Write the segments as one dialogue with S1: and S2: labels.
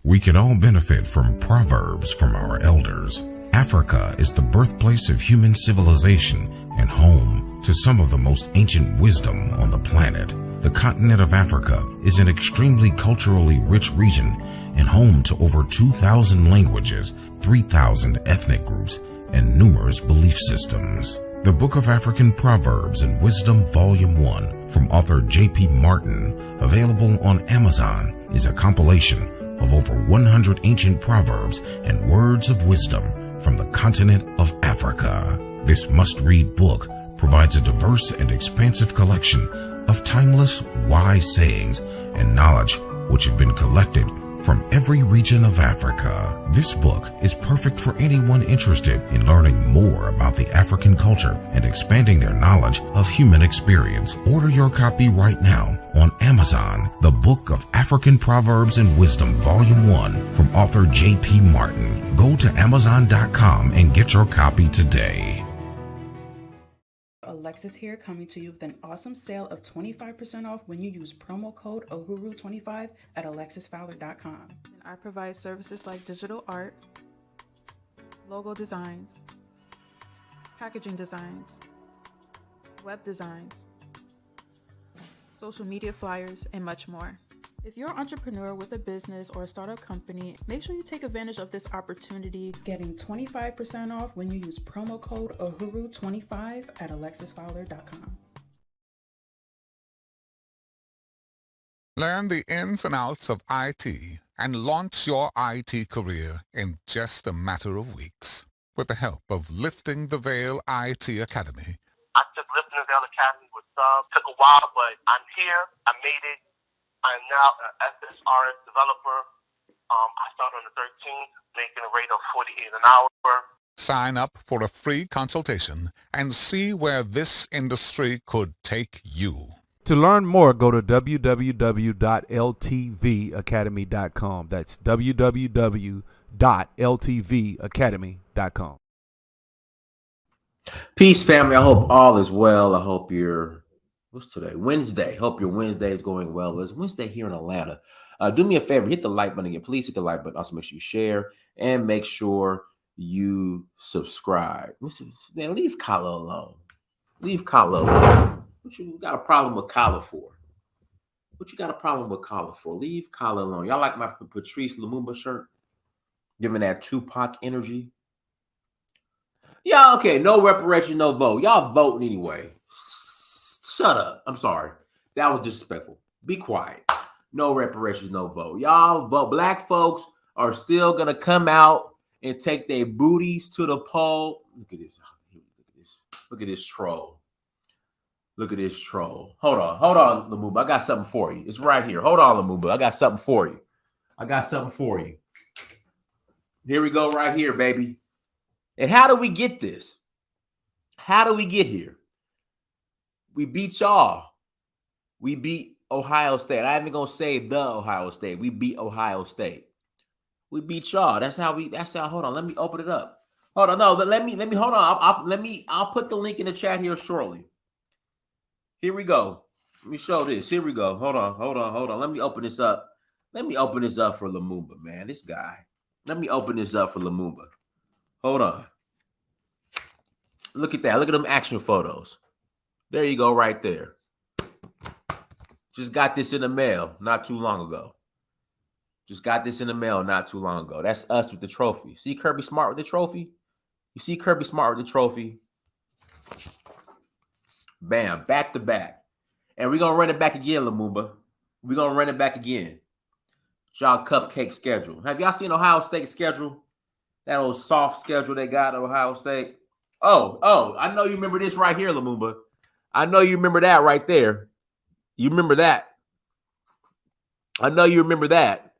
S1: We can all benefit from proverbs from our elders. Africa is the birthplace of human civilization and home to some of the most ancient wisdom on the planet. The continent of Africa is an extremely culturally rich region and home to over 2,000 languages, 3,000 ethnic groups, and numerous belief systems. The Book of African Proverbs and Wisdom, Volume 1, from author J.P. Martin, available on Amazon, is a compilation of over 100 ancient proverbs and words of wisdom from the continent of Africa. This must-read book provides a diverse and expansive collection of timeless, wise sayings and knowledge which have been collected from every region of Africa. This book is perfect for anyone interested in learning more about the African culture and expanding their knowledge of human experience. Order your copy right now on Amazon. The Book of African Proverbs and Wisdom, Volume 1, from author J.P. Martin. Go to Amazon.com and get your copy today.
S2: Alexis here, coming to you with an awesome sale of 25% off when you use promo code OHURU25 at alexisfowler.com. I provide services like digital art, logo designs, packaging designs, web designs, social media flyers, and much more. If you're an entrepreneur with a business or a startup company, make sure you take advantage of this opportunity, getting 25% off when you use promo code OHURU25 at alexisfowler.com.
S3: Learn the ins and outs of IT and launch your IT career in just a matter of weeks with the help of Lifting the Veil IT Academy.
S4: I took Lifting the Veil Academy with subs. Took a while, but I'm here. I made it. I'm now an SSRS developer. I started on the 13th, making a rate of $48 an hour.
S3: Sign up for a free consultation and see where this industry could take you.
S5: To learn more, go to www.ltvacademy.com. That's www.ltvacademy.com.
S6: Peace, family. I hope all is well. I hope you're, what's today? Wednesday. Hope your Wednesday is going well. It's Wednesday here in Atlanta. Do me a favor, hit the like button again. Please hit the like button. Also, make sure you share and make sure you subscribe. Man, leave Kala alone. Leave Kala alone. What you got a problem with Kala for? What you got a problem with Kala for? Leave Kala alone. Y'all like my Patrice Lumumba shirt? Giving that Tupac energy. Yeah, okay. No reparation, no vote. Y'all voting anyway. Shut up. I'm sorry. That was disrespectful. Be quiet. No reparations, no vote. Y'all vote. Black folks are still going to come out and take their booties to the poll. Look at this. Look at this troll. Look at this troll. Hold on, Lumumba. I got something for you. It's right here. Hold on, Lumumba. I got something for you. Here we go right here, baby. And how do we get this? How do we get here? We beat y'all. We beat Ohio State. I ain't even gonna say the Ohio State. We beat Ohio State. We beat y'all. Hold on. Let me open it up. Hold on. No, let me hold on. I'll put the link in the chat here shortly. Here we go. Let me show this. Here we go. Hold on. Let me open this up. Let me open this up for Lumumba, man. This guy. Let me open this up for Lumumba. Hold on. Look at that. Look at them action photos. There you go, right there. Just got this in the mail not too long ago. That's us with the trophy. See Kirby Smart with the trophy? You see Kirby Smart with the trophy? Bam, back to back. And we're going to run it back again, Lumumba. We're going to run it back again. Y'all cupcake schedule. Have y'all seen Ohio State schedule? That old soft schedule they got at Ohio State. Oh, I know you remember this right here, Lumumba. I know you remember that right there. You remember that. I know you remember that.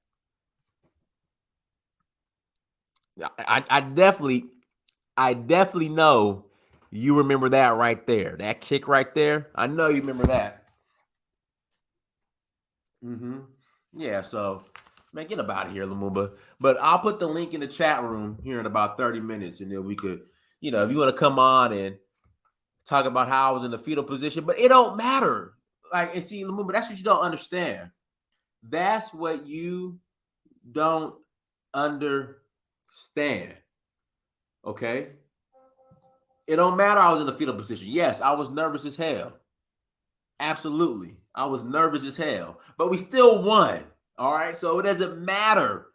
S6: I definitely know you remember that right there. That kick right there. I know you remember that. Yeah, so, man, get up out of here, Lumumba. But I'll put the link in the chat room here in about 30 minutes, and then we could, if you want to come on and talk about how I was in the fetal position, but it don't matter. Like, and see, Lumumba, that's what you don't understand. That's what you don't understand. Okay? It don't matter I was in the fetal position. Yes, I was nervous as hell. Absolutely. I was nervous as hell. But we still won. All right? So it doesn't matter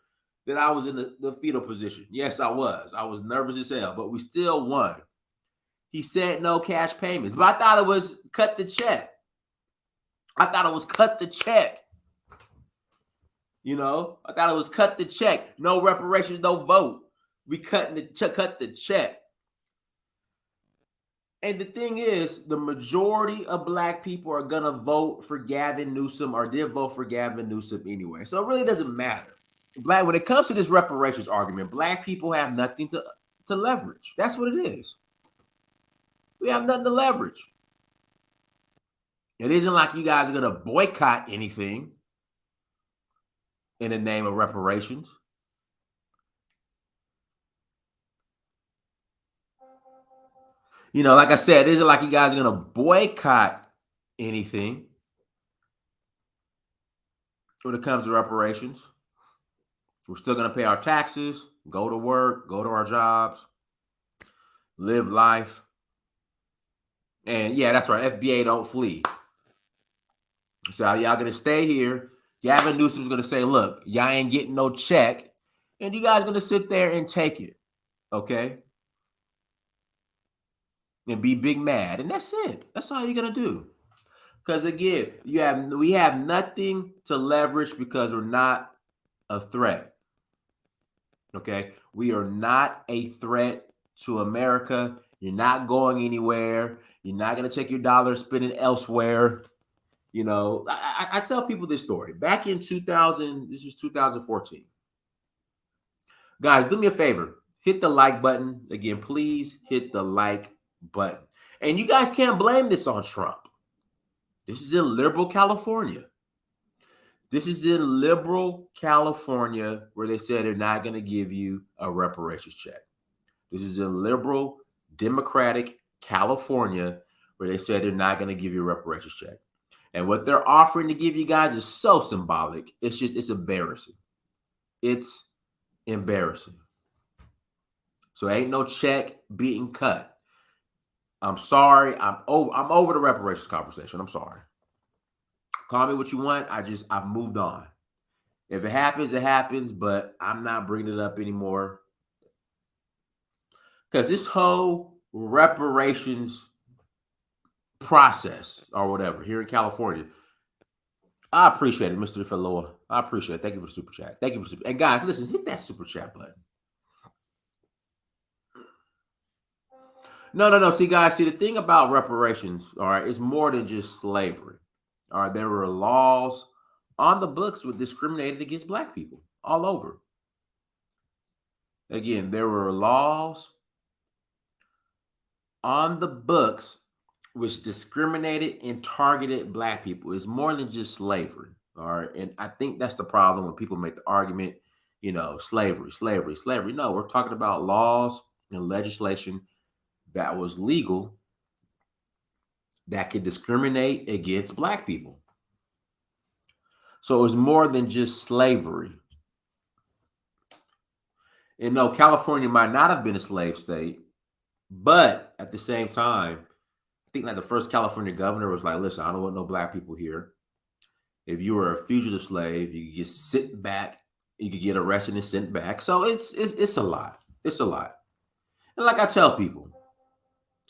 S6: that I was in the fetal position. Yes, I was. I was nervous as hell, but we still won. He said no cash payments. But I thought it was cut the check. I thought it was cut the check. You know, I thought it was cut the check. No reparations, no vote. We cut the check. And the thing is, the majority of black people are going to vote for Gavin Newsom or did vote for Gavin Newsom anyway. So it really doesn't matter. When it comes to this reparations argument, black people have nothing to leverage. That's what it is. We have nothing to leverage. It isn't like you guys are going to boycott anything in the name of reparations. You know, like I said, it isn't like you guys are going to boycott anything when it comes to reparations. We're still going to pay our taxes, go to work, go to our jobs, live life. And yeah, that's right. FBA don't flee. So y'all going to stay here. Gavin Newsom's going to say, look, y'all ain't getting no check. And you guys going to sit there and take it. Okay? And be big mad. And that's it. That's all you're going to do. Because again, we have nothing to leverage because we're not a threat. Okay? We are not a threat to America. You're not going anywhere. You're not going to take your dollar, spend it elsewhere. You know, I tell people this story. Back in 2014. Guys, do me a favor. Hit the like button. Again, please hit the like button. And you guys can't blame this on Trump. This is in liberal California. This is in liberal California where they said they're not going to give you a reparations check. This is in liberal Democratic California where they said they're not going to give you a reparations check. And what they're offering to give you guys is so symbolic. It's embarrassing. It's embarrassing. So ain't no check being cut. I'm sorry. I'm over the reparations conversation. I'm sorry. Call me what you want. I've moved on. If it happens, it happens, but I'm not bringing it up anymore. Because this whole reparations process or whatever here in California, I appreciate it, Mr. Faloa. I appreciate it. Thank you for the super chat. Thank you for and guys, listen, hit that super chat button. No. See, guys, the thing about reparations, all right, is more than just slavery. All right, there were laws on the books that discriminated against black people all over. Again, there were laws on the books which discriminated and targeted black people. It's more than just slavery. All right. And I think that's the problem when people make the argument, you know, slavery. No, we're talking about laws and legislation that was legal that could discriminate against black people. So it was more than just slavery. And no, California might not have been a slave state, but at the same time, I think like the first California governor was like, listen, I don't want no black people here. If you were a fugitive slave, you could just sit back, you could get arrested and sent back. So it's a lot. It's a lot. And like I tell people,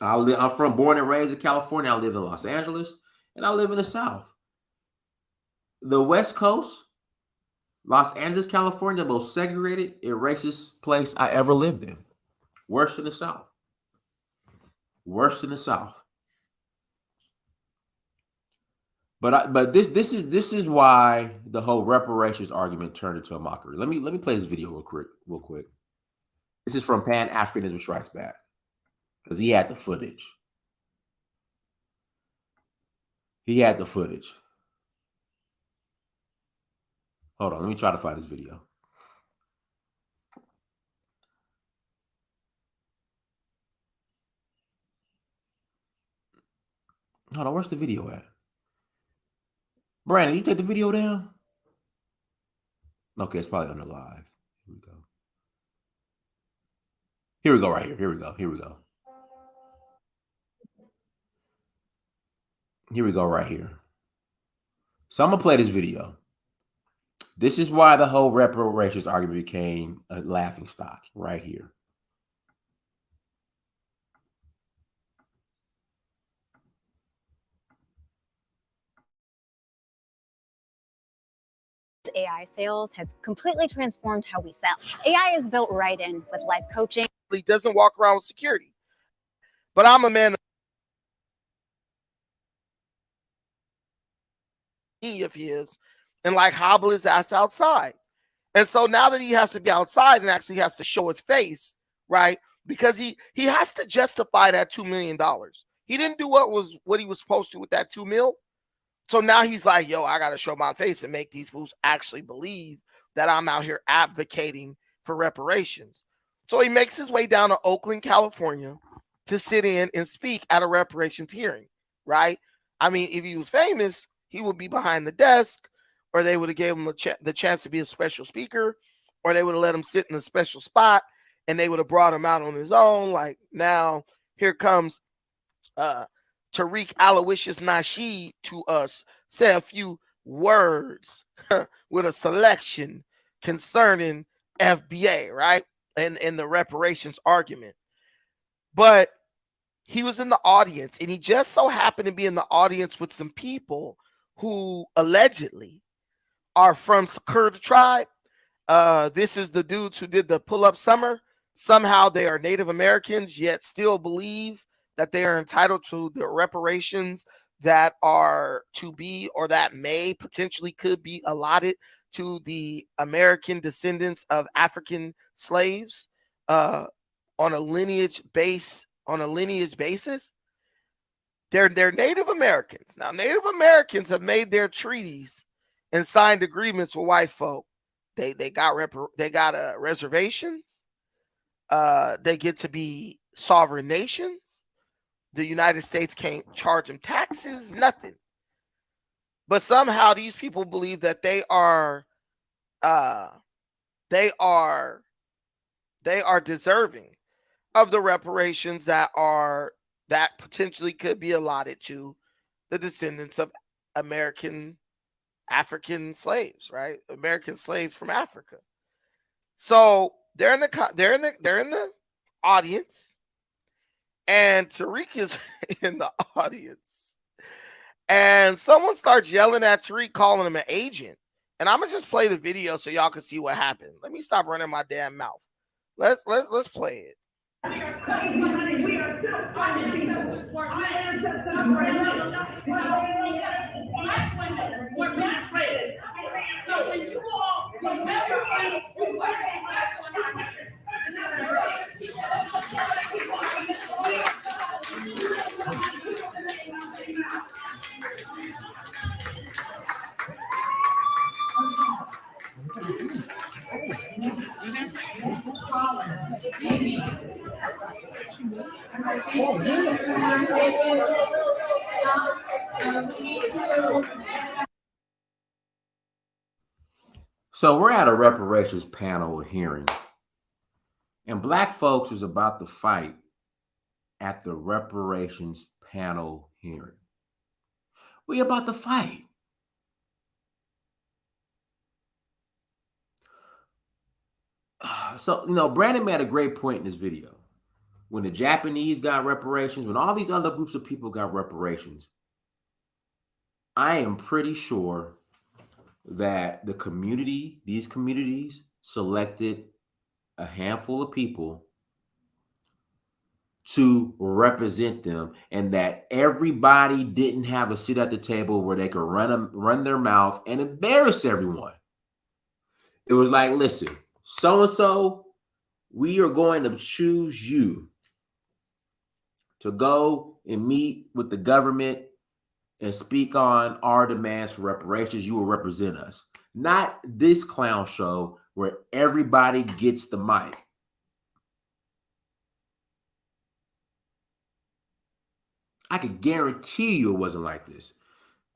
S6: I'm born and raised in California. I live in Los Angeles and I live in the South. The West Coast, Los Angeles, California, the most segregated and racist place I ever lived in. Worse than the South. Worse than the South. But this is why the whole reparations argument turned into a mockery. Let me play this video real quick. This is from Pan-Africanism Strikes Back because he had the footage. Hold on, let me try to find this video. Hold on, where's the video at? Brandon, you take the video down? Okay, it's probably under live. Here we go. Here we go right here. Here we go. Here we go. Here we go right here. So I'm going to play this video. This is why the whole reparations argument became a laughing stock right here.
S7: AI sales has completely transformed how we sell. AI is built right in with life coaching.
S8: He doesn't walk around with security. But I'm a man of his and like hobble his ass outside. And so now that he has to be outside and actually has to show his face, right? Because he has to justify that $2 million. He didn't do what he was supposed to with that $2 million. So now he's like, yo, I got to show my face and make these fools actually believe that I'm out here advocating for reparations. So he makes his way down to Oakland, California to sit in and speak at a reparations hearing, right? I mean, if he was famous, he would be behind the desk, or they would have gave him the chance to be a special speaker, or they would have let him sit in a special spot, and they would have brought him out on his own. Like, now here comes Tariq Aloysius Nasheed to us, say a few words with a selection concerning FBA, right? And the reparations argument. But he was in the audience, and he just so happened to be in the audience with some people who allegedly are from Kurd tribe. This is the dudes who did the pull-up summer. Somehow they are Native Americans, yet still believe that they are entitled to the reparations that are to be, or that may potentially could be allotted to the American descendants of African slaves on a lineage basis. They're Native Americans. Now, Native Americans have made their treaties and signed agreements with white folk. They got reservations. They get to be sovereign nations. The United States can't charge them taxes, nothing. But somehow these people believe that they are deserving of the reparations that potentially could be allotted to the descendants of African slaves, right? American slaves from Africa. So they're in the audience. And Tariq is in the audience. And someone starts yelling at Tariq, calling him an agent. And I'm going to just play the video so y'all can see what happened. Let me stop running my damn mouth. Let's play it.
S9: We are our ancestors were were not raised. So when you all remember us, you were back on our hands. And
S6: So we're at a reparations panel hearing, and Black folks is about to fight at the reparations panel hearing. We about to fight. So, Brandon made a great point in this video. When the Japanese got reparations, when all these other groups of people got reparations, I am pretty sure that these communities selected a handful of people to represent them, and that everybody didn't have a seat at the table where they could run their mouth and embarrass everyone. It was like, listen, so-and-so, we are going to choose you to go and meet with the government and speak on our demands for reparations. You will represent us. Not this clown show where everybody gets the mic. I could guarantee you it wasn't like this.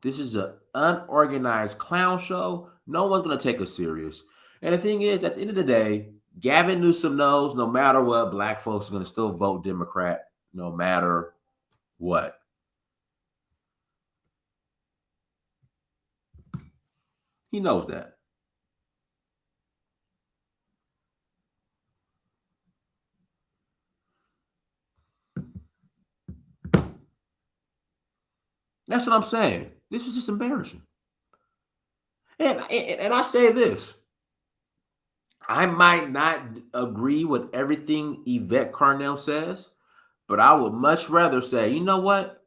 S6: This is an unorganized clown show. No one's going to take us serious. And the thing is, at the end of the day, Gavin Newsom knows no matter what, black folks are going to still vote Democrat no matter what. He knows that. That's what I'm saying. This is just embarrassing. And I say this. I might not agree with everything Yvette Carnell says, but I would much rather say, you know what,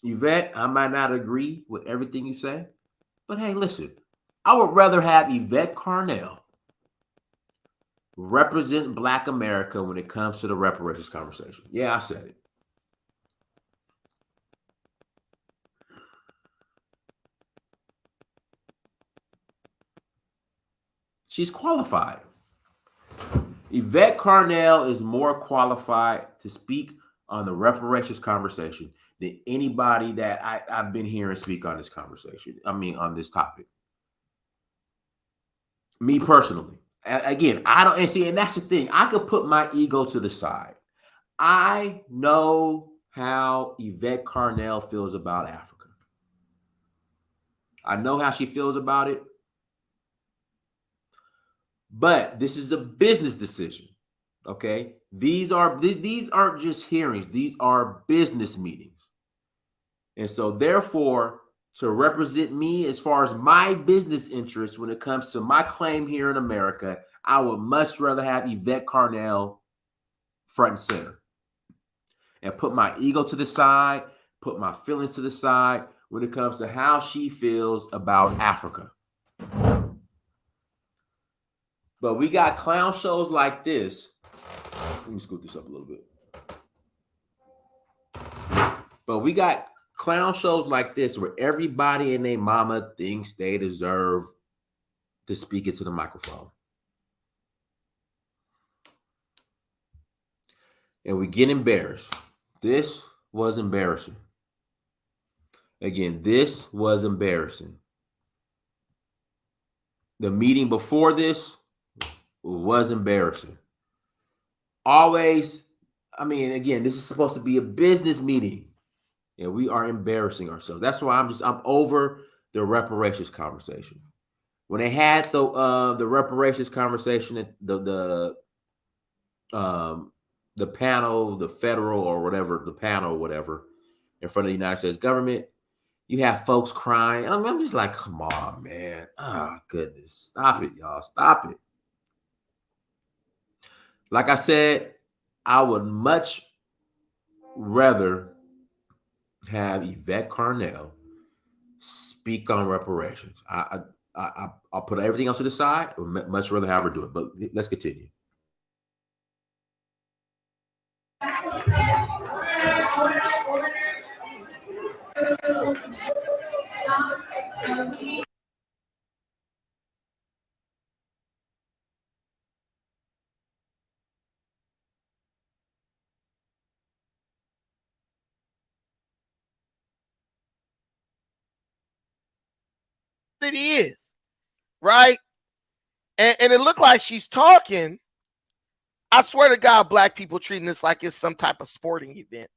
S6: Yvette, I might not agree with everything you say, but hey, listen, I would rather have Yvette Carnell represent Black America when it comes to the reparations conversation. Yeah, I said it. She's qualified. Yvette Carnell is more qualified to speak on the reparations conversation than anybody that I've been hearing speak on this conversation. I mean, on this topic. Me personally. Again, I don't, and see, and that's the thing. I could put my ego to the side. I know how Yvette Carnell feels about Africa. I know how she feels about it. But this is a business decision. Okay, these aren't just hearings. These are business meetings. And so therefore, to represent me as far as my business interests when it comes to my claim here in America, I would much rather have Yvette Carnell front and center and put my ego to the side, put my feelings to the side when it comes to how she feels about Africa. But we got clown shows like this. Let me scoot this up a little bit. But we got clown shows like this where everybody and their mama thinks they deserve to speak into the microphone. And we get embarrassed. This was embarrassing. Again, this was embarrassing. The meeting before this was embarrassing. Always, I mean, again, this is supposed to be a business meeting, and we are embarrassing ourselves. That's why I'm over the reparations conversation. When they had the reparations conversation, the panel, the federal or whatever, the panel, whatever, in front of the United States government, you have folks crying. I'm just like, come on, man. Oh, goodness. Stop it, y'all. Stop it. Like I said, I would much rather have Yvette Carnell speak on reparations. I'll put everything else to the side. I would much rather have her do it. But let's continue.
S8: It is, right? And it looked like she's talking. I swear to God, black people treating this like it's some type of sporting event.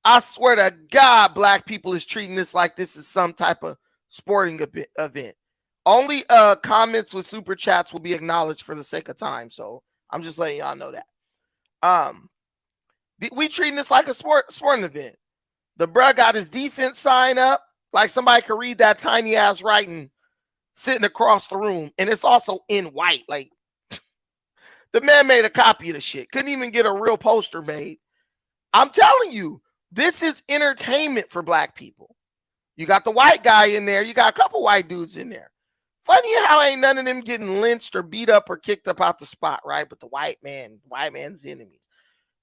S8: I swear to God, black people is treating this like this is some type of sporting event. Only comments with super chats will be acknowledged for the sake of time. So I'm just letting y'all know that. We treating this like a sporting event. The bruh got his defense sign up. Like somebody could read that tiny ass writing sitting across the room. And it's also in white. Like the man made a copy of the shit. Couldn't even get a real poster made. I'm telling you, this is entertainment for black people. You got the white guy in there. You got a couple white dudes in there. Funny how ain't none of them getting lynched or beat up or kicked up out the spot, right? But the white man's enemies.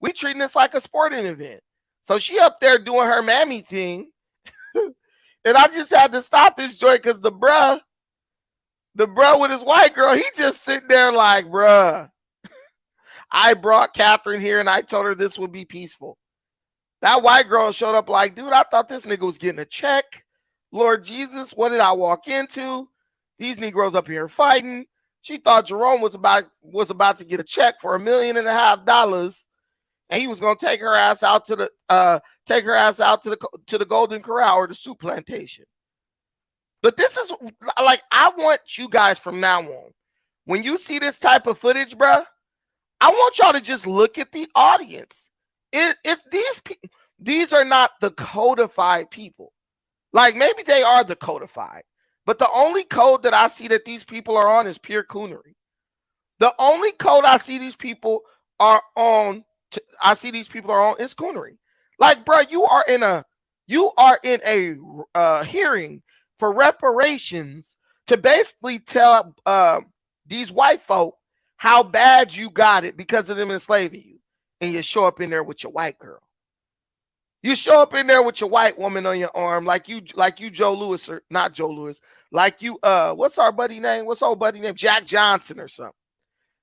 S8: We treating this like a sporting event. So she up there doing her mammy thing. And I just had to stop this joint because the bruh with his white girl, he just sitting there like, bruh, I brought Catherine here and I told her this would be peaceful. That white girl showed up like, dude, I thought this nigga was getting a check. Lord Jesus, what did I walk into? These Negroes up here fighting. She thought Jerome was about to get a check for $1.5 million, and he was gonna take her ass out to the Golden Corral or the Soup Plantation. But this is like, I want you guys from now on, when you see this type of footage, bruh, I want y'all to just look at the audience. If these are not the codified people, like maybe they are the codified, but the only code that I see that these people are on is pure coonery. The only code I see these people are on is coonery. Like, bro, you are in a hearing for reparations to basically tell these white folk how bad you got it because of them enslaving you, and you show up in there with your white girl. You show up in there with your white woman on your arm, like you Joe Louis, or not Joe Louis, like you what's our buddy name? What's old buddy name? Jack Johnson or something.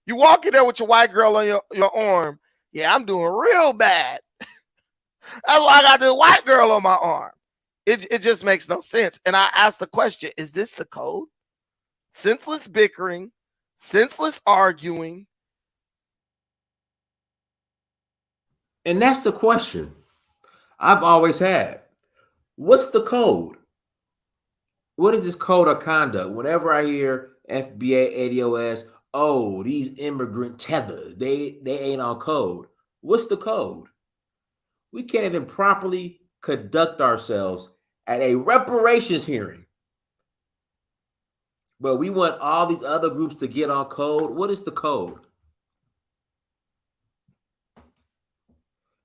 S8: You walk in there with your white girl on your arm. Yeah, I'm doing real bad. That's why I got this white girl on my arm. It just makes no sense. And I asked the question, is this the code? Senseless bickering, senseless arguing.
S6: And that's the question I've always had. What's the code? What is this code of conduct? Whenever I hear FBA, ADOS, oh, these immigrant tethers, they ain't on code. What's the code? We can't even properly conduct ourselves at a reparations hearing. But we want all these other groups to get on code. What is the code?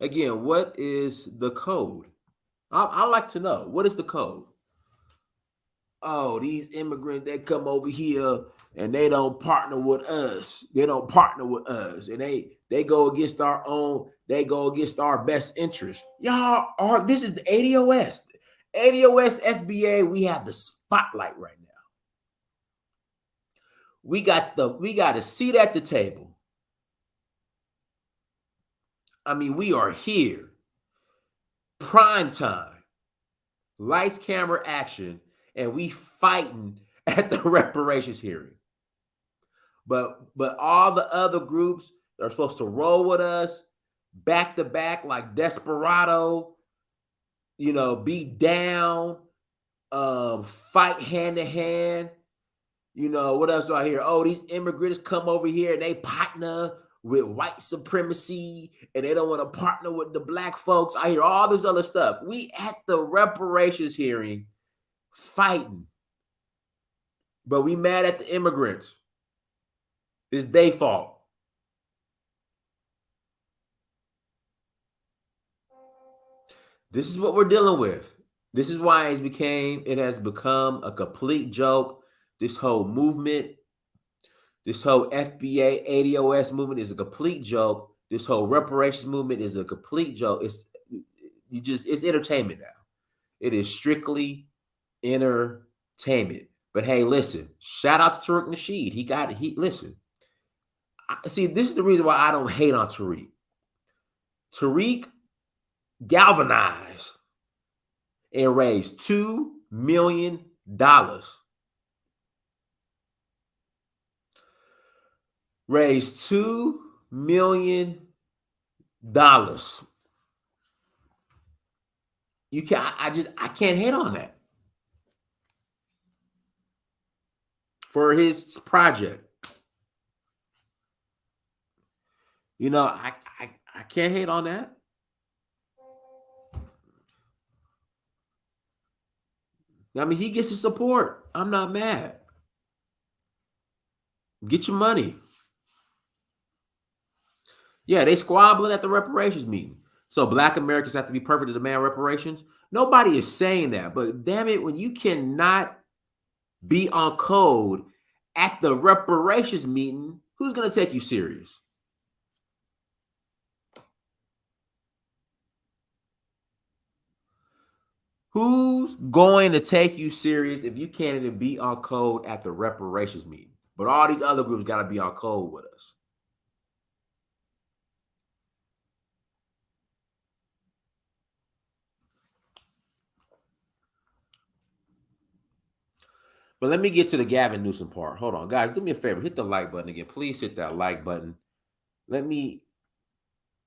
S6: Again, what is the code? I like to know. What is the code? Oh, these immigrants, they come over here and they don't partner with us. They don't partner with us. And they go against our own, they go against our best interest. Y'all are, this is the ADOS. ADOS FBA, we have the spotlight right now. We got a seat at the table. I mean, we are here. Prime time. Lights, camera, action. And we fighting at the reparations hearing. But all the other groups that are supposed to roll with us back to back like Desperado, be down, fight hand to hand. What else do I hear? Oh, these immigrants come over here and they partner with white supremacy and they don't want to partner with the black folks. I hear all this other stuff. We at the reparations hearing fighting. But we mad at the immigrants. It's their fault. This is what we're dealing with. This is why it has become a complete joke. This whole movement, this whole FBA, ADOS movement is a complete joke. This whole reparations movement is a complete joke. It's entertainment now. It is strictly entertainment. But hey, listen, shout out to Tariq Nasheed. Listen. See, this is the reason why I don't hate on Tariq. Tariq galvanized and raised $2 million. Raised $2 million. I can't hate on that. For his project. I can't hate on that. I mean, he gets his support. I'm not mad. Get your money. Yeah, they squabbling at the reparations meeting. So black Americans have to be perfect to demand reparations. Nobody is saying that. But damn it, when you cannot be on code at the reparations meeting, who's going to take you serious? Who's going to take you serious if you can't even be on code at the reparations meeting? But all these other groups got to be on code with us. But let me get to the Gavin Newsom part. Hold on, guys. Do me a favor. Hit the like button again. Please hit that like button. Let me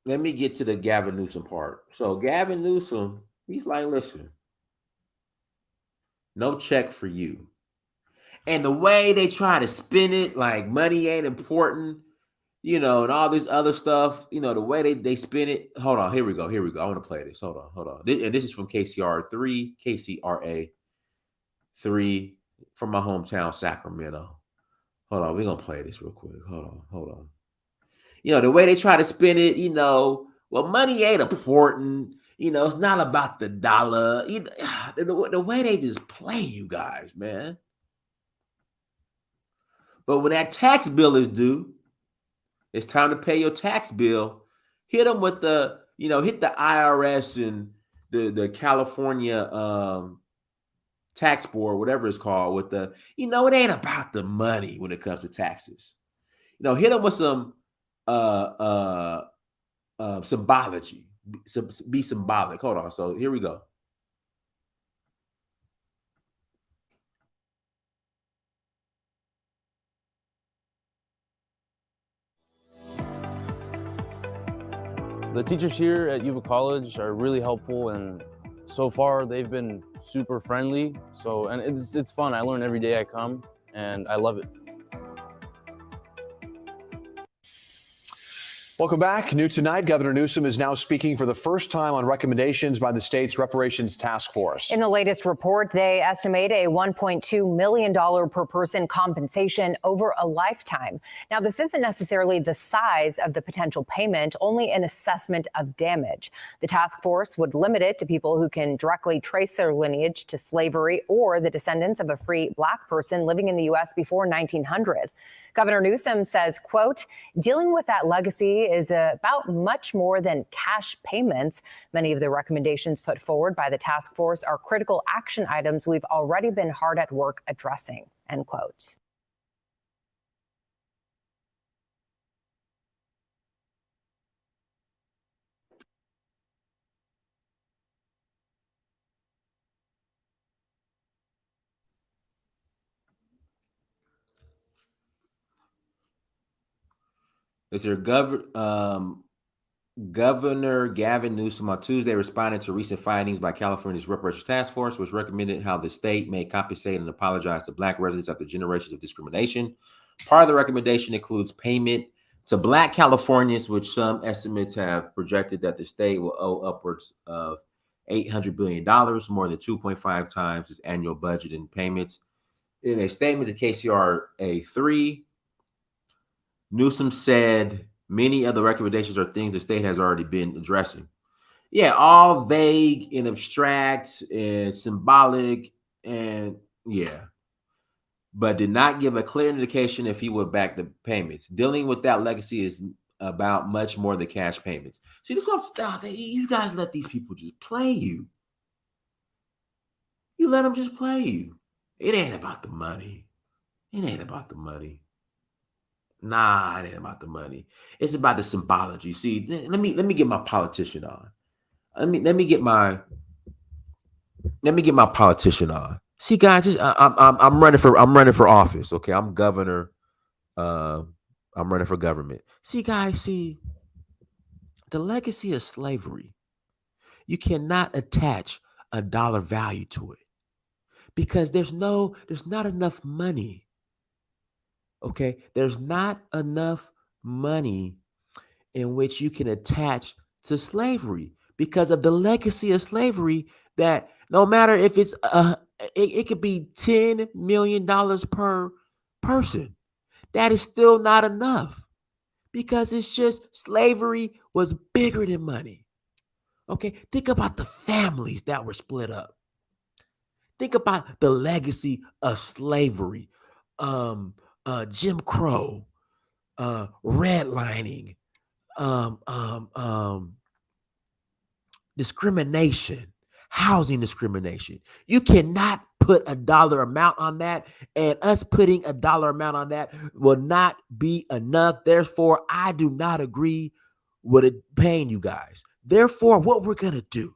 S6: get to the Gavin Newsom part. So Gavin Newsom, he's like, listen, no check for you. And the way they try to spin it, like money ain't important, and all this other stuff, the way they spin it. Hold on, here we go. I want to play this. Hold on. And this is from KCRA 3 from my hometown, Sacramento. Hold on, we're going to play this real quick. Hold on. The way they try to spin it, well, money ain't important. It's not about the dollar. The way they just play you guys, man. But when that tax bill is due, it's time to pay your tax bill. Hit them with hit the IRS and the California tax board, whatever it's called, with it ain't about the money when it comes to taxes. Hit them with some symbology. Be symbolic. Hold on. So here we go.
S10: The teachers here at Yuba College are really helpful, and so far they've been super friendly. And it's fun. I learn every day I come, and I love it.
S11: Welcome back. New tonight, Governor Newsom is now speaking for the first time on recommendations by the state's Reparations Task Force.
S12: In the latest report, they estimate a $1.2 million per person compensation over a lifetime. Now, this isn't necessarily the size of the potential payment, only an assessment of damage. The task force would limit it to people who can directly trace their lineage to slavery or the descendants of a free Black person living in the U.S. before 1900. Governor Newsom says, quote, dealing with that legacy is about much more than cash payments. Many of the recommendations put forward by the task force are critical action items we've already been hard at work addressing, end quote.
S6: Is there Governor Gavin Newsom on Tuesday responded to recent findings by California's Reparations Task Force, which recommended how the state may compensate and apologize to Black residents after generations of discrimination. Part of the recommendation includes payment to Black Californians, which some estimates have projected that the state will owe upwards of $800 billion, more than 2.5 times its annual budget in payments. In a statement to KCRA 3, Newsom said many of the recommendations are things the state has already been addressing. Yeah, all vague and abstract and symbolic and but did not give a clear indication if he would back the payments. Dealing with that legacy is about much more than cash payments. See, this is what you guys let these people just play you. You let them just play you. It ain't about the money. It ain't about the money. Nah, it ain't about the money. It's about the symbology. See, let me get my politician on. Let me get my politician on. See, guys, I'm running for office. Okay, I'm governor. I'm running for government. See, guys, the legacy of slavery. You cannot attach a dollar value to it because there's not enough money. Okay, there's not enough money in which you can attach to slavery because of the legacy of slavery that no matter if it's it could be $10 million per person. That is still not enough because it's just slavery was bigger than money. Okay, think about the families that were split up. Think about the legacy of slavery. Jim Crow, redlining, discrimination, housing discrimination. You cannot put a dollar amount on that, and us putting a dollar amount on that will not be enough. Therefore, I do not agree with it paying you guys. Therefore, what we're going to do,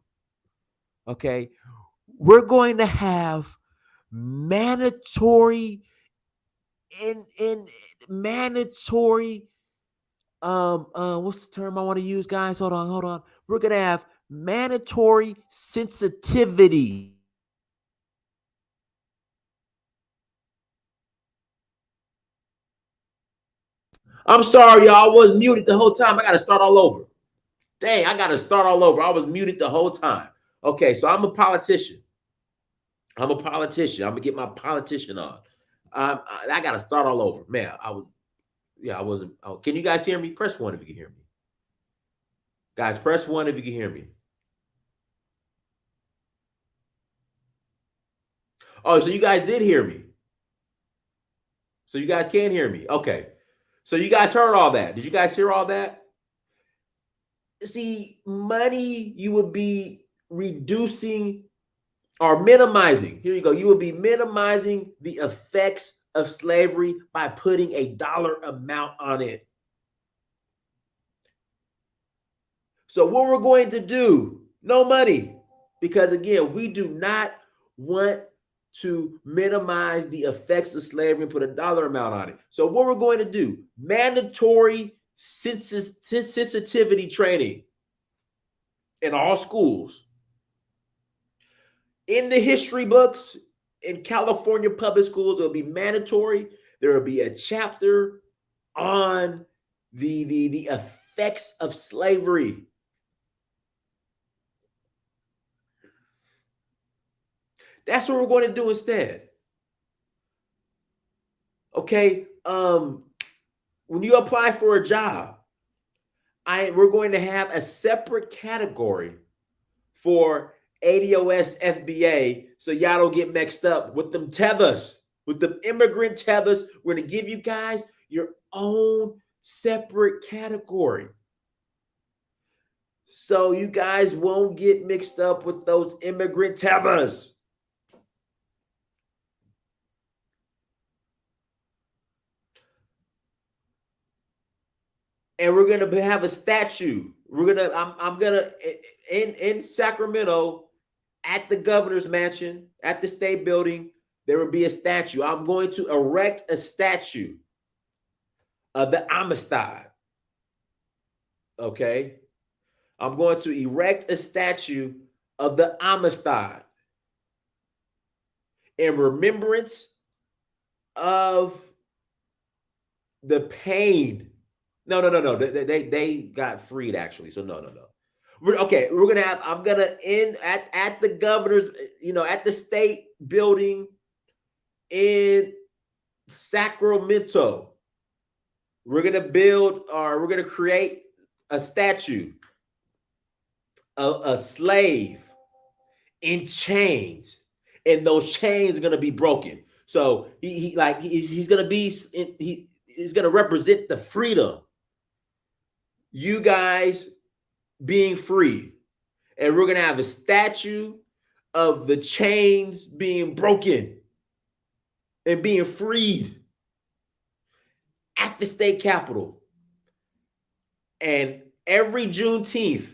S6: okay, we're going to have mandatory in mandatory what's the term I want to use, guys? Hold on. We're gonna have mandatory sensitivity. I'm sorry, y'all. I was muted the whole time. I gotta start all over. Dang, I gotta start all over. I was muted the whole time. Okay, so I'm a politician. I'm gonna get my politician on. I gotta start all over, man. I wasn't. Oh, can you guys hear me? Press 1 if you can hear me. Guys, press 1 if you can hear me. Oh, so you guys did hear me. So you guys can hear me. Okay. So you guys heard all that. Did you guys hear all that? See, money, you would be reducing or minimizing. Here you go. You would be minimizing the effects of slavery by putting a dollar amount on it. So what we're going to do, no money, because again, we do not want to minimize the effects of slavery and put a dollar amount on it. So what we're going to do, mandatory sensitivity training in all schools. In the history books, in California public schools, it'll be mandatory. There will be a chapter on the effects of slavery. That's what we're going to do instead. Okay. When you apply for a job, we're going to have a separate category for ADOS FBA, so y'all don't get mixed up with them tethers, with the immigrant tethers. We're going to give you guys your own separate category, so you guys won't get mixed up with those immigrant tethers. And we're gonna have a statue. I'm gonna in Sacramento at the governor's mansion, at the state building, there will be a statue. I'm going to erect a statue of the Amistad. Okay. I'm going to erect a statue of the Amistad in remembrance of the pain. No. They got freed actually. So no. We're gonna have. I'm gonna end at the governor's. At the state building in Sacramento. We're gonna create a statue of a slave in chains, and those chains are gonna be broken. So he's gonna represent the freedom. You guys being free, and we're gonna have a statue of the chains being broken and being freed at the state capitol. And every Juneteenth,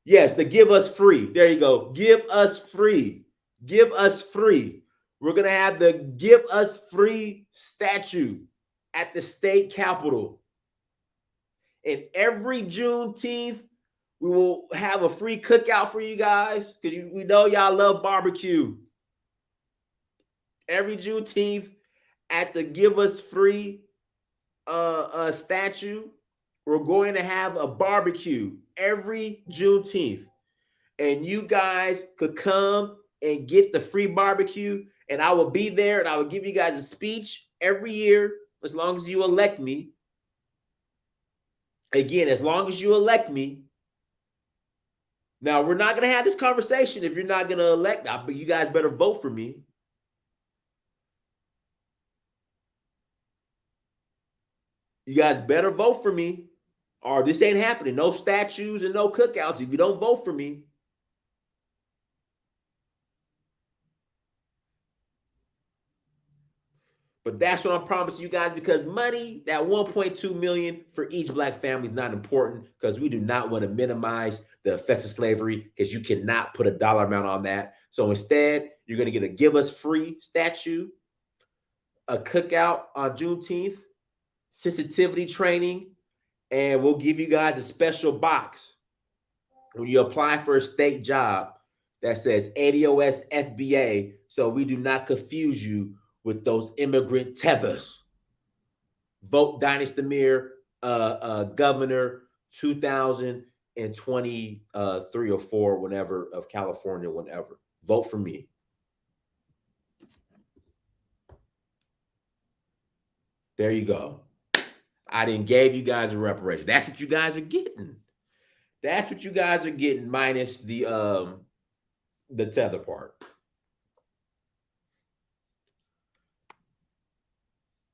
S6: yes, the give us free. There you go. Give us free. We're gonna have the give us free statue at the state capitol. And every Juneteenth, we will have a free cookout for you guys because we know y'all love barbecue. Every Juneteenth at the Give Us Free statue, we're going to have a barbecue every Juneteenth. And you guys could come and get the free barbecue, and I will be there, and I will give you guys a speech every year as long as you elect me. Again, as long as you elect me. Now, we're not going to have this conversation if you're not going to elect, but you guys better vote for me. You guys better vote for me, or this ain't happening. No statues and no cookouts if you don't vote for me. But that's what I'm promising you guys, because money, that 1.2 million for each black family is not important, because we do not want to minimize the effects of slavery, because you cannot put a dollar amount on that. So instead, you're going to get a Give Us Free statue, a cookout on Juneteenth, sensitivity training, and we'll give you guys a special box when you apply for a state job that says ADOS FBA, so we do not confuse you with those immigrant tethers. Vote Dynasty governor 2023 or 4, whenever, of California, whenever. Vote for me. There you go. I didn't gave you guys a reparation. That's what you guys are getting. That's what you guys are getting, minus the tether part.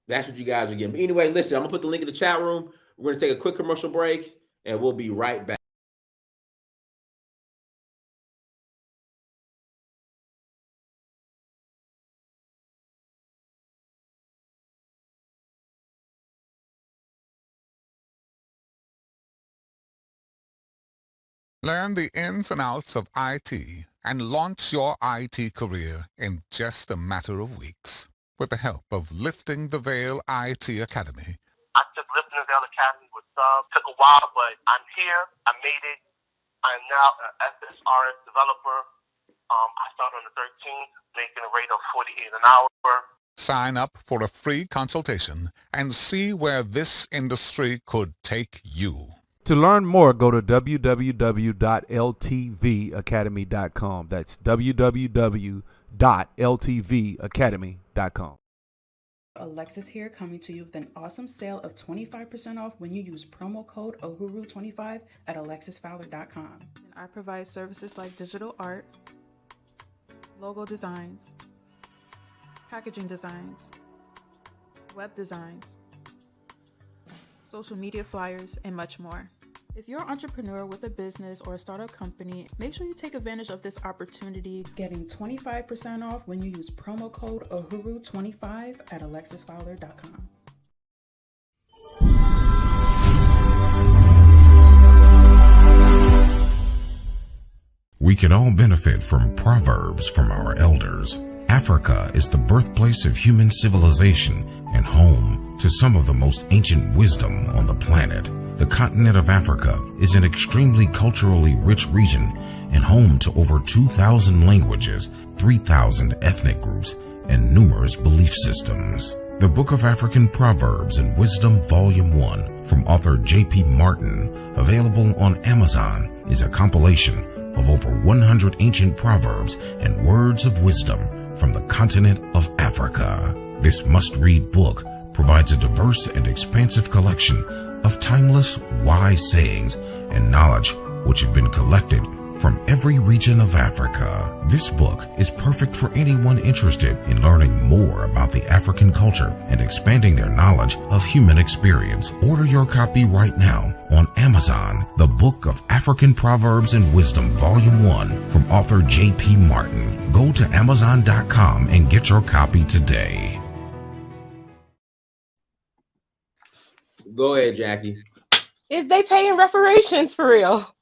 S6: That's what you guys are getting. But anyway, listen, I'm gonna put the link in the chat room. We're gonna take a quick commercial break, and we'll be right back.
S3: Learn the ins and outs of IT and launch your IT career in just a matter of weeks with the help of Lifting the Veil IT Academy.
S4: I took Lifting the Veil Academy with subs. Took a while, but I'm here. I made it. I'm now an SSRS developer. I started on the 13th, making a rate of $48 an hour.
S3: Sign up for a free consultation and see where this industry could take you.
S5: To learn more, go to www.ltvacademy.com. That's www.ltvacademy.com.
S2: Alexis here, coming to you with an awesome sale of 25% off when you use promo code OHURU25 at alexisfowler.com. I provide services like digital art, logo designs, packaging designs, web designs, social media flyers, and much more. If you're an entrepreneur with a business or a startup company, make sure you take advantage of this opportunity, getting 25% off when you use promo code OHURU25 at alexisfowler.com.
S1: We can all benefit from proverbs from our elders. Africa is the birthplace of human civilization and home to some of the most ancient wisdom on the planet. The continent of Africa is an extremely culturally rich region and home to over 2,000 languages, 3,000 ethnic groups, and numerous belief systems. The Book of African Proverbs and Wisdom, Volume 1, from author J.P. Martin, available on Amazon, is a compilation of over 100 ancient proverbs and words of wisdom from the continent of Africa. This must-read book provides a diverse and expansive collection of timeless, wise sayings and knowledge which have been collected from every region of Africa. This book is perfect for anyone interested in learning more about the African culture and expanding their knowledge of human experience. Order your copy right now on Amazon. The Book of African Proverbs and Wisdom, Volume 1, from author J.P. Martin. Go to Amazon.com and get your copy today.
S6: Go ahead, Jackie.
S13: Is they paying reparations for real?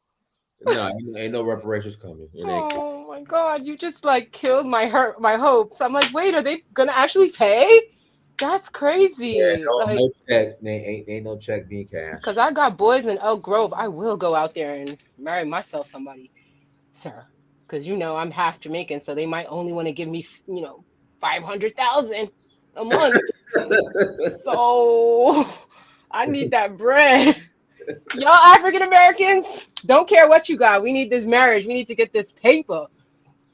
S6: No, ain't no reparations coming.
S13: Oh my God, you just like killed my hopes. I'm like, wait, are they gonna actually pay? That's crazy.
S6: Yeah,
S13: like,
S6: no check. Ain't no check being cashed.
S13: Cause I got boys in Elk Grove. I will go out there and marry myself somebody, sir. Cause I'm half Jamaican, so they might only want to give me, $500,000 a month. So I need that bread. Y'all African Americans, don't care what you got. We need this marriage. We need to get this paper.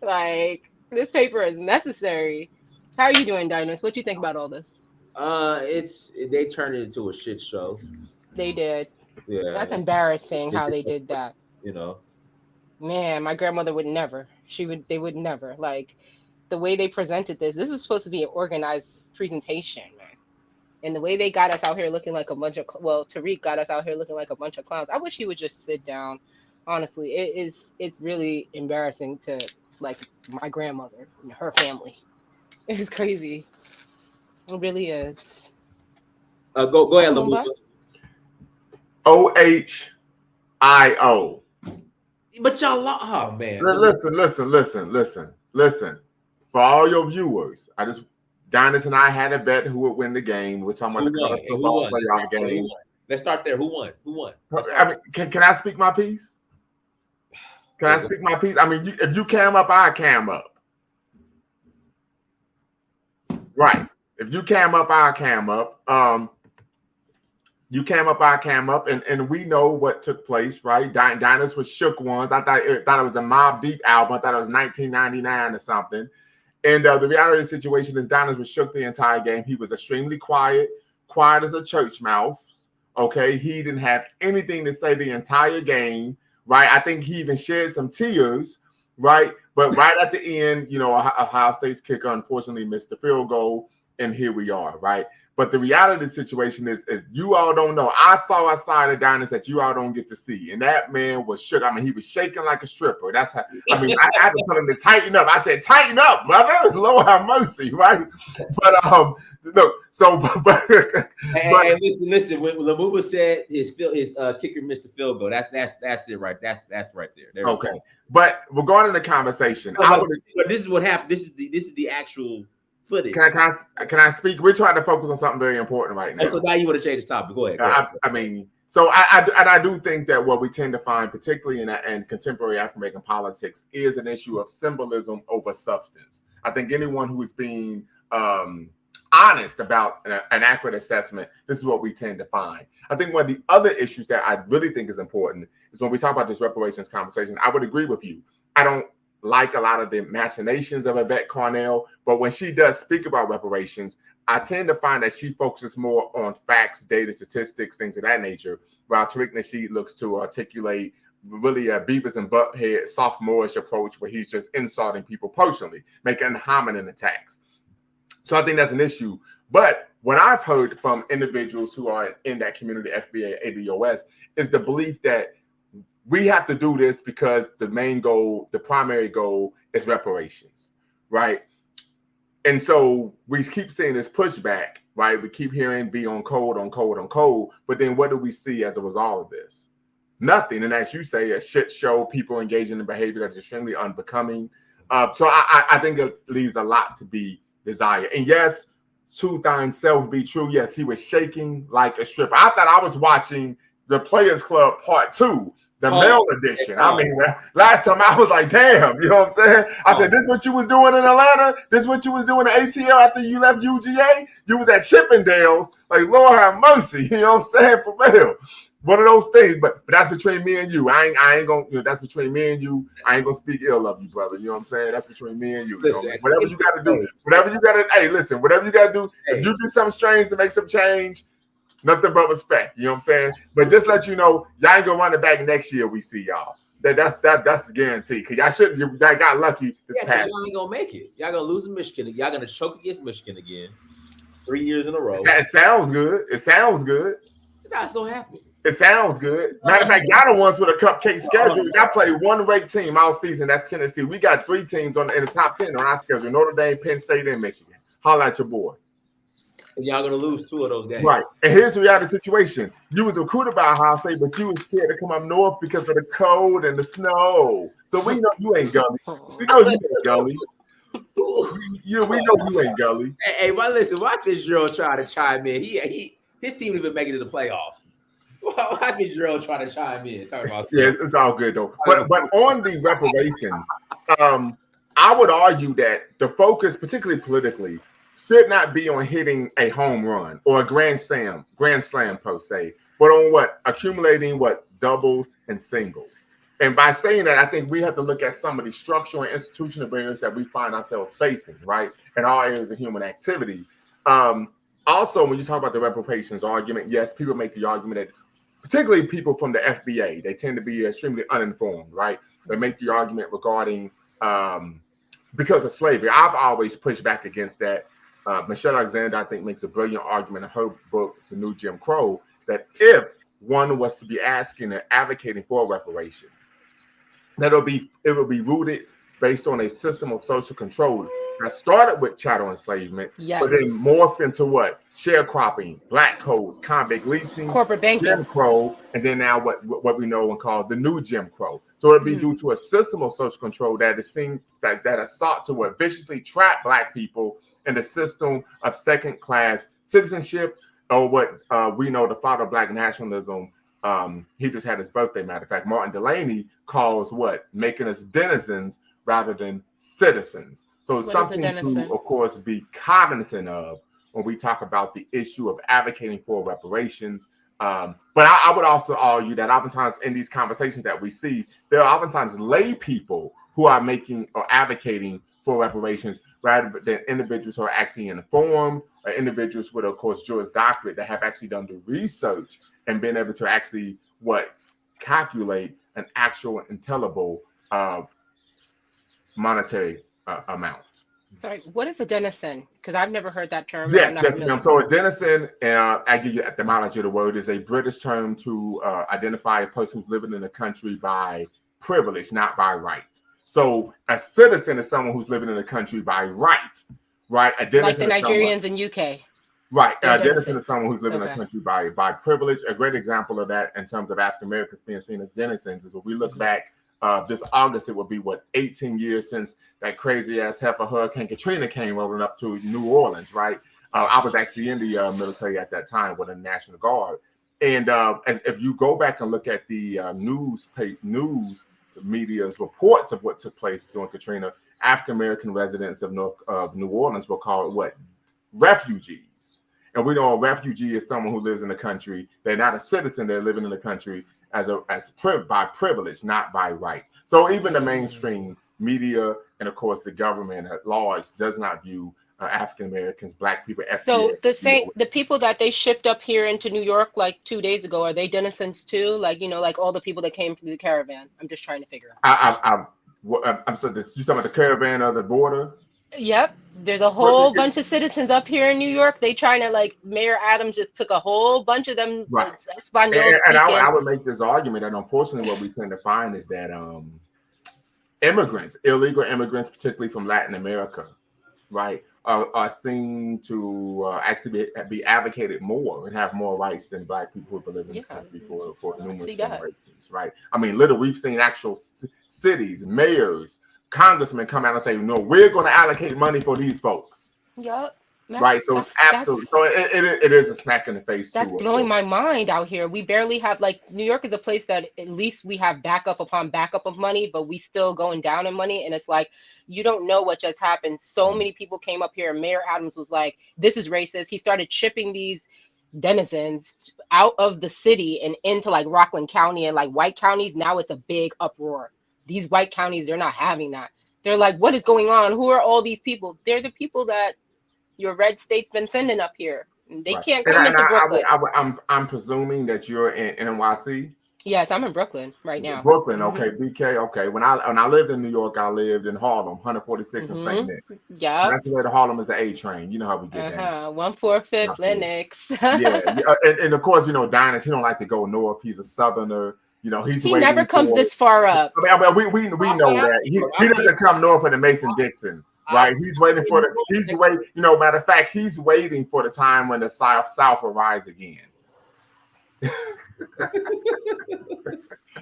S13: Like, this paper is necessary. How are you doing, Dynas? What do you think about all this?
S6: They turned it into a shit show.
S13: They did.
S6: Yeah.
S13: That's embarrassing how they did that. Man, my grandmother would never. They would never. Like, the way they presented this is supposed to be an organized presentation, man. And the way they got us out here looking like a bunch of, Tariq got us out here looking like a bunch of clowns. I wish he would just sit down. Honestly, it's really embarrassing to, like, my grandmother and her family. It was crazy. It really is.
S6: Go ahead,
S13: Come on,
S6: Lamumba.
S13: bud.
S14: OHIO.
S6: But y'all, oh man.
S14: Listen. For all your viewers, Dynast and I had a bet who would win the game. We're talking about the college football playoff game.
S6: Let's start there. Who won?
S14: I mean, can I speak my piece? Can I speak my piece? I mean, if you cam up, I cam up. Right. If you cam up, I cam up. You cam up, I cam up, and we know what took place, right? Dynast was shook ones. I thought it was a Mobb Deep album. I thought it was 1999 or something. And the reality of the situation is Dynast was shook the entire game. He was extremely quiet as a church mouse. Okay, he didn't have anything to say the entire game, right? I think he even shed some tears, right? But right at the end, Ohio State's kicker unfortunately missed the field goal, and here we are, right? But the reality of the situation is, if you all don't know, I saw a side of Dynast that you all don't get to see. And that man was shook. I mean, he was shaking like a stripper. That's how, I had to tell him to tighten up. I said, tighten up, brother. Lord have mercy, right? But, look, so,
S6: Hey, listen. When Lamumba said his kicker missed the field goal, that's it, right? That's right there.
S14: Okay. But regarding the conversation,
S6: but this is what happened. This is the actual footage.
S14: Can I speak? We're trying to focus on something very important right now.
S6: So now you want to change the topic. Go ahead.
S14: I do think that what we tend to find, particularly in contemporary African American politics, is an issue of symbolism over substance. I think anyone who is being honest about an accurate assessment, this is what we tend to find. I think one of the other issues that I really think is important is when we talk about this reparations conversation, I would agree with you. I don't like a lot of the machinations of Yvette Carnell, but when she does speak about reparations, I tend to find that she focuses more on facts, data, statistics, things of that nature, while Tariq Nasheed looks to articulate really a Beavis and Butthead sophomorish approach where he's just insulting people personally, making hominin attacks. So I think that's an issue. But what I've heard from individuals who are in that community, FBA, ADOS, is the belief that we have to do this because the main goal, the primary goal is reparations, right? And so we keep seeing this pushback, right? We keep hearing be on code, but then what do we see as a result of this? Nothing. And as you say, a shit show, people engaging in behavior that's extremely unbecoming. So I think it leaves a lot to be desired. And yes, to thine self be true. Yes, he was shaking like a stripper. I thought I was watching the Players Club Part 2. The male edition. I mean, last time I was like, damn, you know what I'm saying? I said, this is what you was doing in Atlanta? This is what you was doing at ATL after you left UGA? You was at Chippendales. Like, Lord have mercy. You know what I'm saying? For real. One of those things. But that's between me and you. I ain't gonna, that's between me and you. I ain't gonna speak ill of you, brother. You know what I'm saying? That's between me and you.
S6: Listen,
S14: whatever you got to do. Whatever you got to, whatever you got to do. If you do something strange to make some change, nothing but respect, you know what I'm saying? But just let you know, y'all ain't gonna run it back next year. We see y'all. That's the guarantee. Cause y'all got lucky this past.
S6: Y'all ain't gonna make it. Y'all gonna lose to Michigan. Y'all gonna choke against Michigan again, 3 years in a row.
S14: It sounds good.
S6: That's gonna happen.
S14: It sounds good. Matter of fact, y'all the ones with a cupcake schedule. Y'all play one ranked team all season. That's Tennessee. We got 3 teams in the top 10 on our schedule: Notre Dame, Penn State, and Michigan. Holla at your boy.
S6: And y'all gonna lose 2 of those games.
S14: Right. And here's the reality situation. You was recruited by Ohio State, but you was scared to come up north because of the cold and the snow. So we know you ain't gully. We know you ain't gully. We know you ain't gully.
S6: Hey, but listen, why Fitzgerald try to chime in? His team didn't even make it to the playoffs. Why Fitzgerald try to chime in? Talking about
S14: it's all good though. But on the reparations, I would argue that the focus, particularly politically, should not be on hitting a home run or a grand slam per se, but on accumulating doubles and singles. And by saying that, I think we have to look at some of the structural and institutional barriers that we find ourselves facing, right, in all areas of human activity. Also, when you talk about the reparations argument, yes, people make the argument that, particularly people from the FBA, they tend to be extremely uninformed, right? They make the argument regarding because of slavery. I've always pushed back against that. Michelle Alexander, I think, makes a brilliant argument in her book, The New Jim Crow, that if one was to be asking and advocating for reparation, that it will be rooted based on a system of social control that started with chattel enslavement, but then morphed into what? Sharecropping, black codes, convict leasing,
S13: corporate banking,
S14: Jim Crow, and then now what we know and call the new Jim Crow. So it'd be due to a system of social control that is seen that has sought to viciously trap black people in the system of second-class citizenship, or what we know the father of black nationalism. He just had his birthday, matter of fact. Martin Delaney calls what? Making us denizens rather than citizens. So it's something to, of course, be cognizant of when we talk about the issue of advocating for reparations. But I would also argue that oftentimes in these conversations that we see, there are oftentimes lay people who are making or advocating for reparations rather than individuals who are actually informed, or individuals with, of course, Juris Doctorate that have actually done the research and been able to actually calculate an actual intelligible monetary amount.
S13: Sorry, what is a denizen? Because I've never heard that term.
S14: Yes, so a denizen, I give you the etymology of the word, is a British term to identify a person who's living in the country by privilege, not by right. So a citizen is someone who's living in the country by right? A denizen
S13: like the Nigerians in UK.
S14: Right. Denizen is someone who's living in the country by privilege. A great example of that in terms of African Americans being seen as denizens is when we look back this August, it will be 18 years since that crazy ass heifer Hurricane Katrina came rolling up to New Orleans, right? I was actually in the military at that time with the National Guard. And if you go back and look at the news media's reports of what took place during Katrina, African American residents of New Orleans were called what? Refugees. And we know a refugee is someone who lives in the country. They're not a citizen. They're living in the country by privilege, not by right. So even the mainstream media and, of course, the government at large does not view African Americans, black people.
S13: So the people that they shipped up here into New York like 2 days ago, are they denizens too? Like, like all the people that came through the caravan. I'm just trying to figure out.
S14: I'm sorry. You talking about the caravan of the border?
S13: Yep. There's a whole bunch of citizens up here in New York. They trying to Mayor Adams just took a whole bunch of them.
S14: Right.
S13: And
S14: I would make this argument that unfortunately what we tend to find is that immigrants, illegal immigrants, particularly from Latin America, right, are seen to actually be advocated more and have more rights than black people who live in this country for numerous generations, right? I mean, we've seen actual cities, mayors, congressmen come out and say, no, we're going to allocate money for these folks.
S13: Yep.
S14: Right. So it's absolutely, so it is a smack in the face.
S13: That's blowing my mind out here. We barely have, New York is a place that at least we have backup upon backup of money, but we still going down in money. And it's you don't know what just happened. So many people came up here. Mayor Adams was like, this is racist. He started shipping these denizens out of the city and into Rockland County and white counties. Now it's a big uproar. These white counties, they're not having that. They're like, what is going on? Who are all these people? They're the people that your red state's been sending up here. They can't come into Brooklyn.
S14: I'm presuming that you're in NYC.
S13: Yes, I'm in Brooklyn right now.
S14: Brooklyn, okay, BK, okay. When I lived in New York, I lived in Harlem, 146 and St. Nick.
S13: Yeah,
S14: that's the way to Harlem is the A train. You know how we get there.
S13: 145th Lennox.
S14: and of course, Dynast, he don't like to go north. He's a Southerner. He
S13: never comes this far up.
S14: I mean, we know that he doesn't come north of the Mason-Dixon. Right, he's waiting for matter of fact, he's waiting for the time when the South will rise again.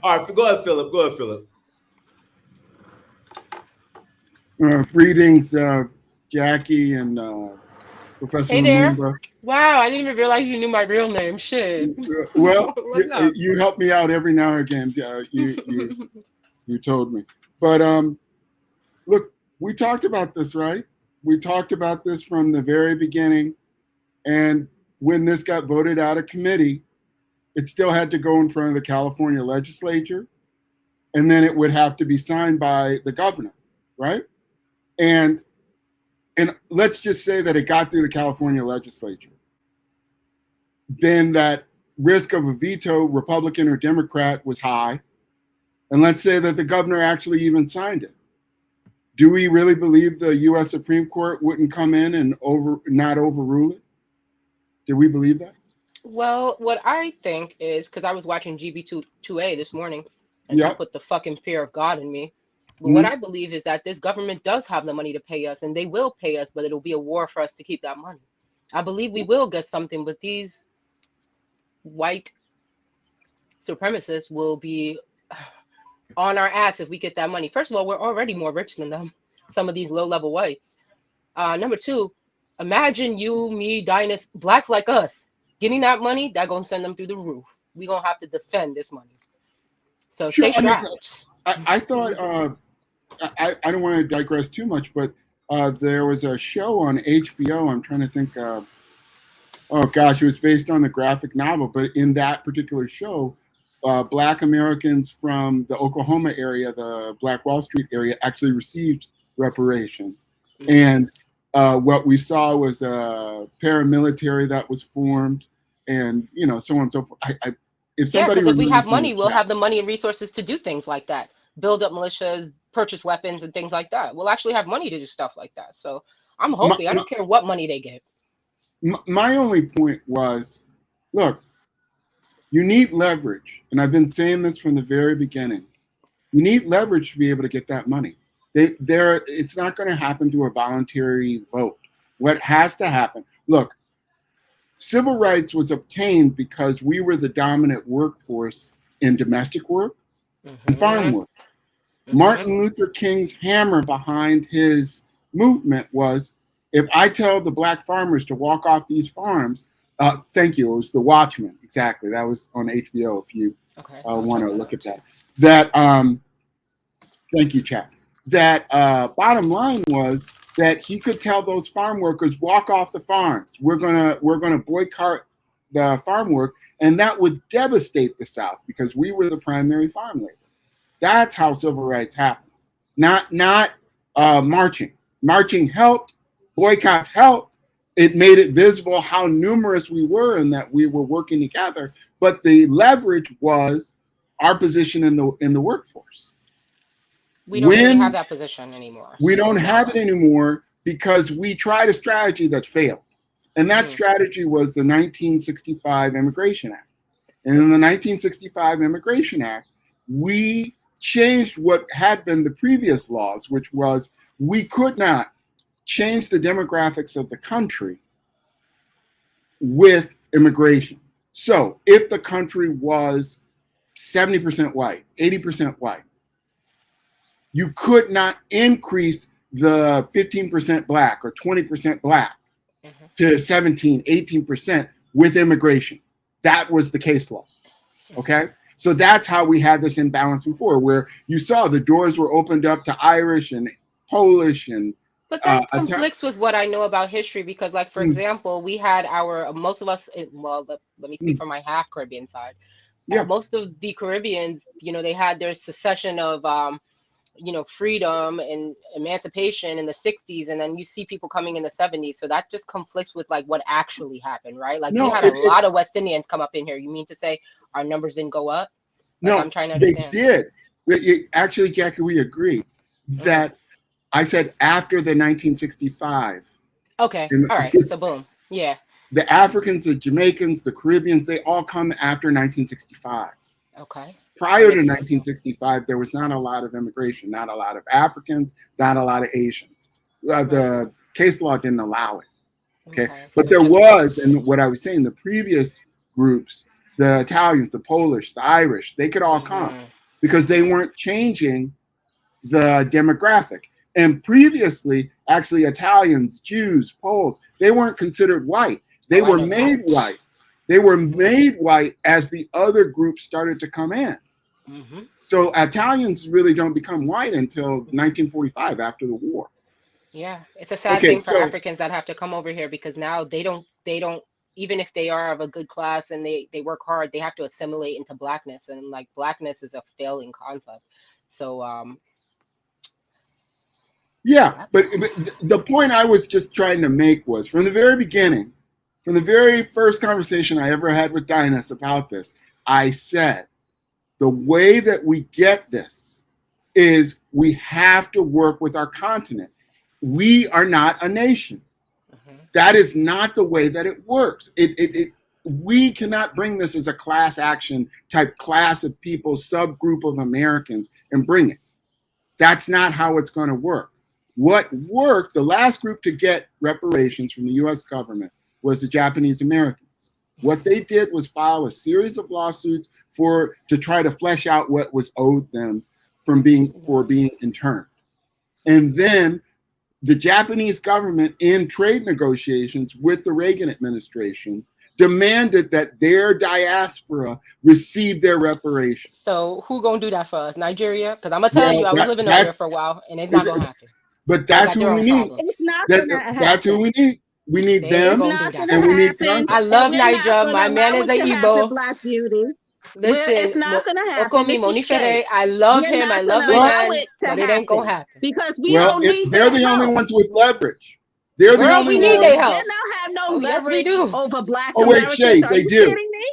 S6: All right, go ahead, Philip.
S15: Greetings, Jackie and Professor
S13: Lumumba. Wow, I didn't even realize you knew my real name. Shit.
S15: Well, you help me out every now and again. You told me, but look. We talked about this, right? We talked about this from the very beginning. And when this got voted out of committee, it still had to go in front of the California legislature. And then it would have to be signed by the governor, right? And let's just say that it got through the California legislature. Then that risk of a veto, Republican or Democrat, was high. And let's say that the governor actually even signed it. Do we really believe the U.S. Supreme Court wouldn't come in and not overrule it? Do we believe that?
S13: Well, what I think is, because I was watching GB2A this morning, and I put the fucking fear of God in me. But what I believe is that this government does have the money to pay us, and they will pay us, but it'll be a war for us to keep that money. I believe we will get something, but these white supremacists will be on our ass if we get that money. First of all, we're already more rich than them, some of these low-level whites. Number two, imagine you, me, Dynast, blacks like us, getting that money, that gonna send them through the roof. We gonna have to defend this money. So
S15: Sure,
S13: stay strapped.
S15: I thought, I don't want to digress too much, but there was a show on HBO, I'm trying to think, oh gosh, it was based on the graphic novel, but in that particular show, Black Americans from the Oklahoma area, the Black Wall Street area, actually received reparations. And what we saw was a paramilitary that was formed, and so on and so forth. If somebody
S13: because if we have
S15: remembers
S13: money, we'll have the money and resources to do things like that, build up militias, purchase weapons and things like that. We'll actually have money to do stuff like that. So I'm hoping, I don't care what money they get.
S15: My only point was, look, you need leverage. And I've been saying this from the very beginning. You need leverage to be able to get that money. It's not going to happen through a voluntary vote. What has to happen, look, civil rights was obtained because we were the dominant workforce in domestic work and farm work. Martin Luther King's hammer behind his movement was, if I tell the black farmers to walk off these farms, thank you, it was The Watchmen, exactly. That was on HBO if you want to look at that. Thank you, Chad. That bottom line was that he could tell those farm workers, walk off the farms. We're gonna boycott the farm work, and that would devastate the South because we were the primary farm labor. That's how civil rights happened. Not marching. Marching helped. Boycotts helped. It made it visible how numerous we were and that we were working together. But the leverage was our position in the workforce.
S13: We don't really have that position anymore.
S15: We don't have it anymore because we tried a strategy that failed. And that strategy was the 1965 Immigration Act. And in the 1965 Immigration Act, we changed what had been the previous laws, which was we could not change the demographics of the country with immigration. So if the country was 70% white, 80% white, you could not increase the 15% black or 20% black to 17, 18% with immigration. That was the case law, okay? So that's how we had this imbalance before, where you saw the doors were opened up to Irish and Polish and
S13: but that conflicts with what I know about history because, like, for example, we had most of us, well, let me speak from my half Caribbean side. Yeah. Most of the Caribbeans, they had their secession of, freedom and emancipation in the 60s. And then you see people coming in the 70s. So that just conflicts with, like, what actually happened, right? Like, we had a lot of West Indians come up in here. You mean to say our numbers didn't go up? Like,
S15: no,
S13: I'm trying to understand.
S15: They did. Actually, Jackie, we agree that I said after the 1965.
S13: Okay. All right. So boom. Yeah.
S15: The Africans, the Jamaicans, the Caribbeans, they all come after 1965.
S13: Okay.
S15: Prior to 1965, there was not a lot of immigration, not a lot of Africans, not a lot of Asians. The case law didn't allow it. Okay. But there was, and what I was saying, the previous groups, the Italians, the Polish, the Irish, they could all come because they weren't changing the demographic. And previously, actually, Italians, Jews, Poles, they weren't considered white. They were made white. They were made white as the other groups started to come in. So Italians really don't become white until 1945, after the war.
S13: Yeah, it's a sad thing for Africans that have to come over here because now they don't, even if they are of a good class and they work hard, they have to assimilate into blackness. And, like, blackness is a failing concept. So,
S15: yeah, but the point I was just trying to make was from the very beginning, from the very first conversation I ever had with Dynast about this, I said, the way that we get this is we have to work with our continent. We are not a nation. That is not the way that it works. We cannot bring this as a class action type class of people, subgroup of Americans, and bring it. That's not how it's going to work. What worked, the last group to get reparations from the US government was the Japanese Americans. What they did was file a series of lawsuits to try to flesh out what was owed them for being interned. And then the Japanese government, in trade negotiations with the Reagan administration, demanded that their diaspora receive their reparations.
S13: So who gonna do that for us? Nigeria? Because I'm gonna tell you, I was living over there for a while, and it's not gonna happen.
S15: But that's who we need.
S16: It's not gonna happen.
S15: That's who we need. We need them, and we need Congress.
S13: I love Nigeria. My man is an Igbo.
S16: Black Beauty.
S13: Listen,
S16: it's not gonna happen.
S13: I love him. I love the man, but it ain't gonna happen
S16: because we don't need.
S15: They're the only ones with leverage. They're the only ones.
S13: We need their help.
S16: They don't have no leverage over Black
S15: Americans. Oh wait, Shay, they do.
S16: Kidding me?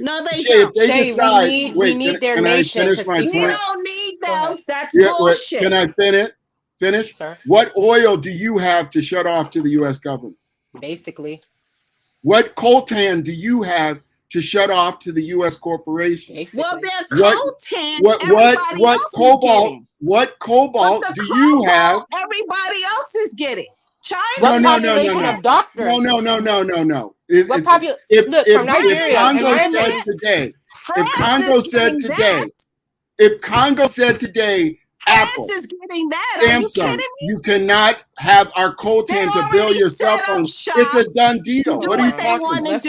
S16: No, they don't.
S15: If they decide,
S13: we need their nation.
S16: We don't need them. That's bullshit.
S15: Can I finish?
S13: Sir?
S15: What oil do you have to shut off to the U.S. government?
S13: Basically.
S15: What coltan do you have to shut off to the U.S. corporation?
S13: Basically.
S16: Well, they're coltan.
S15: What cobalt do you have?
S16: Everybody else is getting. China.
S13: What population of doctors?
S15: No.
S13: What population? Look, from Nigeria.
S15: If Congo said today, Apple,
S16: France is getting that.
S15: Samsung, you cannot have our coltan to build your cell phone. It's a done deal. What are you talking about?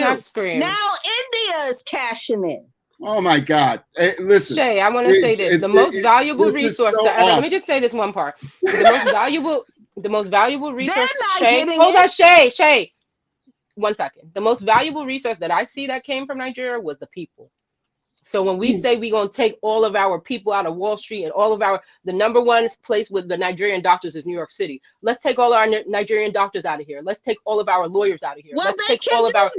S16: Now India is cashing in.
S15: Oh my God! Hey, listen,
S13: Shay, I want to say this: the most valuable resource. Let me just say this one part. The most valuable resource. Shay, hold on, Shay. 1 second. The most valuable resource that I see that came from Nigeria was the people. So when we say we're going to take all of our people out of Wall Street and all of the number one place with the Nigerian doctors is New York City. Let's take all our Nigerian doctors out of here. Let's take all of our lawyers out of here.
S16: Well,
S13: let's take all of our.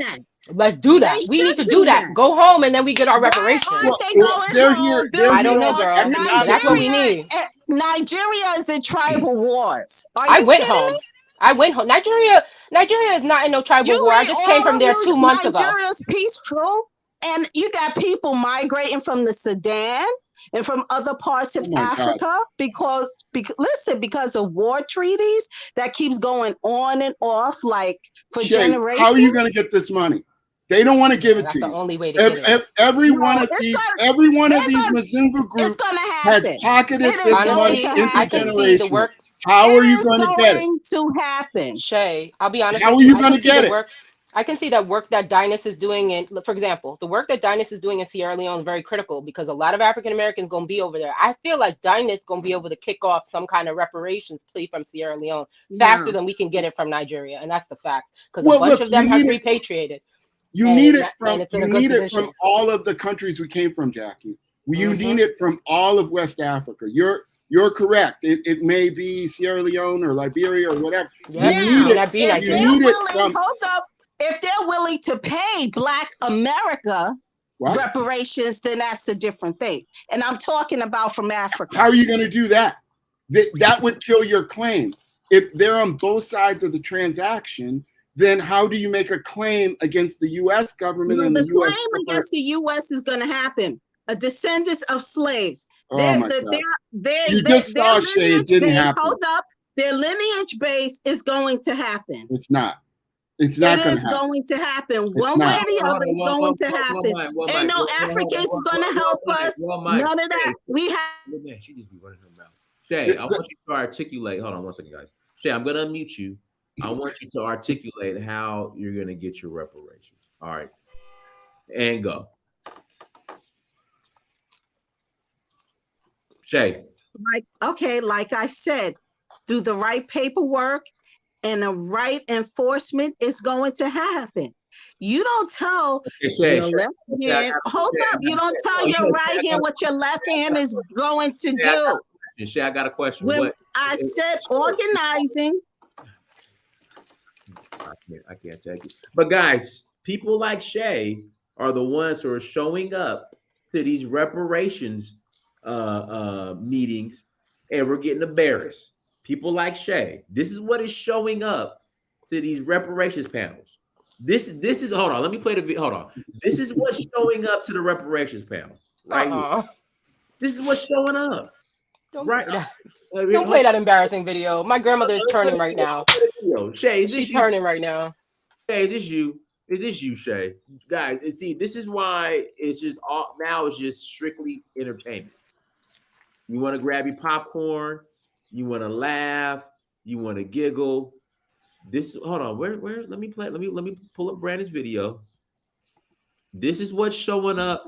S13: Let's do that. We need to do that. Go home and then we get our reparations.
S15: They're here.
S13: I don't know, girl. That's what we need.
S16: Nigeria is in tribal wars.
S13: I went home. Nigeria is not in no tribal war. I just came from there 2 months ago.
S16: Nigeria's peaceful. And you got people migrating from the Sudan and from other parts of Africa because of war treaties that keeps going on and off like for generations.
S15: How are you going to get this money? They don't want to give it to you.
S13: That's the only way to get it.
S15: Every one of these Mzungu groups has pocketed this money into generations. How are you going to get it?
S16: It's going to happen.
S13: Shay, I'll be honest.
S15: How are you going to get it?
S13: I can see that work that Dynas is doing in, for example, the work that Dynas is doing in Sierra Leone is very critical because a lot of African Americans going to be over there. I feel like Dynas is going to be able to kick off some kind of reparations plea from Sierra Leone faster than we can get it from some and that's the fact. Because a bunch of them have repatriated.
S15: You need it from all of the countries we came from, Jackie. You need it from all of West Africa. You're correct. It may be Sierra Leone or Liberia or whatever.
S16: Yeah,
S15: you need it from.
S16: Hold up. If they're willing to pay Black America reparations, then that's a different thing. And I'm talking about from Africa.
S15: How are you going to do that? That would kill your claim. If they're on both sides of the transaction, then how do you make a claim against the U.S. government and the U.S.
S16: claim against the U.S. is going to happen. A descendants of slaves.
S15: You just saw Shay, it didn't happen.
S16: Hold up. Their lineage base is going to happen.
S15: It's not. It's not
S16: going to happen. One way or the other, it's going to happen. Ain't no Africans going to help us. None of that. We have.
S6: She just be running her mouth. Shay, I want you to articulate. Hold on 1 second, guys. Shay, I'm going to unmute you. I want you to articulate how you're going to get your reparations. All right. And go. Shay.
S16: Like I said, through the right paperwork and the right enforcement is going to happen. You don't tell your left hand, hold up, you don't tell your right hand what your left hand is going to do.
S6: Shay, I got a question.
S16: When I said organizing.
S6: I can't take it. But guys, people like Shay are the ones who are showing up to these reparations meetings, and we're getting embarrassed. People like Shay. This is what is showing up to these reparations panels. This is hold on. Let me play the video. Hold on. This is what's showing up to the reparations panel right here. This is what's showing up.
S13: Don't
S6: Right.
S13: play that. Don't play that embarrassing video. My grandmother is turning right now.
S6: Shay, is this
S13: She's turning right now.
S6: Shay, is this you? Is this you, Shay? Guys, and see, this is why it's just all now it's just strictly entertainment. You want to grab your popcorn, you want to laugh, you want to giggle. This hold on, where's let me pull up Brandon's video. This is what's showing up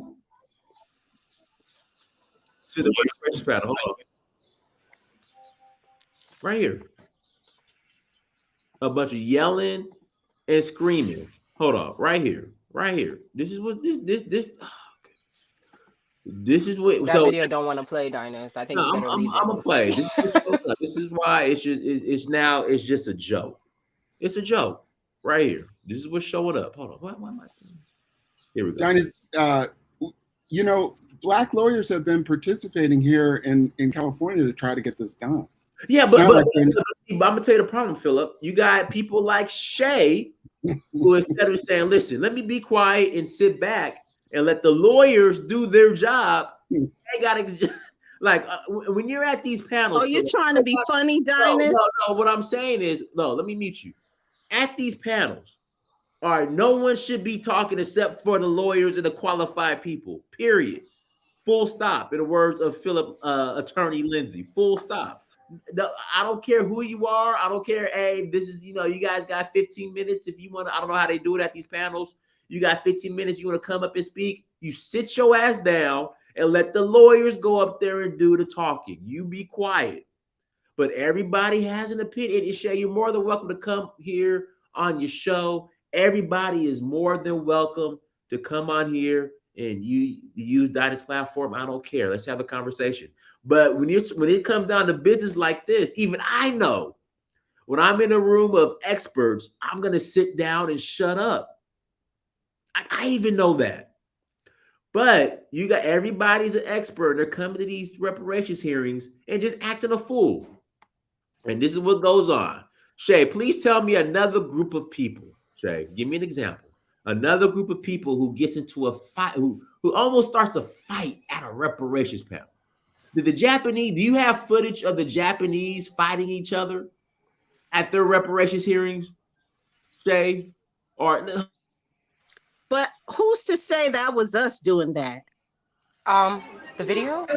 S6: to the registration panel. Hold on. Right here. A bunch of yelling and screaming. Hold on, right here. This is what this. This is what.
S13: That video don't want to play, Dynast. I think
S6: no,
S13: you better leave it.
S6: I'm gonna play. This is why it's just a joke. It's a joke right here. This is what's showing up. Hold on. Why am I? Here we go.
S15: Dynast, Black lawyers have been participating here in California to try to get this done.
S6: Yeah, but I'm gonna tell you the problem, Philip. You got people like Shay, who instead of saying, "Listen, let me be quiet and sit back and let the lawyers do their job," they gotta like when you're at these panels.
S16: Oh, you're trying to be funny, Dynast?
S6: No. What I'm saying is, let me mute you. At these panels, all right, no one should be talking except for the lawyers and the qualified people. Period. Full stop. In the words of Philip, Attorney Lindsay. Full stop. I don't care who you are. I don't care. Hey, this is, you guys got 15 minutes. If you want to, I don't know how they do it at these panels. You got 15 minutes. You want to come up and speak. You sit your ass down and let the lawyers go up there and do the talking. You be quiet. But everybody has an opinion. And Shay, you're more than welcome to come here on your show. Everybody is more than welcome to come on here and you use Dynast's platform. I don't care. Let's have a conversation. But when it comes down to business like this, even I know when I'm in a room of experts, I'm going to sit down and shut up. I even know that. But you got everybody's an expert. They're coming to these reparations hearings and just acting a fool. And this is what goes on. Shay, please tell me another group of people. Shay, give me an example. Another group of people who gets into a fight, who almost starts a fight at a reparations panel. Do you have footage of the Japanese fighting each other at their reparations hearings, Shay?
S16: But who's to say that was us doing that?
S13: The video?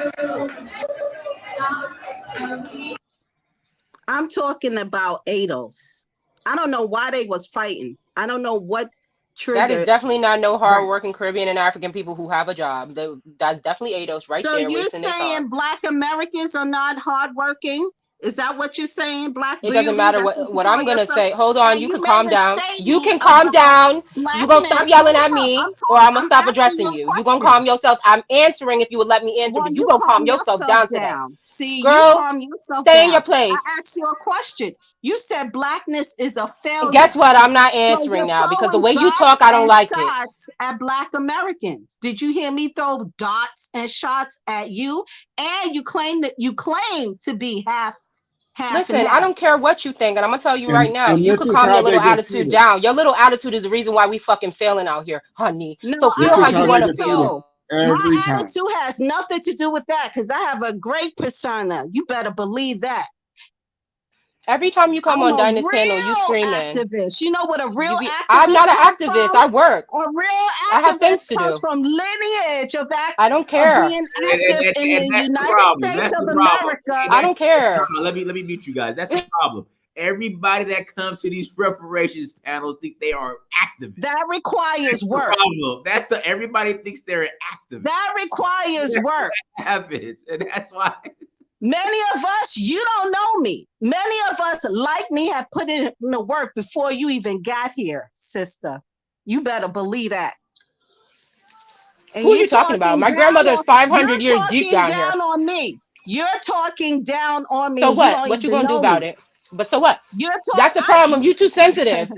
S16: I'm talking about ADOS. I don't know why they was fighting. I don't know what triggered.
S13: That is definitely not no hardworking Caribbean and African people who have a job. That's definitely ADOS right there.
S16: So you're saying Black Americans are not hardworking? Is that what you're saying?
S13: It doesn't matter what I'm gonna say. Hold on, you can calm down. You can calm down. You're gonna stop yelling at me, or I'm gonna stop addressing you. You're gonna calm yourself. I'm answering if you would let me answer, but you're gonna calm yourself down today.
S16: See,
S13: girl,
S16: you calm yourself
S13: stay
S16: down.
S13: in your place.
S16: I asked you a question. You said blackness is a failure.
S13: Guess what? I'm not answering now because the way you talk, I don't like it.
S16: At Black Americans, did you hear me throw dots and shots at you? And you claim to be half.
S13: Listen, I don't care what you think, and I'm gonna tell you right now, you can calm your little attitude down. Your little attitude is the reason why we fucking failing out here, honey.
S16: No,
S13: so feel how you want to feel.
S16: My attitude has nothing to do with that because I have a great persona. You better believe that.
S13: Every time you come on Dynast panel, you screaming.
S16: Activist. You know what a real activist?
S13: I'm not an activist. I work.
S16: A real activist
S13: I have things to
S16: comes
S13: do.
S16: from lineage of
S13: I don't care.
S16: Of being active in the United States of America.
S13: I don't care.
S6: Let me meet you guys. That's the problem. Everybody that comes to these reparations panels think they are activists.
S16: That requires work.
S6: That's everybody thinks they're an activist.
S16: That requires work.
S6: Habits, and that's why.
S16: Many of us, you don't know me. Many of us, like me, have put in the work before you even got here, sister. You better believe that. And
S13: who are you talking about? My grandmother is 500 years deep down here.
S16: You're talking down on me. You're talking down on me.
S13: So what? What you gonna do about it? But so what?
S16: You're
S13: That's the problem. You too sensitive.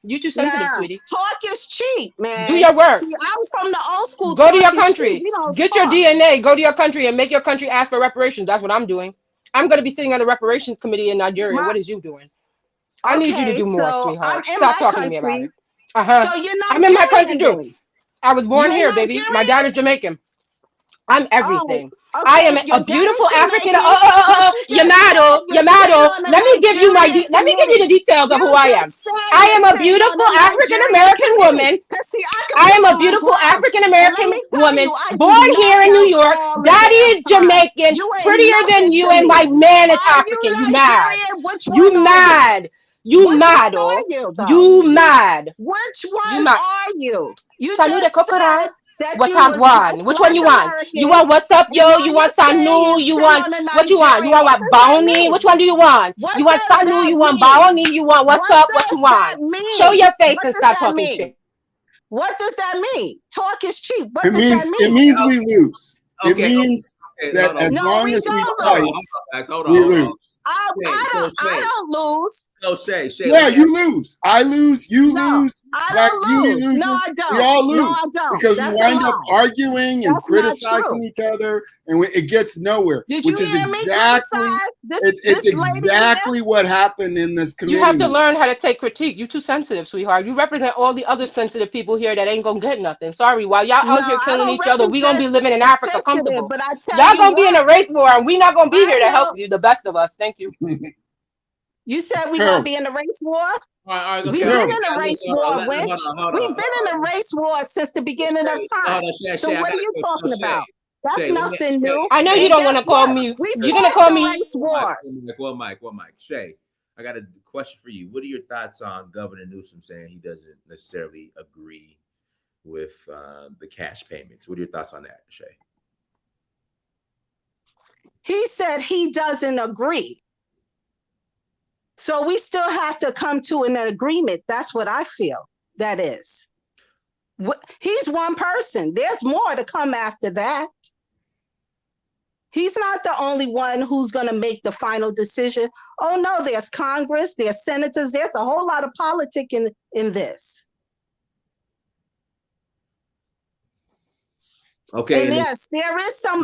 S13: You too sensitive, sweetie.
S16: Talk is cheap, man.
S13: Do your work.
S16: See, I'm from the old school.
S13: Go to your country. Get your DNA. Go to your country and make your country ask for reparations. That's what I'm doing. I'm going to be sitting on the reparations committee in Nigeria. What is you doing? I need you to do more, sweetheart. Stop talking to me about it. So you're not. I'm in my country too. I was born here, baby. My dad is Jamaican. I'm everything.
S16: Oh,
S13: I am
S16: okay. Your
S13: a
S16: dad
S13: beautiful
S16: is
S13: African.
S16: Jamaican, but you just said
S13: Yamato,
S16: you're sitting on the
S13: Let me give you
S16: Nigerian
S13: let me give you the
S16: committee.
S13: details of
S16: You
S13: who I am.
S16: just said
S13: I
S16: you're
S13: am a
S16: sitting on
S13: beautiful
S16: the
S13: African
S16: Nigerian
S13: American
S16: committee.
S13: woman.
S16: Cause see, I can
S13: I am
S16: put
S13: a
S16: on my
S13: beautiful
S16: gloves,
S13: African
S16: and let
S13: American
S16: me tell
S13: woman
S16: you, I do
S13: born
S16: not
S13: here in New
S16: have
S13: York.
S16: all the
S13: Daddy
S16: damn
S13: is
S16: time.
S13: Jamaican,
S16: You ain't
S13: prettier than
S16: nothing
S13: you,
S16: to
S13: and my
S16: me.
S13: man is
S16: Are you
S13: African. You mad?
S16: Nigerian? Which one
S13: You
S16: are you?
S13: mad? You
S16: Which
S13: mad?
S16: one are
S13: Oh,
S16: you, though?
S13: you mad?
S16: Which
S13: You
S16: one
S13: mad?
S16: are you? You
S13: Sanu de
S16: just said
S13: Kokora.
S16: that you was half
S13: Watagwan. Which one
S16: black
S13: you want? You
S16: American,
S13: want what's up,
S16: and
S13: yo?
S16: now
S13: You
S16: you're
S13: want
S16: saying
S13: Sanu?
S16: you're
S13: You
S16: sitting
S13: want
S16: on the
S13: what you want? You
S16: Nigerian.
S13: want
S16: What
S13: what
S16: does that
S13: Bounty? Which
S16: mean?
S13: one do you want?
S16: What
S13: You want
S16: does
S13: Sanu?
S16: that
S13: You want
S16: mean?
S13: Bounty? You want what's
S16: What
S13: up? What you
S16: does that
S13: want? Show
S16: mean?
S13: your face
S16: What
S13: and
S16: does
S13: stop
S16: that
S13: talking
S16: mean?
S13: shit.
S16: What does that mean? Talk is cheap. What
S15: It
S16: does that mean?
S15: means we lose. It
S6: Okay,
S15: means
S6: okay,
S15: that
S6: hold on.
S15: as
S16: No,
S15: long
S16: we
S15: as we
S16: don't
S15: fight,
S16: lose.
S6: Hold
S15: we
S6: on.
S15: lose.
S16: I don't lose.
S6: So Shay,
S15: Yeah,
S6: let me ask
S15: you lose. I lose. You
S16: No,
S15: lose.
S16: I
S15: Black
S16: don't
S15: Beauty
S16: lose. No,
S15: loses.
S16: I
S15: We
S16: don't.
S15: all
S16: No,
S15: lose
S16: I don't.
S15: because we
S16: That's a
S15: wind up
S16: lie.
S15: arguing and
S16: That's not
S15: criticizing
S16: true.
S15: each other, and it gets nowhere.
S16: Did you
S15: Which is
S16: hear me
S15: exactly
S16: criticize
S15: it's
S16: this lady here?
S15: exactly what happened in this
S13: You
S15: committee
S13: have to
S15: meeting.
S13: learn how to take critique. You too sensitive, sweetheart. You represent all the other sensitive people here that ain't gonna get nothing. Sorry, while y'all
S16: No,
S13: out here
S16: I
S13: killing
S16: don't
S13: each other, we gonna be
S16: represent
S13: living in Africa
S16: sensitive,
S13: comfortable.
S16: but I tell
S13: Y'all
S16: you
S13: gonna be in
S16: what,
S13: a race war, and we not gonna be
S16: I
S13: here to help
S16: know.
S13: you. The best of us. Thank you.
S16: You said we gonna
S15: Harold,
S16: be in a race war.
S6: all right,
S16: We've
S6: okay,
S16: been
S15: Harold,
S16: in a race war, Winch. We've been in a race war since the beginning of time. So
S6: Shay, I
S16: what
S6: got
S16: are
S6: a
S16: you
S6: question.
S16: talking
S6: So Shay,
S16: about? That's
S6: Shay, let me
S16: nothing new.
S13: I know you
S16: And
S13: don't want
S16: guess
S13: to call
S16: what?
S13: me.
S16: We
S13: You're gonna
S16: fought
S13: call
S16: the
S13: me.
S16: race wars.
S6: One mic. Shay, I got a question for you. What are your thoughts on Governor Newsome saying he doesn't necessarily agree with the cash payments? What are your thoughts on that, Shay?
S16: He said he doesn't agree. So we still have to come to an agreement. That's what I feel that is. He's one person. There's more to come after that. He's not the only one who's going to make the final decision. Oh, no, there's Congress, there's senators, there's a whole lot of politics in this.
S6: Okay.
S16: And yes, there is some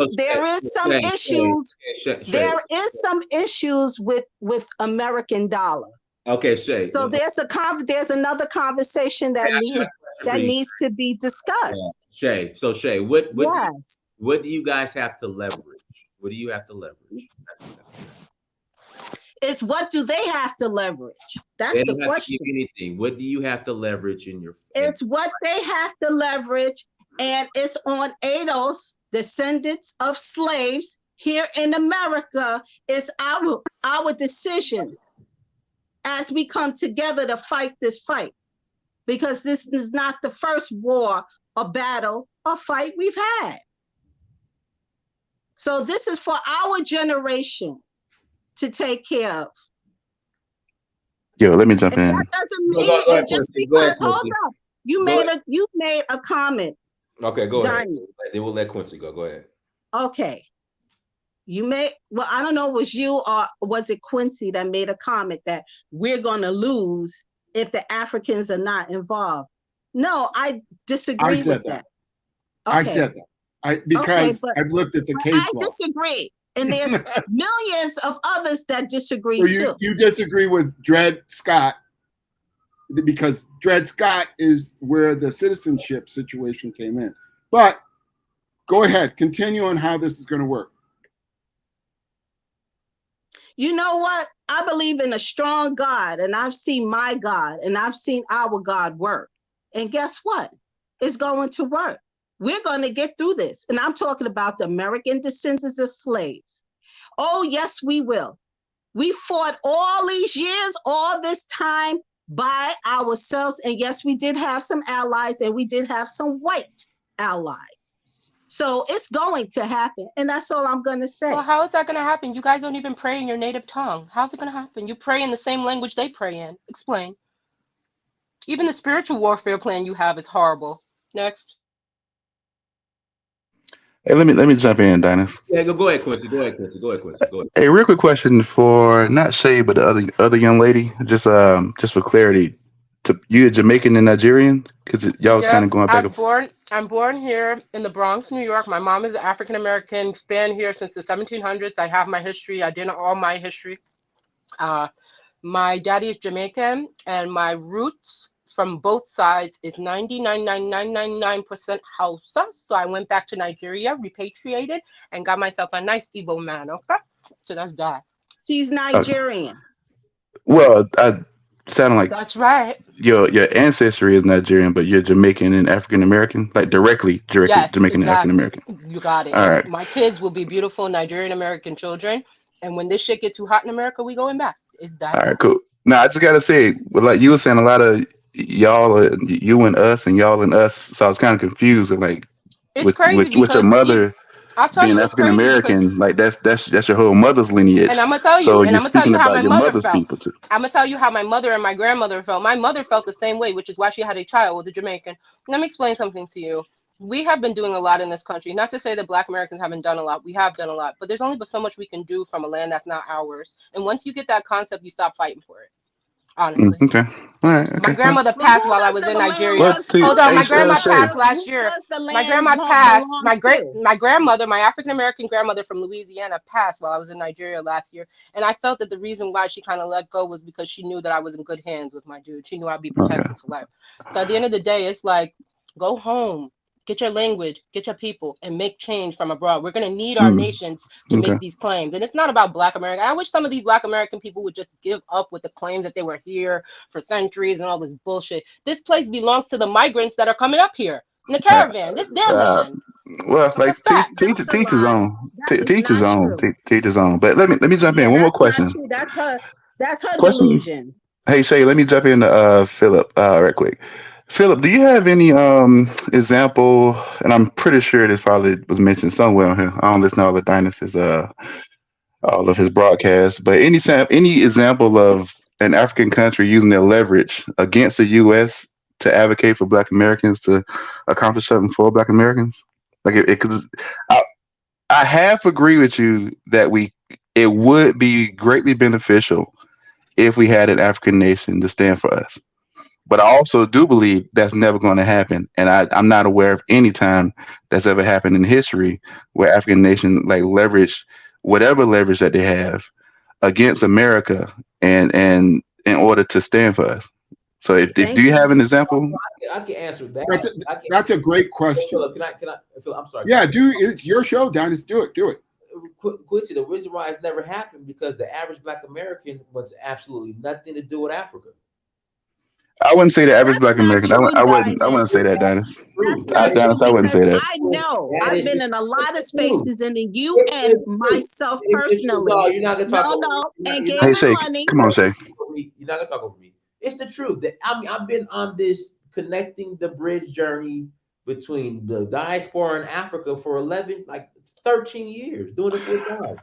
S16: issues. There is some issues with American dollar.
S6: Okay, Shay.
S16: So there's another conversation that needs to be discussed.
S6: Shay. So Shay, what
S16: yes.
S6: What do you guys have to leverage? What do you have to leverage?
S16: It's what do they have to leverage? That's the question.
S6: Anything. What do you have to leverage in your?
S16: It's what they have to leverage, and it's on ADOS, descendants of slaves here in America. It's our decision as we come together to fight this fight, because this is not the first war or battle or fight we've had. So this is for our generation to take care of.
S17: Yo, let me jump in.
S16: That doesn't mean just because, hold up, you made a comment.
S6: Okay, go ahead. They will let Quincy go. Go ahead.
S16: Okay. Well, I don't know, was you or was it Quincy that made a comment that we're going to lose if the Africans are not involved? No, I disagree with that. Okay.
S15: I said that. Because I've looked at the case law.
S16: I disagree. And there's millions of others that disagree
S15: too. You disagree with Dred Scott because Dred Scott is where the citizenship situation came in. But go ahead, continue on how this is going to work.
S16: You know what? I believe in a strong God, and I've seen my God, and I've seen our God work. And guess what? It's going to work. We're going to get through this. And I'm talking about the American descendants of slaves. Oh, yes, we will. We fought all these years, all this time by ourselves. And yes, we did have some allies, and we did have some white allies. So it's going to happen. And that's all I'm going to say.
S13: Well, how is that going to happen? You guys don't even pray in your native tongue. How's it going to happen? You pray in the same language they pray in. Explain. Even the spiritual warfare plan you have is horrible. Next.
S17: Hey, let me jump in, Dynas.
S6: Yeah, go ahead, Quincy. Go ahead.
S17: Hey, real quick question for not Shay, but the other young lady. Just for clarity, you a Jamaican and Nigerian? Because y'all was kind of going back and forth.
S13: I'm born here in the Bronx, New York. My mom is African American. Been here since the 1700s. I have my history. I did all my history. My daddy is Jamaican, and my roots from both sides is 99.9999% Hausa. So I went back to Nigeria, repatriated, and got myself a nice Igbo man. Okay, so that's that.
S16: She's Nigerian.
S17: Well, I sounded like
S13: That's right.
S17: your ancestry is Nigerian, but you're Jamaican and African American, like directly
S13: Yes,
S17: Jamaican and African
S13: exactly.
S17: American.
S13: You got it.
S17: All
S13: And
S17: right.
S13: my kids will be beautiful Nigerian American children. And when this shit gets too hot in America, we going back. It's that.
S17: All right, cool. Now I just gotta say, like you were saying, a lot of y'all, you and us, and y'all and us. So I was kind of confused, and like
S13: It's crazy
S17: with your
S13: because
S17: mother
S13: I'll tell
S17: being
S13: you, it's
S17: African
S13: crazy because,
S17: American, like that's your whole mother's lineage.
S13: and I'm gonna tell
S17: So
S13: you, and
S17: you're
S13: I'm gonna tell
S17: speaking
S13: you how
S17: about
S13: my
S17: your
S13: mother
S17: mother's
S13: felt.
S17: people too.
S13: I'm gonna tell you how my mother and my grandmother felt. My mother felt the same way, which is why she had a child with a Jamaican. Let me explain something to you. We have been doing a lot in this country. Not to say that Black Americans haven't done a lot. We have done a lot, but there's only but so much we can do from a land that's not ours. And once you get that concept, you stop fighting for it. Honestly.
S17: Okay. All right. Okay.
S13: My grandmother passed while I was in Nigeria.
S17: Well,
S13: Hold on, my
S17: hey,
S13: grandma
S17: Shay.
S13: passed last year. My grandma passed. My grandmother, my African American grandmother from Louisiana, passed while I was in Nigeria last year. And I felt that the reason why she kind of let go was because she knew that I was in good hands with my dude. She knew I'd be protected for life. So at the end of the day, it's like, go home. Get your language, get your people, and make change from abroad. We're going to need our nations to make these claims. And it's not about Black America. I wish some of these Black American people would just give up with the claims that they were here for centuries and all this bullshit. This place belongs to the migrants that are coming up here in the caravan. This is their land.
S17: Well, like teach his own. Teach his own. Teach his own. But let me jump in. One more question.
S16: That's her
S17: Question.
S16: delusion.
S17: Hey Shay, let me jump in Philip right quick. Philip, do you have any example? And I'm pretty sure this probably was mentioned somewhere on here. I don't listen to all the Dynasty's all of his broadcasts, but any example of an African country using their leverage against the U.S. to advocate for Black Americans to accomplish something for Black Americans? Like it could. I half agree with you that it would be greatly beneficial if we had an African nation to stand for us. But I also do believe that's never going to happen, and I'm not aware of any time that's ever happened in history where African nation like leverage whatever leverage that they have against America and in order to stand for us. So do you have an example?
S6: I can answer that.
S15: That's a great question.
S6: Philip, can I? Philip, I'm sorry.
S15: Yeah, it's your show, Dennis. Do it.
S6: Quincy, the reason why it's never happened because the average Black American wants absolutely nothing to do with Africa.
S17: I wouldn't say the average Black American. I wouldn't say that, Dennis. Dennis, I wouldn't say that.
S16: I know. I've been in a lot of spaces in the UN myself personally.
S6: You're not gonna talk.
S16: And gave
S17: Hey,
S16: him
S17: Shay,
S16: money.
S17: come on, Shay.
S6: You're not gonna talk over me. It's the truth. I've been on this connecting the bridge journey between the diaspora and Africa for 13 years, doing it full time.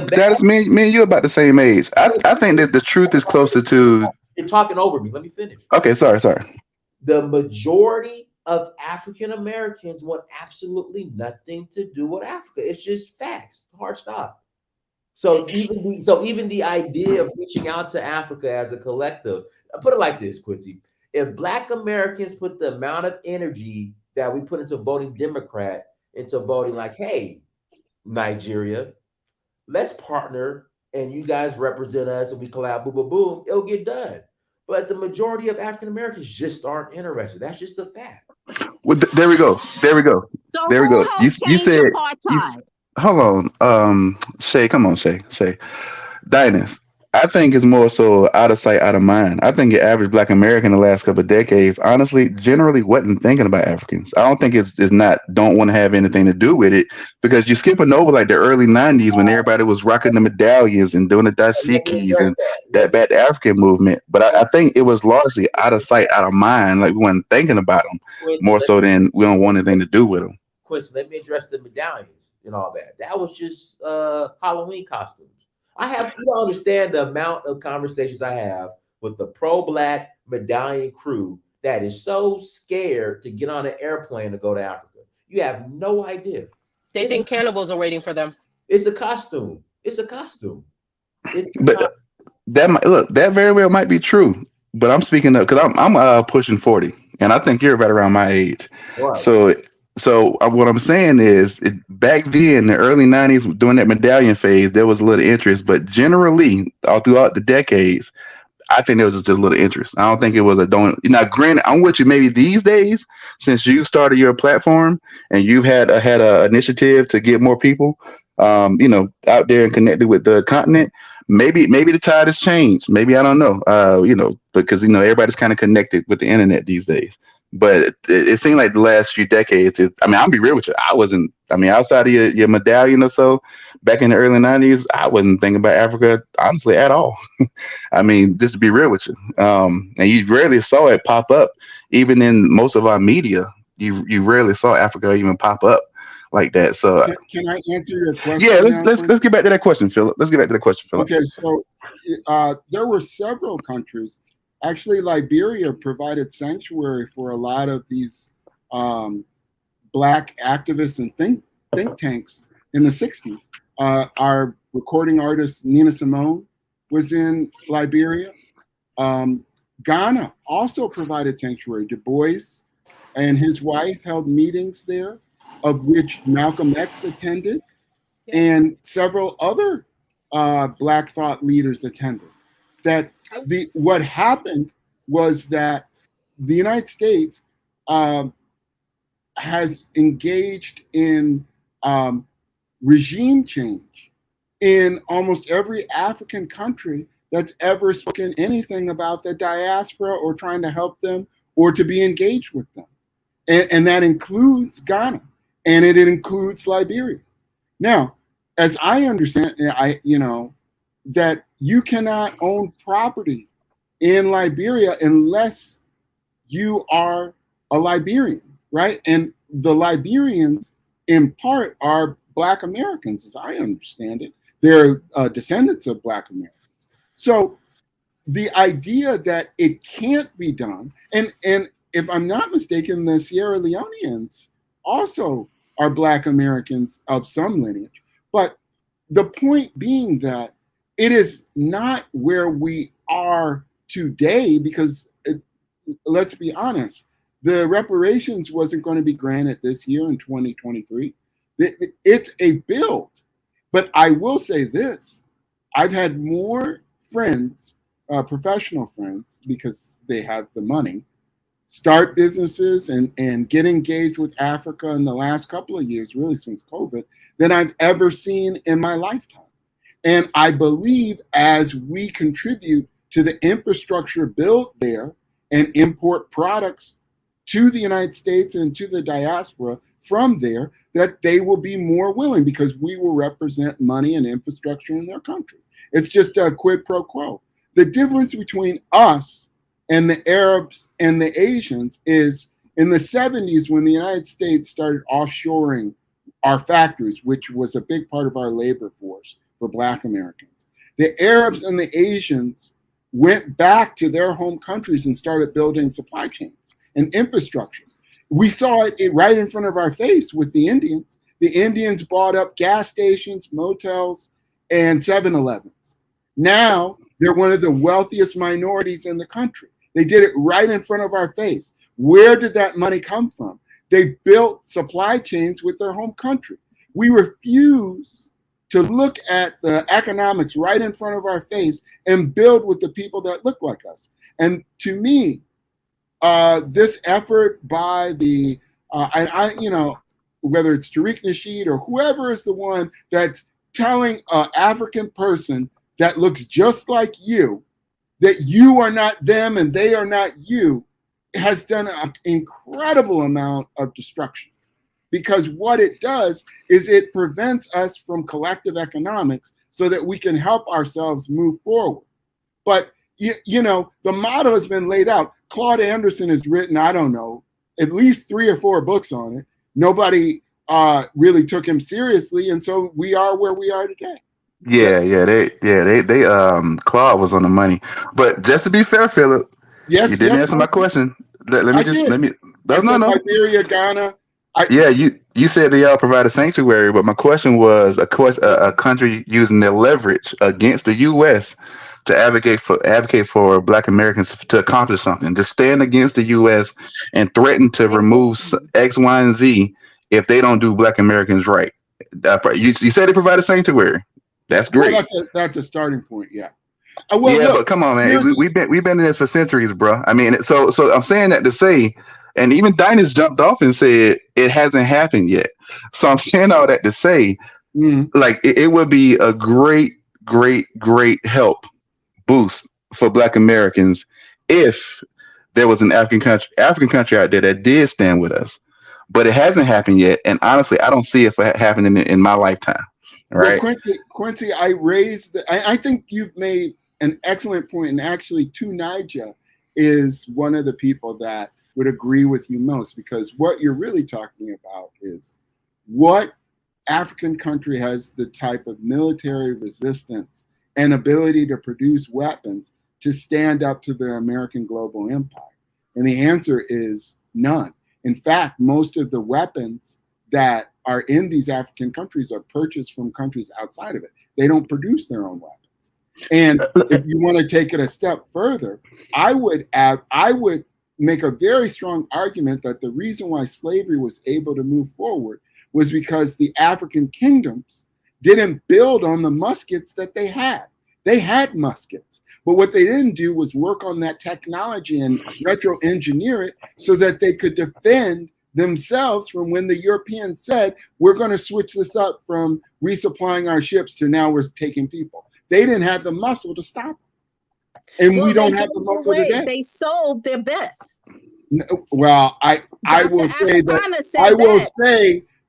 S17: Dennis, me and you about the same age. I think that the truth is closer to.
S6: You're talking over me. Let me finish.
S17: Okay, sorry.
S6: The majority of African Americans want absolutely nothing to do with Africa. It's just facts. Hard stop. So even the idea of reaching out to Africa as a collective, I put it like this, Quincy. If Black Americans put the amount of energy that we put into voting Democrat into voting like, hey, Nigeria, let's partner and you guys represent us and we collab, boom, boom, boom, it'll get done. But the majority of African Americans just aren't interested. That's just the fact.
S17: Well, there we go.
S16: So
S17: there we go. You said
S16: apartheid.
S17: Hold on. Shay, come on, Shay. Dynas, I think it's more so out of sight, out of mind. I think your average Black American in the last couple of decades, honestly, generally wasn't thinking about Africans. I don't think it's don't want to have anything to do with it because you're skipping over like the early 90s when everybody was rocking the medallions and doing the dashikis and that Back to African movement. But I think it was largely out of sight, out of mind. Like we weren't thinking about them more so than we don't want anything to do with them.
S6: Quincy, let me address the medallions and all that. That was just Halloween costumes. You don't understand the amount of conversations I have with the pro-Black medallion crew that is so scared to get on an airplane to go to Africa. You have no idea.
S13: They think cannibals are waiting for them.
S6: It's a costume.
S17: That very well might be true, but I'm speaking of because I'm pushing 40, and I think you're right around my age. Right. So what I'm saying is, back then, in the early 90s, during that medallion phase, there was a little interest, but generally, all throughout the decades, I think there was just a little interest. I don't think it was a don't. Now, granted, I'm with you. Maybe these days, since you started your platform and you've had a initiative to get more people, out there and connected with the continent. Maybe the tide has changed. Maybe I don't know. Because everybody's kind of connected with the internet these days. But it seemed like the last few decades. I'll be real with you. Outside of your medallion or so, back in the early '90s, I wasn't thinking about Africa honestly at all. Just to be real with you. And you rarely saw it pop up, even in most of our media. You rarely saw Africa even pop up like that. So
S15: can I answer your question?
S17: Yeah, let's get back to that question, Philip.
S15: Okay, so there were several countries. Actually, Liberia provided sanctuary for a lot of these Black activists and think tanks in the 60s. Our recording artist Nina Simone was in Liberia. Ghana also provided sanctuary. Du Bois and his wife held meetings there, of which Malcolm X attended, and several other Black thought leaders attended. What happened was that the United States has engaged in regime change in almost every African country that's ever spoken anything about the diaspora or trying to help them or to be engaged with them. And that includes Ghana, and it includes Liberia. Now, as I understand, that you cannot own property in Liberia unless you are a Liberian, right? And the Liberians, in part, are Black Americans, as I understand it. They're descendants of Black Americans. So the idea that it can't be done, and if I'm not mistaken, the Sierra Leoneans also are Black Americans of some lineage. But the point being that it is not where we are today, because let's be honest, the reparations wasn't going to be granted this year in 2023. It's a build. But I will say this, I've had more friends, professional friends, because they have the money, start businesses and get engaged with Africa in the last couple of years, really since COVID, than I've ever seen in my lifetime. And I believe as we contribute to the infrastructure built there and import products to the United States and to the diaspora from there, that they will be more willing, because we will represent money and infrastructure in their country. It's just a quid pro quo. The difference between us and the Arabs and the Asians is in the 70s, when the United States started offshoring our factories, which was a big part of our labor force for Black Americans. The Arabs and the Asians went back to their home countries and started building supply chains and infrastructure. We saw it right in front of our face with the Indians. The Indians bought up gas stations, motels, and 7-Elevens. Now they're one of the wealthiest minorities in the country. They did it right in front of our face. Where did that money come from? They built supply chains with their home country. We refuse to look at the economics right in front of our face and build with the people that look like us. And to me, this effort by the, whether it's Tariq Nasheed or whoever is the one that's telling an African person that looks just like you, that you are not them and they are not you, has done an incredible amount of destruction. Because what it does is it prevents us from collective economics so that we can help ourselves move forward. But, the motto has been laid out. Claude Anderson has written, I don't know, at least 3 or 4 books on it. Nobody really took him seriously. And so we are where we are today.
S17: They Claude was on the money. But just to be fair, Philip, you didn't answer my question. Let me.
S15: Liberia, Ghana.
S17: You said they all provide a sanctuary, but my question was a country using their leverage against the U.S. to advocate for Black Americans to accomplish something, to stand against the U.S. and threaten to remove X, Y, and Z if they don't do Black Americans right. You said they provide a sanctuary. That's great.
S15: Well, that's a starting point, yeah. Well,
S17: yeah,
S15: look,
S17: but come on, man. We've been in this for centuries, bro. I mean, so I'm saying that to say, and even Dynas jumped off and said it hasn't happened yet. So I'm saying all that to say, like, it would be a great, great, great help boost for Black Americans if there was an African country out there that did stand with us. But it hasn't happened yet, and honestly, I don't see it happening in my lifetime. Right?
S15: Well, Quincy, I think you've made an excellent point, and actually, Tunija is one of the people that would agree with you most, because what you're really talking about is what African country has the type of military resistance and ability to produce weapons to stand up to the American global empire, and the answer is none. In fact, most of the weapons that are in these African countries are purchased from countries outside of it. They don't produce their own weapons. And if you want to take it a step further, I would make a very strong argument that the reason why slavery was able to move forward was because the African kingdoms didn't build on the muskets that they had. They had muskets, but what they didn't do was work on that technology and retro-engineer it so that they could defend themselves from when the Europeans said, we're going to switch this up from resupplying our ships to now we're taking people. They didn't have the muscle to stop them. And we don't have the muscle today.
S16: They sold their best.
S15: Well, I will say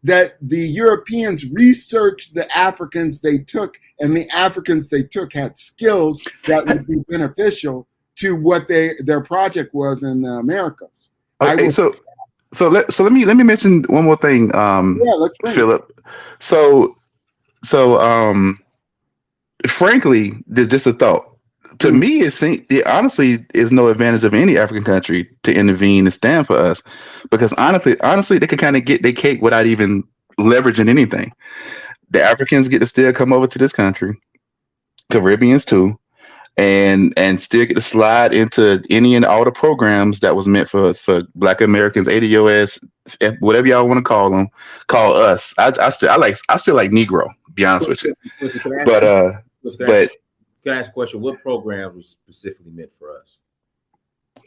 S15: that the Europeans researched the Africans they took, and the Africans they took had skills that would be beneficial to what their project was in the Americas.
S17: Okay, so let me mention one more thing, Philip. So frankly, just a thought. To me, it honestly is no advantage of any African country to intervene and stand for us, because honestly, they could kind of get their cake without even leveraging anything. The Africans get to still come over to this country, Caribbeans too, and still get to slide into any and all the programs that was meant for Black Americans, ADOS, whatever y'all want to call them, call us. I still like Negro, to be honest with you.
S6: Can I ask a question? What program was specifically meant for us?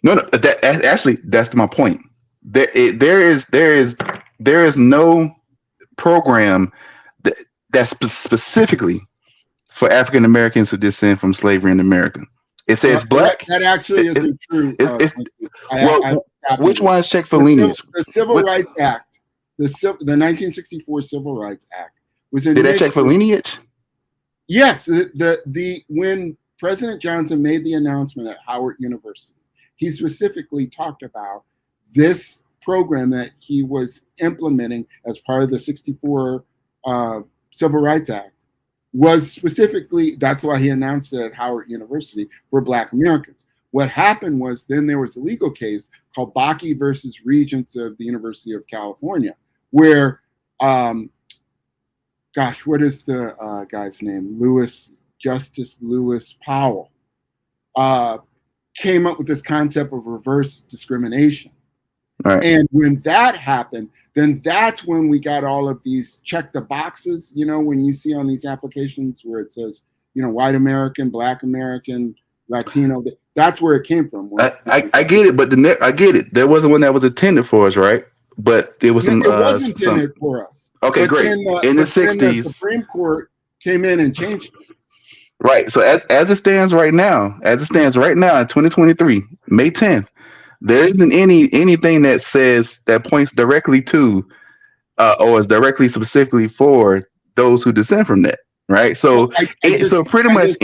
S17: No, that's my point. There is no program that's specifically for African Americans who descend from slavery in America. It says Black.
S15: That actually isn't true.
S17: Which ones check for lineage?
S15: The Civil Rights Act, the 1964 Civil Rights Act was in.
S17: Did that check for lineage?
S15: Yes, when President Johnson made the announcement at Howard University, he specifically talked about this program that he was implementing as part of the 64 Civil Rights Act was specifically, that's why he announced it at Howard University, for Black Americans. What happened was then there was a legal case called Bakke versus Regents of the University of California, where what is the guy's name? Justice Lewis Powell came up with this concept of reverse discrimination.
S17: Right.
S15: And when that happened, then that's when we got all of these check the boxes, when you see on these applications where it says, white American, Black American, Latino, that's where it came from.
S17: I get it, but I get it. There wasn't one that was intended for us, right? But it was
S15: it was intended for us.
S17: Okay,
S15: but
S17: great. In the 60s,
S15: the Supreme Court came in and changed it.
S17: Right. So as it stands right now in 2023, May 10th, there isn't anything that points directly to or is directly specifically for those who descend from that. Right. So pretty much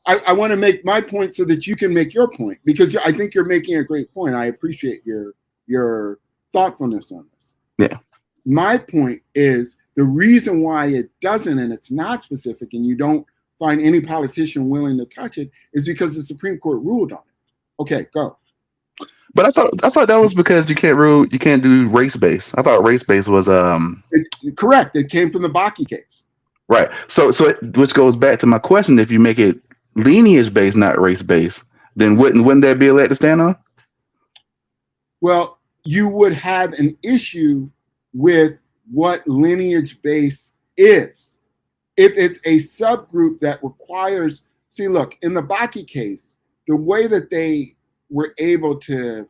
S15: I want to make my point so that you can make your point, because I think you're making a great point. I appreciate your thoughtfulness on this.
S17: Yeah.
S15: My point is the reason why it doesn't, and it's not specific, and you don't find any politician willing to touch it, is because the Supreme Court ruled on it. Okay, go.
S17: But I thought that was because you can't do race-based. I thought race-based was
S15: correct. It came from the Bakke case.
S17: Right. So which goes back to my question: if you make it lineage-based, not race-based, then wouldn't there be a leg to stand on?
S15: Well, you would have an issue with what lineage-based is. if it's a subgroup that requires, see, look, in the Bakke case, the way that they were able to,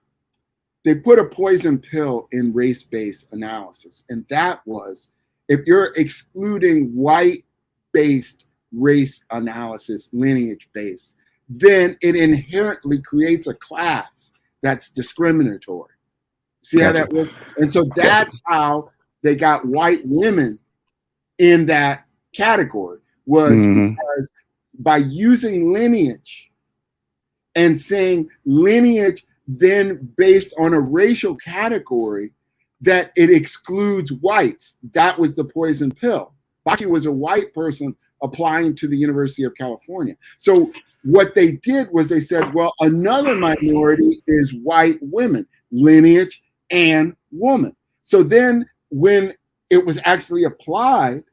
S15: they put a poison pill in race-based analysis. And that was, if you're excluding white-based race analysis, lineage-based, then it inherently creates a class that's discriminatory. See how that works? And so that's how they got white women in that category, was because by using lineage and saying lineage then based on a racial category, that it excludes whites. That was the poison pill. Bakke was a white person applying to the University of California. So what they did was they said, well, another minority is white women, lineage and woman. So then when it was actually applied,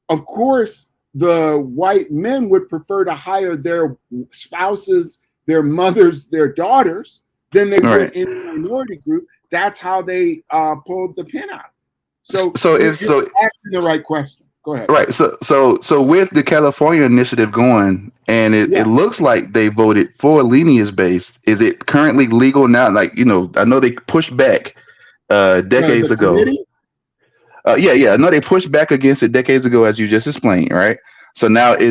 S15: of course, the white men would prefer to hire their spouses, their mothers, their daughters, than they would in a minority group. That's how they pulled the pin out. So you're asking the right question. Go ahead.
S17: Right. So with the California initiative going, and it looks like they voted for lineage based. Is it currently legal now? Like, you know, I know they pushed back decades ago. I know they pushed back against it decades ago, as you just explained, right? So now I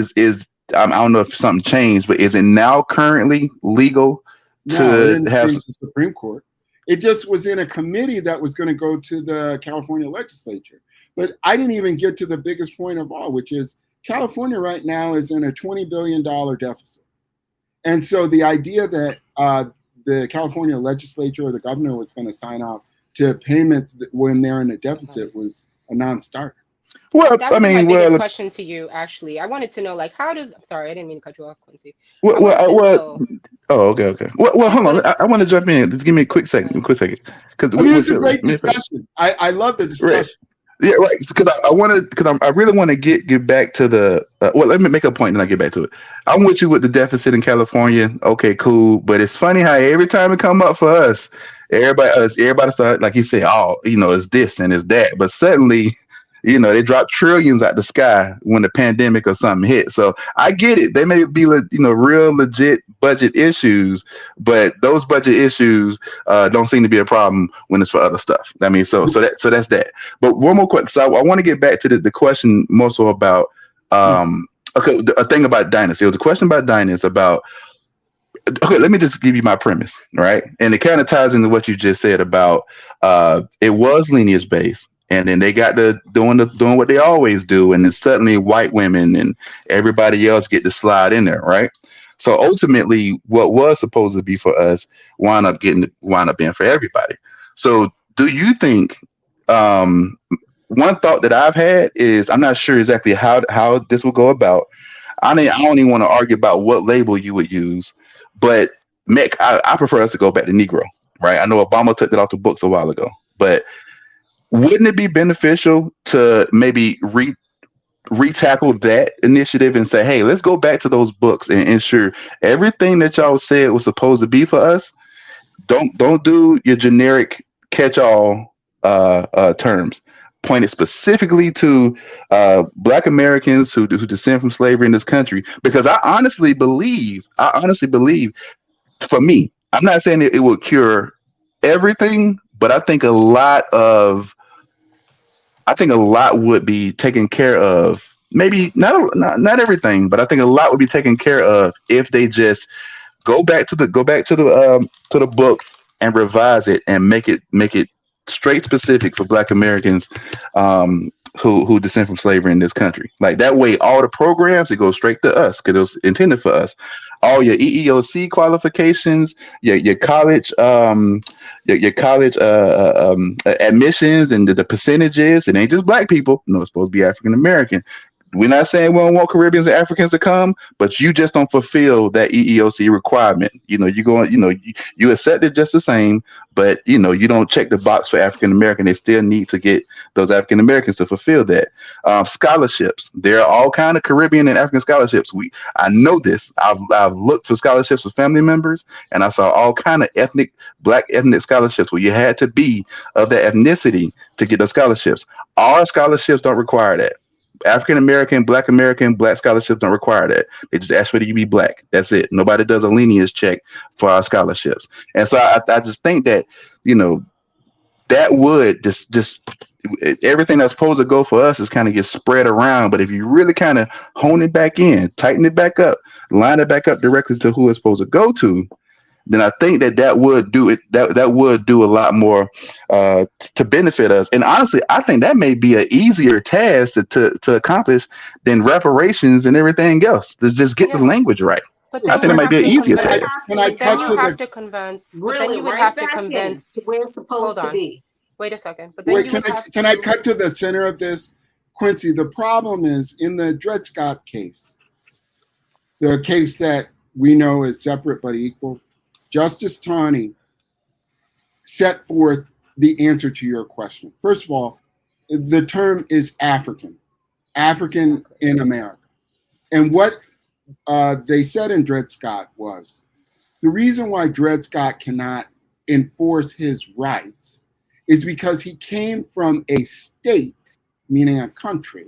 S17: don't know if something changed, but is it now currently legal to have
S15: the Supreme Court? It just was in a committee that was going to go to the California legislature. But I didn't even get to the biggest point of all, which is California right now is in a $20 billion deficit. And so the idea that the California legislature or the governor was going to sign off to payments when they're in a deficit was a non-starter.
S13: Well, that was my biggest question to you, actually. I wanted to know, like, how does, sorry, I didn't mean to cut you off, Quincy.
S17: Okay. Well, hold on. I want to jump in. Just give me a quick second. Because
S15: it's a great discussion. I love the discussion.
S17: Right. Yeah, right. Because I really want to get back to the. Let me make a point, and I get back to it. I'm with you with the deficit in California. Okay, cool. But it's funny how every time it come up for us, everybody start, like you say, oh, you know, it's this and it's that. But suddenly, you know, they drop trillions out the sky when the pandemic or something hit. So I get it. They may be, you know, real legit budget issues, but those budget issues don't seem to be a problem when it's for other stuff. I mean, so that's that. But one more question. So I want to get back to the question more so about a thing about Dynasty. It was a question about Dynasty about. Okay, let me just give you my premise, right? And it kind of ties into what you just said about it was lineage based. And then they got to doing what they always do, and then suddenly white women and everybody else get to slide in there, right? So ultimately, what was supposed to be for us wound up being for everybody. So, do you think? One thought that I've had is I'm not sure exactly how this will go about. I don't even want to argue about what label you would use, but Mick, I prefer us to go back to Negro, right? I know Obama took that off the books a while ago, but wouldn't it be beneficial to maybe retackle that initiative and say, hey, let's go back to those books and ensure everything that y'all said was supposed to be for us? Don't do your generic catch-all terms. Point it specifically to Black Americans who descend from slavery in this country, because I honestly believe, for me, I'm not saying it will cure everything, but I think a lot would be taken care of. Maybe not everything, but I think a lot would be taken care of if they just go back to the books and revise it and make it straight specific for Black Americans who descend from slavery in this country. Like that way, all the programs, it goes straight to us because it was intended for us. All your EEOC qualifications, your college admissions and the percentages. It ain't just Black people. No, it's supposed to be African American. We're not saying we don't want Caribbeans and Africans to come, but you just don't fulfill that EEOC requirement. You know, you accept it just the same, but you know, you don't check the box for African American. They still need to get those African Americans to fulfill that. Scholarships. There are all kind of Caribbean and African scholarships. I know this. I've looked for scholarships for family members, and I saw all kind of Black ethnic scholarships where you had to be of that ethnicity to get those scholarships. Our scholarships don't require that. African American, Black scholarships don't require that. They just ask for you to be Black. That's it. Nobody does a lineage check for our scholarships. And so I just think that, you know, that would just everything that's supposed to go for us is kind of get spread around. But if you really kind of hone it back in, tighten it back up, line it back up directly to who it's supposed to go to, then I think that would do it. That would do a lot more to benefit us. And honestly, I think that may be an easier task to accomplish than reparations and everything else. To just get the language right.
S13: But
S17: I think it might be an easier task.
S15: Can I cut to
S13: have
S15: the
S13: to convince?
S16: Really,
S13: then you would
S16: right
S13: have to
S16: back
S13: convince.
S16: to where it's supposed to be.
S13: Wait a second. But then
S15: wait,
S13: you
S15: can
S13: would
S15: I
S13: have
S15: can I cut to the center of this, Quincy? The problem is in the Dred Scott case, the case that we know is separate but equal. Justice Taney set forth the answer to your question. First of all, the term is African in America. And what they said in Dred Scott was, the reason why Dred Scott cannot enforce his rights is because he came from a state, meaning a country,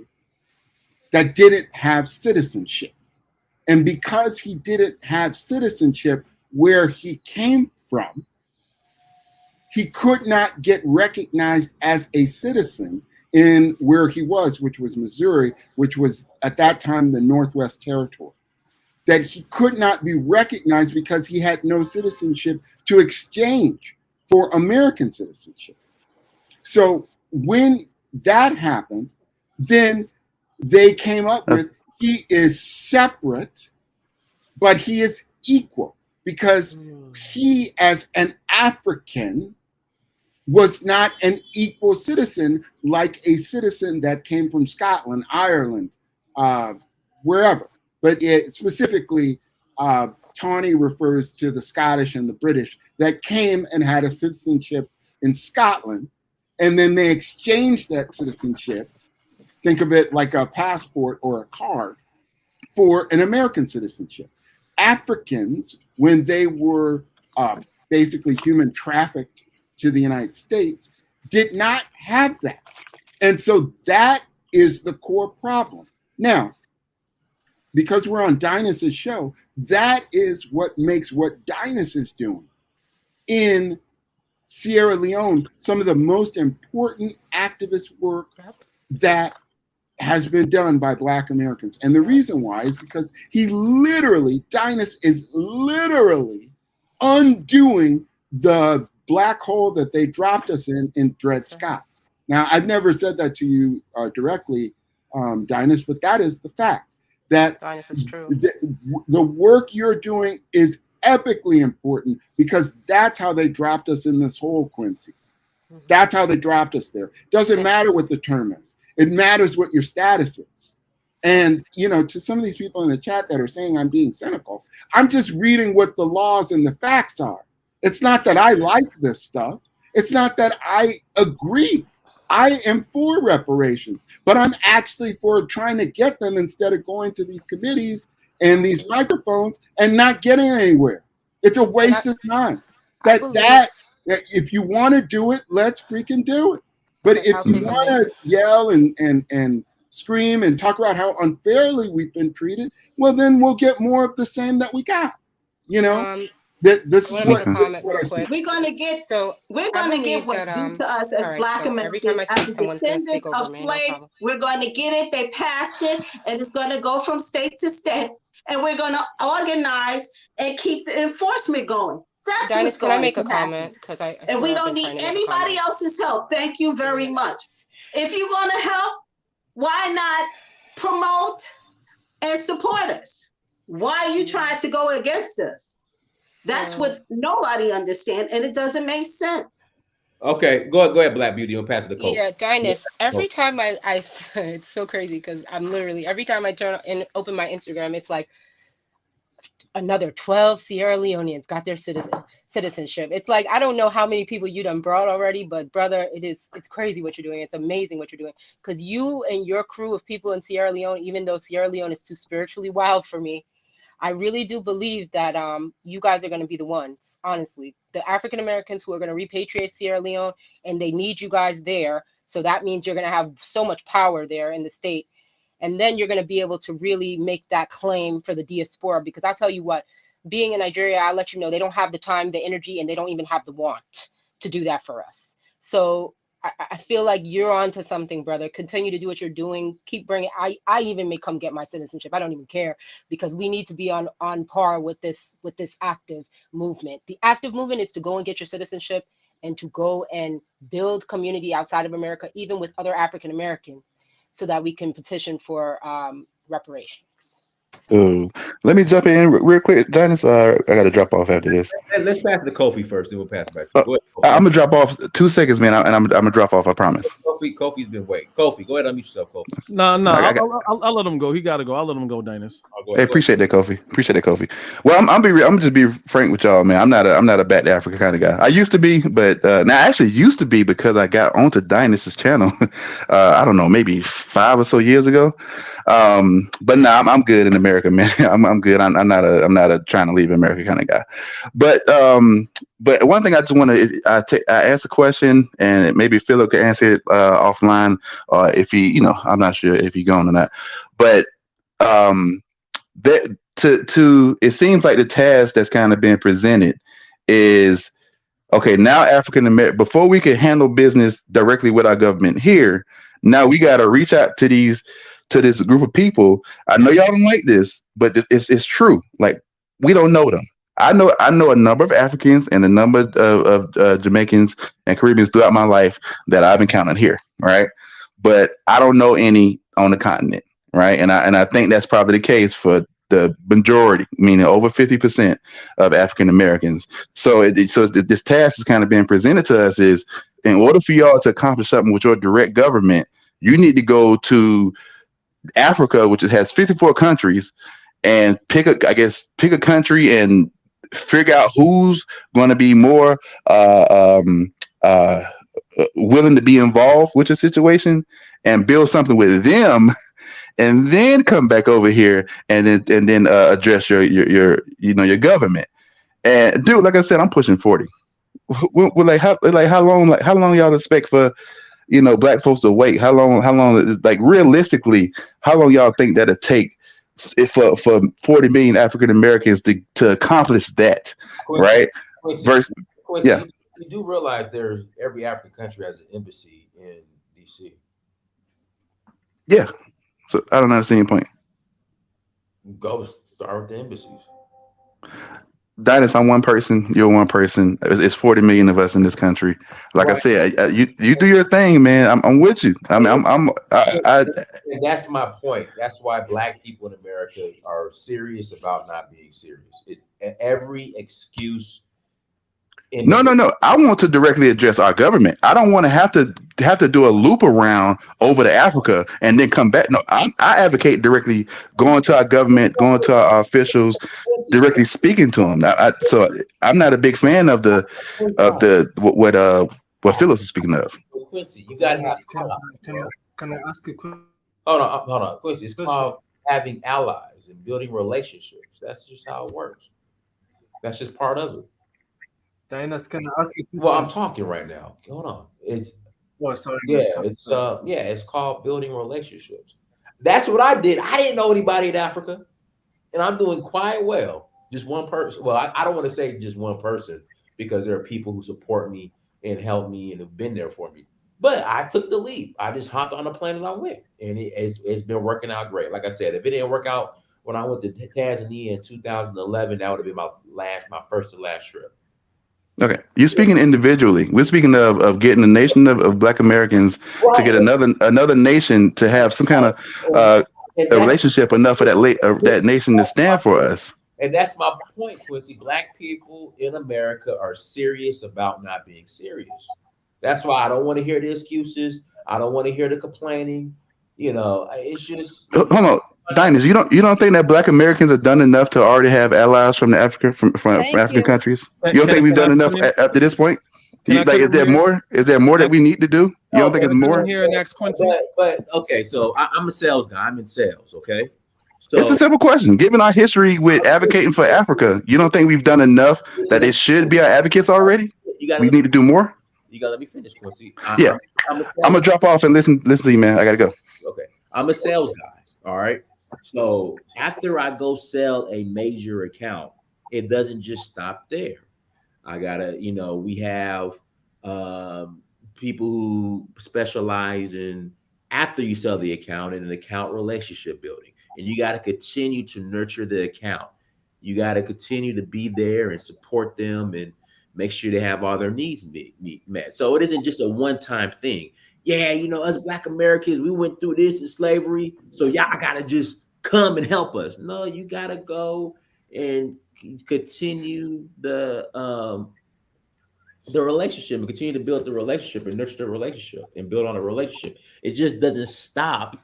S15: that didn't have citizenship. And because he didn't have citizenship where he came from, he could not get recognized as a citizen in where he was, which was Missouri, which was at that time the Northwest Territory. That he could not be recognized because he had no citizenship to exchange for American citizenship. So when that happened, then they came up with, he is separate, but he is equal, because he, as an African, was not an equal citizen like a citizen that came from Scotland, Ireland, wherever. But specifically, Tawney refers to the Scottish and the British that came and had a citizenship in Scotland, and then they exchanged that citizenship, think of it like a passport or a card, for an American citizenship. Africans, when they were basically human trafficked to the United States, did not have that. And so that is the core problem. Now, because we're on Dynas's show, that is what makes what Dynas is doing in Sierra Leone some of the most important activist work that has been done by Black Americans. And the reason why is because Dynas is literally undoing the black hole that they dropped us in Dred Scott. Now, I've never said that to you directly, Dynas, but that is the fact. That the work you're doing is epically important, because that's how they dropped us in this hole, Quincy. That's how they dropped us there. Doesn't matter what the term is. It matters what your status is. And, you know, to some of these people in the chat that are saying I'm being cynical, I'm just reading what the laws and the facts are. It's not that I like this stuff. It's not that I agree. I am for reparations, but I'm actually for trying to get them instead of going to these committees and these microphones and not getting anywhere. It's a waste of time. If you want to do it, let's freaking do it. But if you want to yell and scream and talk about how unfairly we've been treated, well, then we'll get more of the same that we got. You know, this is what I see.
S16: We're gonna get what's due to us as Black Americans, as descendants of slaves. We're going to get it. They passed it, and it's going to go from state to state, and we're going to organize and keep the enforcement going. That's what's going to happen. Can I make a comment? And we don't need anybody else's help. Thank you very much. If you're going to help, why not promote and support us? Why are you trying to go against us? That's what nobody understands, and it doesn't make sense.
S6: Okay, go ahead, Black Beauty, and pass it to Cole.
S13: Yeah, Dynas, every time I it's so crazy, because I'm literally, every time I turn and open my Instagram, it's like another 12 Sierra Leoneans got their citizenship. It's like, I don't know how many people you done brought already, but brother, it's crazy what you're doing. It's amazing what you're doing, because you and your crew of people in Sierra Leone, even though Sierra Leone is too spiritually wild for me, I really do believe that you guys are going to be the ones, honestly, the African Americans who are going to repatriate Sierra Leone, and they need you guys there. So that means you're going to have so much power there in the state. And then you're going to be able to really make that claim for the diaspora. Because I tell you what, being in Nigeria, I let you know, they don't have the time, the energy, and they don't even have the want to do that for us. So I feel like you're onto something, brother. Continue to do what you're doing. Keep bringing. I even may come get my citizenship. I don't even care, because we need to be on par with this active movement. The active movement is to go and get your citizenship and to go and build community outside of America, even with other African Americans, so that we can petition for reparations.
S17: Ooh. Let me jump in real quick, Dennis. I got to drop off after this.
S6: Let's pass it to Kofi first, then we'll pass it back to you. Go ahead, Kofi.
S17: I'm gonna drop off 2 seconds, man, and I'm gonna drop off. I promise.
S6: Kofi's been waiting. Kofi, go ahead, unmute yourself, Kofi.
S18: No, I'll let him go. He got to go. I'll let him go, Dennis.
S17: Hey, appreciate that, Kofi. Well, I'm just be frank with y'all, man. I'm not a back to Africa kind of guy. I used to be, but now I actually used to be because I got onto Dynas's channel. I don't know, maybe 5 or so years ago. But now I'm good in America, man. I'm good. I'm not a trying to leave America kind of guy. But one thing I just want to I asked a question, and maybe Philip could answer it offline, if he, I'm not sure if he's going or not. But that it seems like the task that's kind of been presented is, okay, now African American, before we could handle business directly with our government here, now we got to reach out to this group of people. I know y'all don't like this, but it's true. Like, we don't know them. I know a number of Africans and a number of Jamaicans and Caribbeans throughout my life that I've encountered here, right? But I don't know any on the continent, right? And I think that's probably the case for the majority, meaning over 50% of African Americans. So this task is kind of being presented to us is, in order for y'all to accomplish something with your direct government, you need to go to Africa, which has 54 countries, and pick a country and figure out who's going to be more willing to be involved with your situation and build something with them, and then come back over here and then address your government. And dude, like I said, I'm pushing 40. We're how long y'all expect for Black folks to wait? How long, like, realistically, how long y'all think that'll take for 40 million African Americans to accomplish that, right?
S6: Quincy, yeah. You do realize every African country has an embassy in DC.
S17: Yeah. So I don't understand your point.
S6: Go start with the embassies.
S17: Dennis, I'm one person. You're one person. It's 40 million of us in this country. Like I said, you do your thing, man. I'm with you. And
S6: that's my point. That's why Black people in America are serious about not being serious. It's every excuse.
S17: No. I want to directly address our government. I don't want to have to do a loop around over to Africa and then come back. No, I advocate directly going to our government, going to our officials, directly speaking to them. So I'm not a big fan of what Phyllis is speaking of.
S6: Quincy, you got to have.
S19: Can I ask a question?
S6: Hold on, Quincy. It's called having allies and building relationships. That's just how it works. That's just part of it.
S19: Diana, can I ask you?
S6: Well, I'm talking right now. Hold on. It's it's called building relationships. That's what I did. I didn't know anybody in Africa, and I'm doing quite well. Just one person. Well, I don't want to say just one person, because there are people who support me and help me and have been there for me. But I took the leap. I just hopped on the plane and I went, and it's been working out great. Like I said, if it didn't work out when I went to Tanzania in 2011, that would have been my first and last trip.
S17: Okay, you're speaking individually. We're speaking of getting a nation of Black Americans to get another nation to have some kind of a relationship enough for that nation to stand for us.
S6: And that's my point, Quincy. Black people in America are serious about not being serious. That's why I don't want to hear the excuses. I don't want to hear the complaining. It's just.
S17: Hold on, Diners. You don't think that Black Americans have done enough to already have allies from African countries? You don't think we've done enough up to this point? Is there more? Is there more that we need to do? You don't think it's more?
S18: Here next, Quincy.
S6: But okay, so I'm a sales guy. I'm in sales. Okay. So,
S17: it's a simple question. Given our history with advocating for Africa, you don't think we've done enough that they should be our advocates already? We need to do more.
S6: You gotta let me finish, Quincy.
S17: I'm gonna drop off and listen to you, man. I gotta go.
S6: Okay, I'm a sales guy. All right. So after I go sell a major account, it doesn't just stop there. I gotta, we have um, people who specialize in after you sell the account in an account relationship building, and you got to continue to nurture the account. You got to continue to be there and support them and make sure they have all their needs met. So it isn't just a one-time thing. Yeah, us Black Americans, we went through this in slavery, so y'all gotta just come and help us. No, you gotta go and continue the relationship and continue to build the relationship and nurture the relationship and build on a relationship. It just doesn't stop,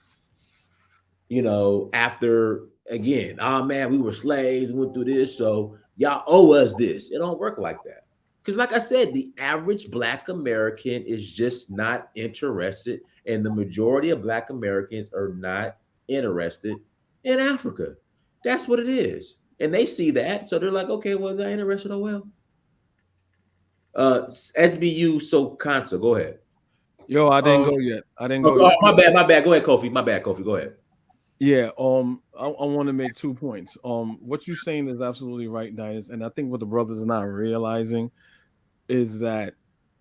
S6: after again, oh man, we were slaves and went through this, so y'all owe us this. It don't work like that. Because like I said, the average Black American is just not interested, and the majority of Black Americans are not interested in Africa. That's what it is. And they see that, so they're like, okay, well, they're interested. Oh well. SBU so Kansa, go ahead.
S18: Yo, I didn't go yet. I didn't go yet.
S6: My bad. Go ahead, Kofi. My bad, Kofi. Go ahead.
S18: Yeah, I want to make 2 points. What you're saying is absolutely right, Dias, and I think what the brothers are not realizing is that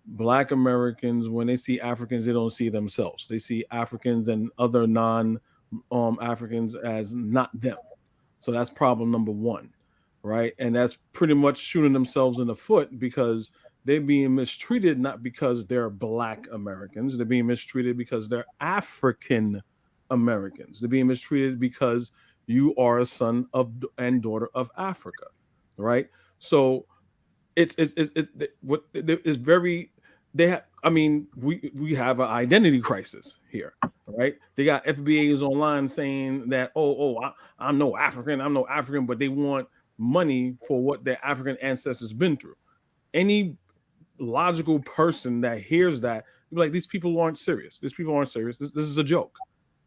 S18: Black Americans, when they see Africans, they don't see themselves. They see Africans and other non-Africans as not them. So that's problem number one, right? And that's pretty much shooting themselves in the foot because they're being mistreated, not because they're Black Americans. They're being mistreated because they're African Americans. They're being mistreated because you are a son of and daughter of Africa, right? So it's very, they have, I mean, we have an identity crisis here, right? They got FBAs online saying that, I'm no African, but they want money for what their African ancestors been through. Any logical person that hears that, you're like, these people aren't serious. These people aren't serious. This is a joke,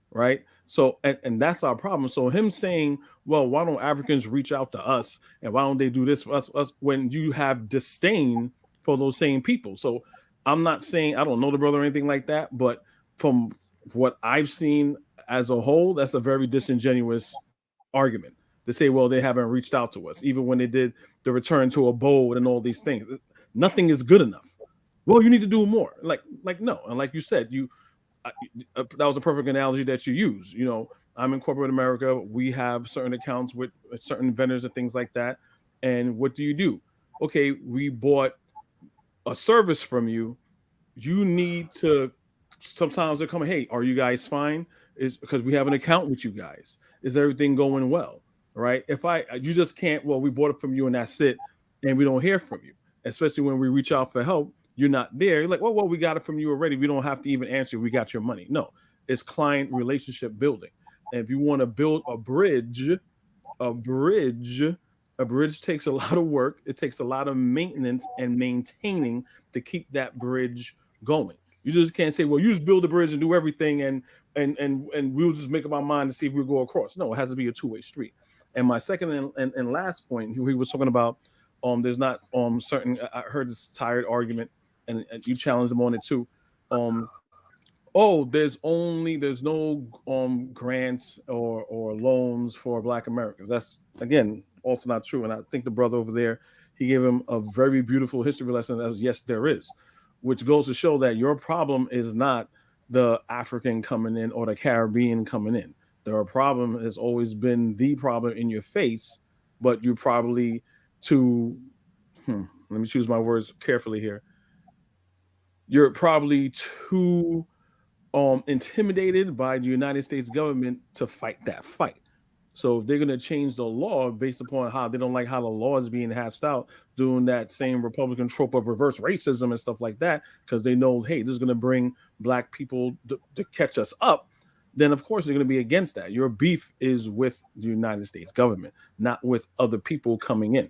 S18: right? So, and that's our problem. So him saying, well, why don't Africans reach out to us and why don't they do this for us when you have disdain for those same people? So I'm not saying I don't know the brother or anything like that, but from what I've seen as a whole, that's a very disingenuous argument to say, well, they haven't reached out to us, even when they did the return to abode and all these things. Nothing is good enough. Well, you need to do more. Like no. And like you said, that was a perfect analogy that you use. I'm in corporate America. We have certain accounts with certain vendors and things like that. And what do? Okay, we bought a service from you. You need to, sometimes they're coming, hey, are you guys fine? Is because we have an account with you guys. Is everything going well? Right? You just can't, well, we bought it from you and that's it. And we don't hear from you, especially when we reach out for help. You're not there. You're like, well, we got it from you already. We don't have to even answer. We got your money. No, it's client relationship building. And if you want to build a bridge takes a lot of work. It takes a lot of maintenance and maintaining to keep that bridge going. You just can't say, well, you just build a bridge and do everything and we'll just make up our mind to see if we'll go across. No, it has to be a two-way street. And my second and last point, he was talking about there's not certain, I heard this tired argument, and you challenged them on it too. There's no grants or loans for Black Americans. That's again also not true. And I think the brother over there, he gave him a very beautiful history lesson. That was, yes, there is, which goes to show that your problem is not the African coming in or the Caribbean coming in. The problem has always been the problem in your face, but you probably let me choose my words carefully here. You're probably too intimidated by the United States government to fight that fight. So if they're going to change the law based upon how they don't like how the law is being hashed out, doing that same Republican trope of reverse racism and stuff like that, because they know, hey, this is going to bring Black people to catch us up, then of course they're going to be against that. Your beef is with the United States government, not with other people coming in.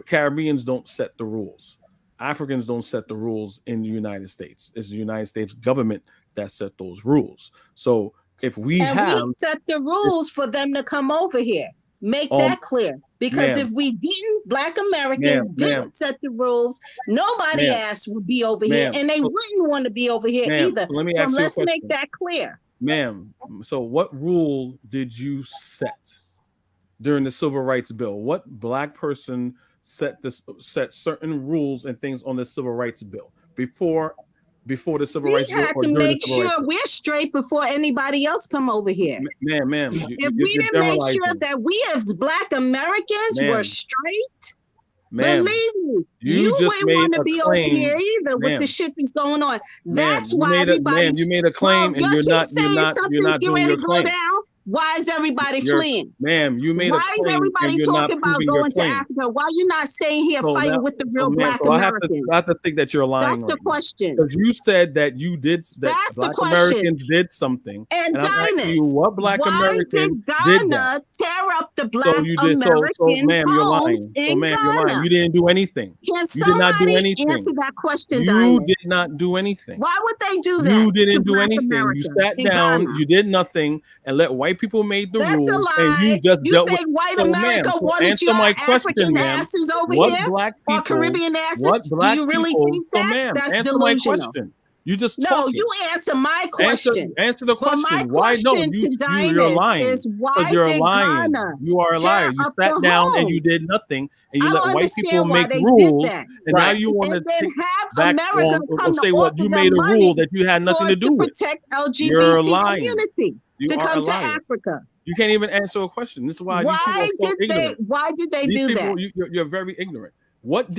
S18: Caribbeans don't set the rules. Africans don't set the rules in the United States. It's the United States government that set those rules. So if we
S16: set the rules for them to come over here, make that clear. Because if we didn't, Black Americans didn't set the rules, nobody else would be over here, and they wouldn't want to be over here either.
S18: Let me
S16: so let's make that clear.
S18: Ma'am, so what rule did you set during the Civil Rights Bill? What black person set certain rules and things on the Civil Rights Bill before the Civil
S16: We
S18: Rights Bill
S16: had
S18: or
S16: to
S18: during the
S16: make
S18: Civil Rights
S16: sure
S18: Bill?
S16: we're straight before anybody else come over here.
S18: Ma'am,
S16: If we
S18: you're
S16: didn't make sure
S18: generalizing.
S16: that we as Black Americans were
S18: Ma'am.
S16: straight,
S18: Ma'am,
S16: believe me,
S18: you
S16: you
S18: just
S16: wouldn't
S18: made
S16: want to
S18: a
S16: be over
S18: claim,
S16: here either with the
S18: ma'am.
S16: shit that's going on.
S18: Ma'am,
S16: That's why everybody's.
S18: you made a claim, and
S16: you
S18: you're
S16: keep
S18: not
S16: saying something's getting
S18: doing
S16: ready
S18: your
S16: to go
S18: claim.
S16: down. Why is everybody fleeing?
S18: Ma'am, you made a
S16: Why is
S18: claim, and
S16: everybody
S18: you're not
S16: talking about
S18: proving your
S16: going to
S18: claim.
S16: Africa? Why you not staying here
S18: So
S16: fighting
S18: now,
S16: with the
S18: so
S16: real
S18: ma'am,
S16: Black
S18: so
S16: Americans?
S18: I have to think that you're lying
S16: That's the
S18: right now.
S16: question.
S18: Because you said that
S16: That's the
S18: Black
S16: question.
S18: Americans did something,
S16: And
S18: I'm asking you
S16: Dynas,
S18: what Black
S16: why
S18: American
S16: did
S18: did that.
S16: Ghana tear up the
S18: So
S16: Black
S18: you did. So
S16: American
S18: ma'am, you're
S16: homes
S18: lying. So
S16: in
S18: ma'am, you're lying.
S16: Ghana?
S18: You didn't do anything.
S16: Can
S18: You did not do
S16: somebody
S18: anything.
S16: answer that question,
S18: You
S16: Dynas?
S18: did not do anything.
S16: Why would they do that?
S18: You
S16: to
S18: didn't do
S16: Black
S18: anything.
S16: America
S18: You sat
S16: in
S18: down.
S16: Ghana?
S18: You did nothing, and let white people make the
S16: That's a
S18: rules, and you
S16: lie.
S18: just
S16: You
S18: dealt with.
S16: think white
S18: So,
S16: America
S18: ma'am, so
S16: wanted
S18: answer
S16: your
S18: my question,
S16: African
S18: ma'am.
S16: asses over
S18: What
S16: here
S18: black
S16: or
S18: people?
S16: Caribbean asses?
S18: What
S16: Do
S18: black
S16: you really
S18: people?
S16: think
S18: So,
S16: that?
S18: ma'am,
S16: That's
S18: answer my
S16: delusional.
S18: question. You just
S16: No,
S18: talking.
S16: you answer my question.
S18: Answer the
S16: But my
S18: question. Why no?
S16: question to
S18: You're
S16: Dynas
S18: lying.
S16: is
S18: Because
S16: why
S18: you're
S16: did
S18: lying.
S16: Ghana
S18: You are a liar.
S16: tear
S18: You
S16: up
S18: sat
S16: the
S18: down and you
S16: homes?
S18: did nothing, and you
S16: I
S18: let
S16: don't
S18: white people
S16: understand why
S18: make
S16: they did
S18: rules,
S16: that.
S18: and now you want
S16: And
S18: to
S16: then
S18: take
S16: have
S18: back
S16: America
S18: on
S16: come
S18: or
S16: to
S18: say what
S16: offer
S18: you
S16: them
S18: made a
S16: money
S18: rule that you had nothing to do
S16: to
S18: with.
S16: protect
S18: You're
S16: LGBT
S18: lying.
S16: community
S18: You
S16: to
S18: are a
S16: come to
S18: liar.
S16: Africa.
S18: You can't even answer a question. This is why you people are so ignorant.
S16: Why did they
S18: These
S16: do
S18: people,
S16: that?
S18: you're very ignorant. What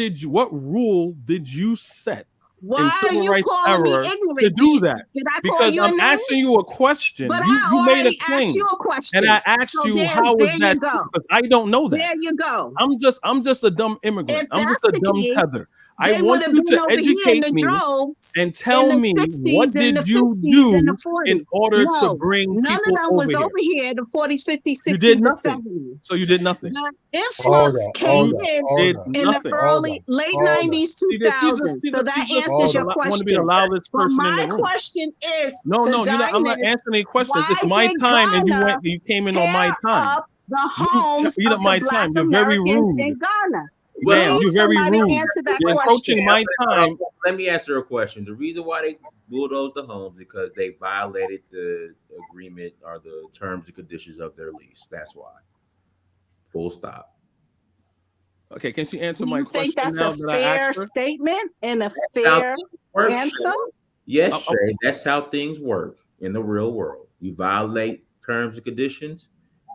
S18: rule did you set
S16: Why
S18: in
S16: are
S18: civil
S16: you
S18: rights
S16: calling me
S18: era to
S16: ignorant?
S18: do that?
S16: Did I call
S18: Because
S16: you a
S18: I'm
S16: name?
S18: asking you a question.
S16: But
S18: You
S16: I
S18: made a
S16: already asked you
S18: claim,
S16: a question.
S18: and I asked
S16: So
S18: you how was
S16: there
S18: that
S16: you go.
S18: true? Because I don't know that.
S16: There you go.
S18: I'm just a dumb immigrant.
S16: If
S18: I'm just
S16: that's
S18: a
S16: the
S18: dumb
S16: case,
S18: tether. I
S16: they would
S18: want
S16: have
S18: you
S16: been
S18: to
S16: over here in
S18: educate
S16: the
S18: me
S16: droves
S18: and
S16: in
S18: tell
S16: the
S18: me
S16: 60s
S18: what
S16: and the
S18: did you
S16: 50s and the
S18: do
S16: 40s.
S18: in order to
S16: No,
S18: bring
S16: none of
S18: people
S16: them
S18: over
S16: was
S18: here.
S16: over here the 40s, 50s, 60s,
S18: You did
S16: and
S18: nothing.
S16: 70s.
S18: So you did nothing.
S16: The influx came in
S18: Did
S16: in the
S18: nothing.
S16: late 90s, 2000s. So that answers your
S18: Want me to
S16: question.
S18: allow this
S16: But
S18: person in the
S16: my
S18: room?
S16: question is
S18: No,
S16: to
S18: you're not. I'm not
S16: Dynas,
S18: answering any questions. It's
S16: why
S18: my
S16: did
S18: time, and
S16: Ghana
S18: you came in
S16: tear
S18: on my time.
S16: up the homes
S18: You
S16: of
S18: my
S16: the Black
S18: time. You're very
S16: Americans
S18: rude,
S16: in Ghana?
S18: ma'am.
S16: Please,
S18: You're very
S16: somebody
S18: rude.
S16: answer that
S18: You're
S16: question.
S18: encroaching my time.
S6: Let me answer a question. The reason why they bulldozed the homes because they violated the agreement or the terms and conditions of their lease. That's why. Full stop.
S18: Okay, can she answer
S16: Do
S18: my
S16: you
S18: question
S16: think that's
S18: now
S16: a
S18: that I
S16: fair
S18: asked her?
S16: statement and a
S6: That's how
S16: fair
S6: things work,
S16: answer?
S6: Shay. Yes, Shay. That's how things work in the real world. You violate terms and conditions,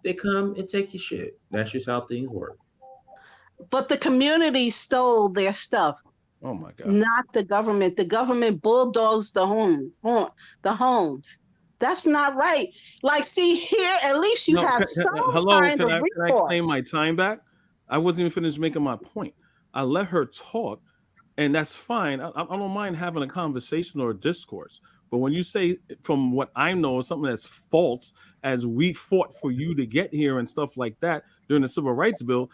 S6: they come and take your shit. That's just how things work.
S16: But the community stole their stuff.
S18: Oh my God.
S16: Not the government. The government bulldozed the homes. That's not right. Like, see here, at least you have some kind of
S18: Can I
S16: recourse.
S18: claim my time back? I wasn't even finished making my point. I let her talk, and that's fine. I don't mind having a conversation or a discourse. But when you say, from what I know, something that's false, as we fought for you to get here and stuff like that during the Civil Rights Bill,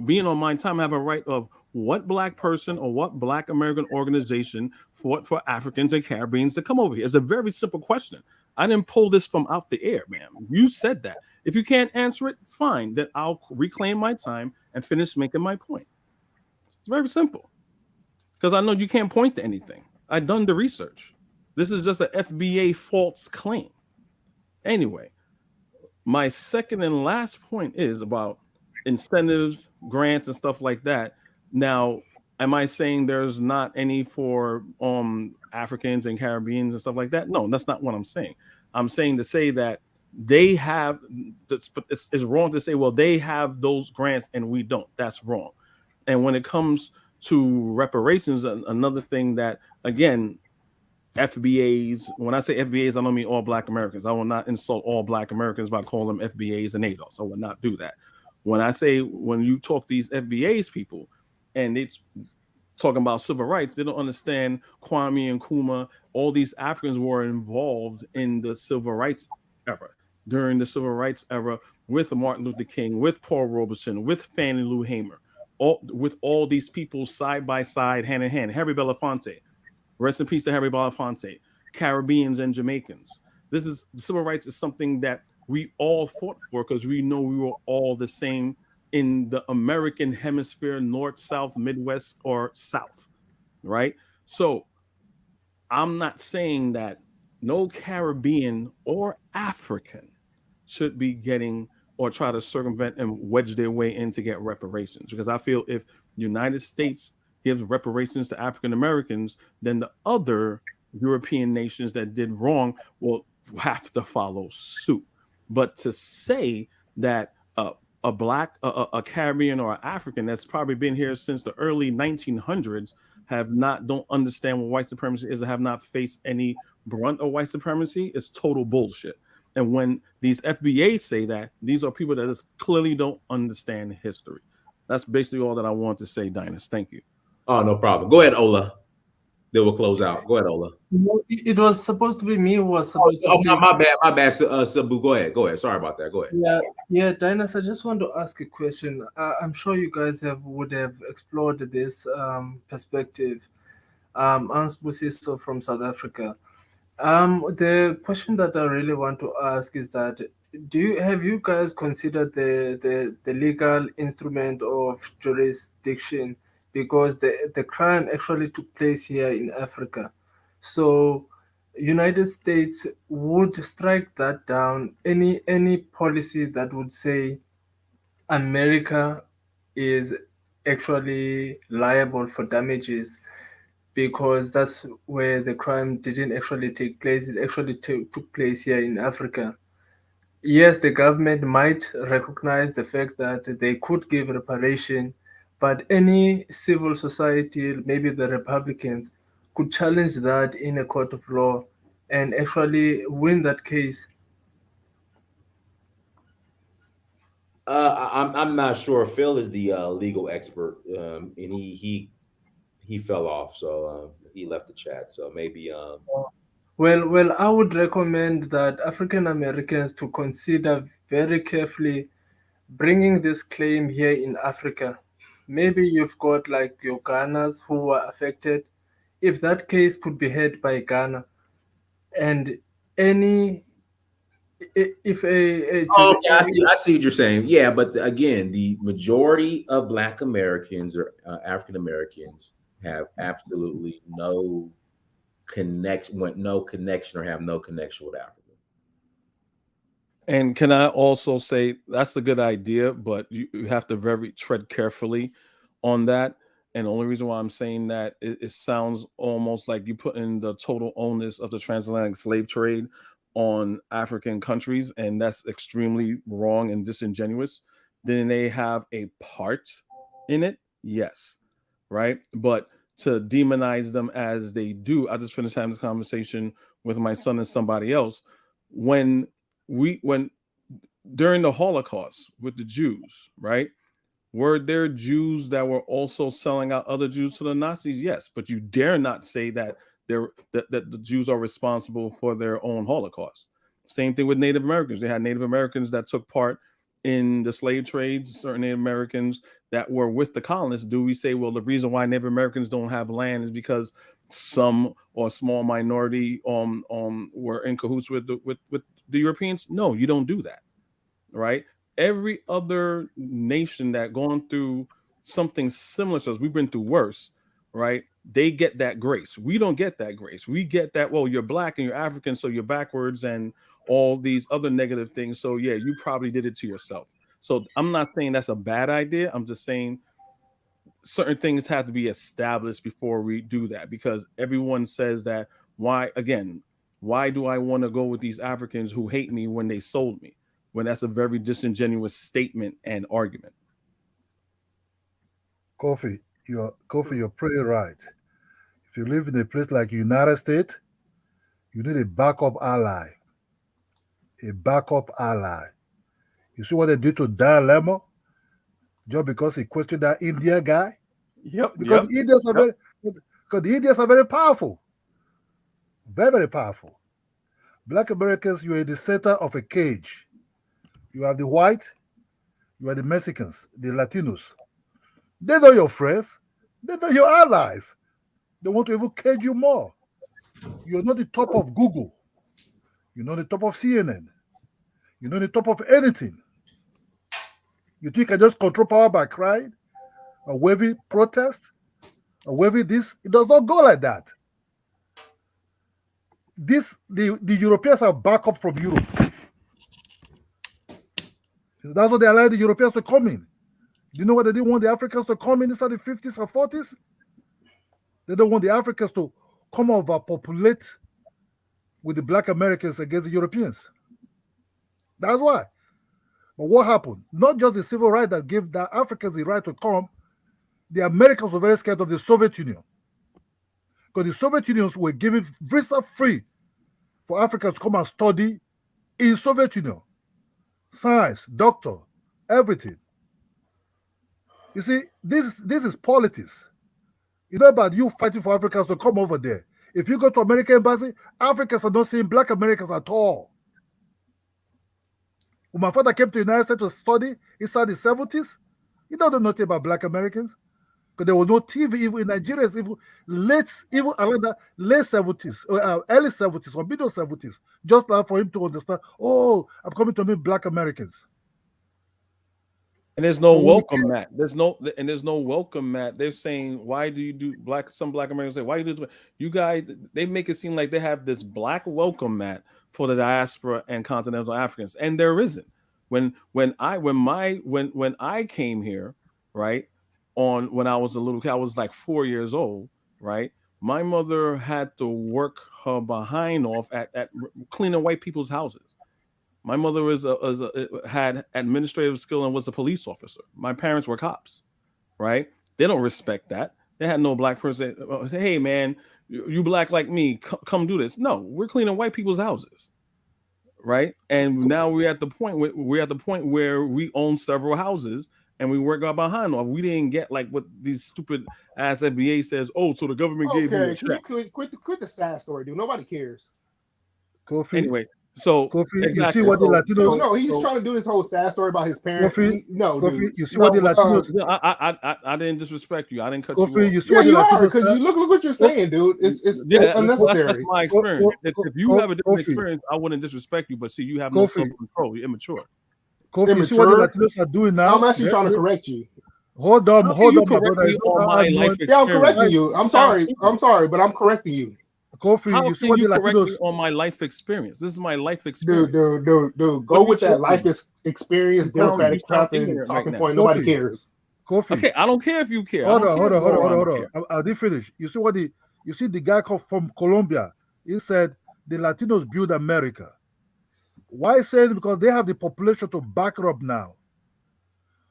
S18: being on my time, I have a right of what black person or what black American organization fought for Africans and Caribbeans to come over here? It's a very simple question. I didn't pull this from out the air, ma'am. You said that. If you can't answer it, fine. Then I'll reclaim my time and finish making my point. It's very simple. Because I know you can't point to anything. I've done the research. This is just an FBA false claim. Anyway, my second and last point is about incentives, grants, and stuff like that. Now, am I saying there's not any for Africans and Caribbeans and stuff like that? No, that's not what I'm saying. I'm saying to say that they have, but it's wrong to say, well, they have those grants and we don't. That's wrong. And when it comes to reparations, another thing that, again, FBAs, when I say FBAs, I don't mean all black Americans. I will not insult all black Americans by calling them FBAs and ADOS. I will not do that. When you talk to these FBAs people and it's talking about civil rights, they don't understand Kwame Nkrumah. All these Africans were involved in the civil rights era. During the civil rights era, with Martin Luther King, with Paul Robeson, with Fannie Lou Hamer, with all these people side by side, hand in hand. Harry Belafonte, rest in peace to Harry Belafonte, Caribbeans and Jamaicans. Civil rights is something that we all fought for because we know we were all the same in the American hemisphere, North, South, Midwest, or South, right? So I'm not saying that no Caribbean or African should be getting or try to circumvent and wedge their way in to get reparations. Because I feel if United States gives reparations to African Americans, then the other European nations that did wrong will have to follow suit. But to say that a black, a Caribbean or an African that's probably been here since the early 1900s don't understand what white supremacy is and have not faced any brunt of white supremacy is total bullshit. And when these FBAs say that, these are people that just clearly don't understand history. That's basically all that I want to say, Dynas. Thank you.
S6: Oh, no problem. Go ahead, Ola. Then we'll close out. Go ahead, Ola.
S19: It was supposed to be me who was supposed to speak.
S6: My bad, Sabu. Go ahead. Sorry about that. Go ahead.
S19: Yeah, Dynas, I just want to ask a question. I'm sure you guys would have explored this perspective. I'm Busiso from South Africa. The question that I really want to ask is that have you guys considered the legal instrument of jurisdiction, because the crime actually took place here in Africa? So United States would strike that down. Any policy that would say America is actually liable for damages because that's where the crime didn't actually take place. It actually took place here in Africa. Yes, the government might recognize the fact that they could give reparation, but any civil society, maybe the Republicans, could challenge that in a court of law and actually win that case.
S6: I'm not sure. Phil is the legal expert, and he fell off, so he left the chat. So maybe.
S19: Well, I would recommend that African Americans to consider very carefully bringing this claim here in Africa. Maybe you've got like your Ghanas who were affected. If that case could be heard by Ghana, and if a
S6: okay, I see what you're saying. Yeah, but again, the majority of Black Americans or African Americans have absolutely no connection or have no connection with Africa.
S18: And can I also say that's a good idea, but you have to tread carefully on that. And the only reason why I'm saying that it sounds almost like you put in the total onus of the transatlantic slave trade on African countries, and that's extremely wrong and disingenuous. Then they have a part in it, yes, right? But to demonize them as they do, I just finished having this conversation with my son and somebody else. When during the Holocaust with the Jews, right? Were there Jews that were also selling out other Jews to the Nazis? Yes, but you dare not say that that the Jews are responsible for their own Holocaust. Same thing with Native Americans. They had Native Americans that took part in the slave trades, certain Native Americans that were with the colonists. Do we say, well, the reason why Native Americans don't have land is because some or a small minority were in cahoots with the Europeans? No, you don't do that, right? Every other nation that gone through something similar to us, we've been through worse, right? They get that grace. We don't get that grace. We get that, well, you're Black and you're African, so you're backwards and all these other negative things. So yeah, you probably did it to yourself. So I'm not saying that's a bad idea. I'm just saying certain things have to be established before we do that, because everyone says that, why do I want to go with these Africans who hate me when they sold me? When that's a very disingenuous statement and argument.
S20: Kofi, you're pretty right. If you live in a place like the United States, you need a backup ally. A backup ally. You see what they did to Dilemma? Just because he questioned that India guy?
S18: Yep.
S20: Because the Indians are very powerful. Very, very powerful. Black Americans, you're in the center of a cage. You have the white, you are the Mexicans, the Latinos. They're not your friends. They're not your allies. They want to even cage you more. You're not the top of Google. You're not the top of CNN. You're not the top of anything. You think you can just control power by crying or waving protest or waving this? It does not go like that. the Europeans are back up from Europe. That's what they allowed the Europeans to come in. Do you know what they didn't want the Africans to come in inside the 50s and 40s? They don't want the Africans to come overpopulate with the black Americans against the Europeans. That's why. But what happened? Not just the civil right that gave the Africans the right to come, the Americans were very scared of the Soviet Union. Because the Soviet Unions were giving visa free for Africans to come and study in Soviet Union. Science, doctor, everything. You see, this is politics. It's not about you fighting for Africans to come over there. If you go to American embassy, Africans are not seeing black Americans at all. When my father came to the United States to study inside the 70s, he don't know nothing about black Americans. Because there was no TV even in Nigeria, even around the late 70s, early 70s or middle 70s, just like for him to understand, oh, I'm coming to meet black Americans.
S18: And there's no welcome mat. There's no welcome mat. They're saying, why do you do black? Some black Americans say, why do you do this? You guys, they make it seem like they have this black welcome mat for the diaspora and continental Africans, and there isn't. When I came here, right, when I was a little kid, I was like 4 years old, right. My mother had to work her behind off at cleaning white people's houses. My mother had administrative skill and was a police officer. My parents were cops, right? They don't respect that. They had no black person say, hey, man, you black like me, come do this. No, we're cleaning white people's houses, right? And now we're at the point where we own several houses and we work out behind off. We didn't get like what these stupid ass FBA says. Oh, so the government gave you a check.
S21: Quit the sad story, dude. Nobody cares.
S20: Kofi.
S18: Anyway. So
S20: Kofi,
S18: exactly.
S20: You see what the Latinos?
S21: No, he's trying to do this whole sad story about his parents.
S20: Kofi,
S21: dude.
S20: You see what the Latinos?
S18: I didn't disrespect you. I didn't cut
S20: Kofi,
S18: you off.
S20: You
S21: are because you look what you're saying, dude. It's unnecessary.
S18: That's my experience. If you have a different experience, I wouldn't disrespect you. But see, you have no self-control. You're immature.
S20: Kofi, you see what the Latinos are doing now?
S21: I'm actually trying to correct you.
S20: Hold on, my brother.
S21: Yeah, I'm correcting you. I'm sorry, but I'm correcting you.
S20: Kofi,
S18: how
S20: you see
S18: can
S20: what
S18: you
S20: the
S18: correct
S20: Latinos
S18: me on my life experience? This is my life experience.
S21: Dude. Go with that life experience, democratic talking point. Nobody cares.
S20: Kofi.
S18: Okay, I don't care if you care.
S20: Hold on. I didn't finish. You see the guy from Colombia. He said the Latinos build America. Why saying? Because they have the population to back up now.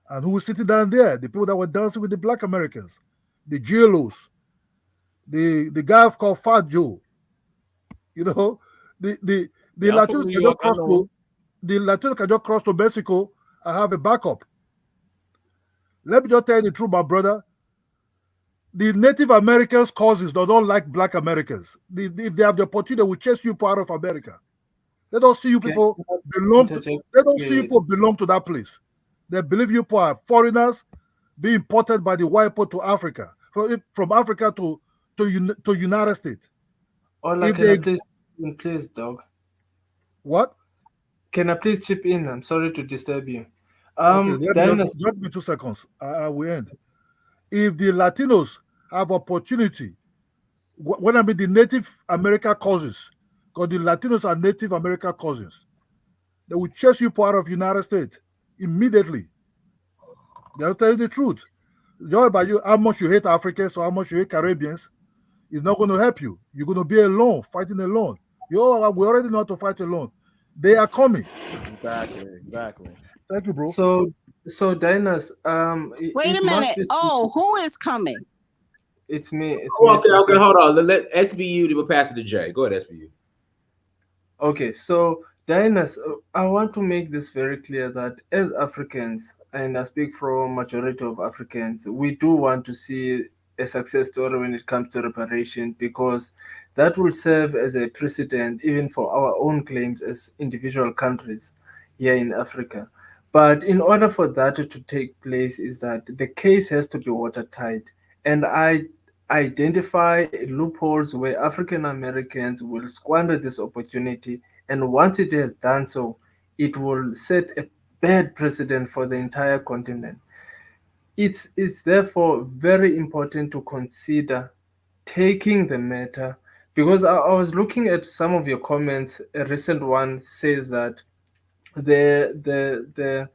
S20: And who was sitting down there? The people that were dancing with the black Americans, the GLOs. The guy called Fat Joe, the Latinos can just cross to Mexico and have a backup. Let me just tell you the truth, my brother. The Native Americans' causes don't like black Americans. If they have the opportunity, they will chase you out of America. They don't see you people belong. They don't see you people belong to that place. They believe you people are foreigners being imported by the white people to Africa, from Africa to United States.
S19: Please, dog.
S20: What?
S19: Can I please chip in? I'm sorry to disturb you.
S20: Just me 2 seconds. I will end. If the Latinos have opportunity, when I mean the Native American cousins, because the Latinos are Native American cousins, they will chase you out of United States immediately. They'll tell you the truth. Just about you, how much you hate Africans or how much you hate Caribbeans, it's not going to help you. You're going to be alone, fighting alone. We already know how to fight alone. They are coming.
S18: Exactly.
S19: Thank you, bro. So Dynas,
S16: wait a minute. Who is coming?
S19: It's me.
S6: Okay, hold on. Let SBU will pass it to Jay. Go ahead, SBU.
S19: Okay, so Dynas, I want to make this very clear that as Africans, and I speak for majority of Africans, we do want to see a success story when it comes to reparation, because that will serve as a precedent even for our own claims as individual countries here in Africa. But in order for that to take place is that the case has to be watertight. And I identify loopholes where African Americans will squander this opportunity. And once it has done so, it will set a bad precedent for the entire continent. It's therefore very important to consider taking the matter Because I was looking at some of your comments. A recent one says that the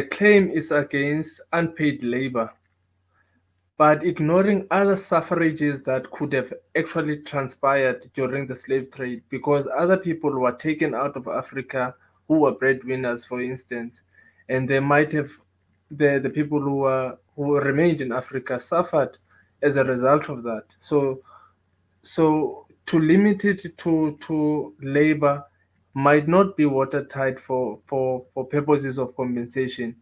S19: claim is against unpaid labor, but ignoring other suffrages that could have actually transpired during the slave trade, because other people were taken out of Africa who were breadwinners, for instance, and they might have the people who remained in Africa suffered as a result of that. So to limit it to labor might not be watertight for purposes of compensation,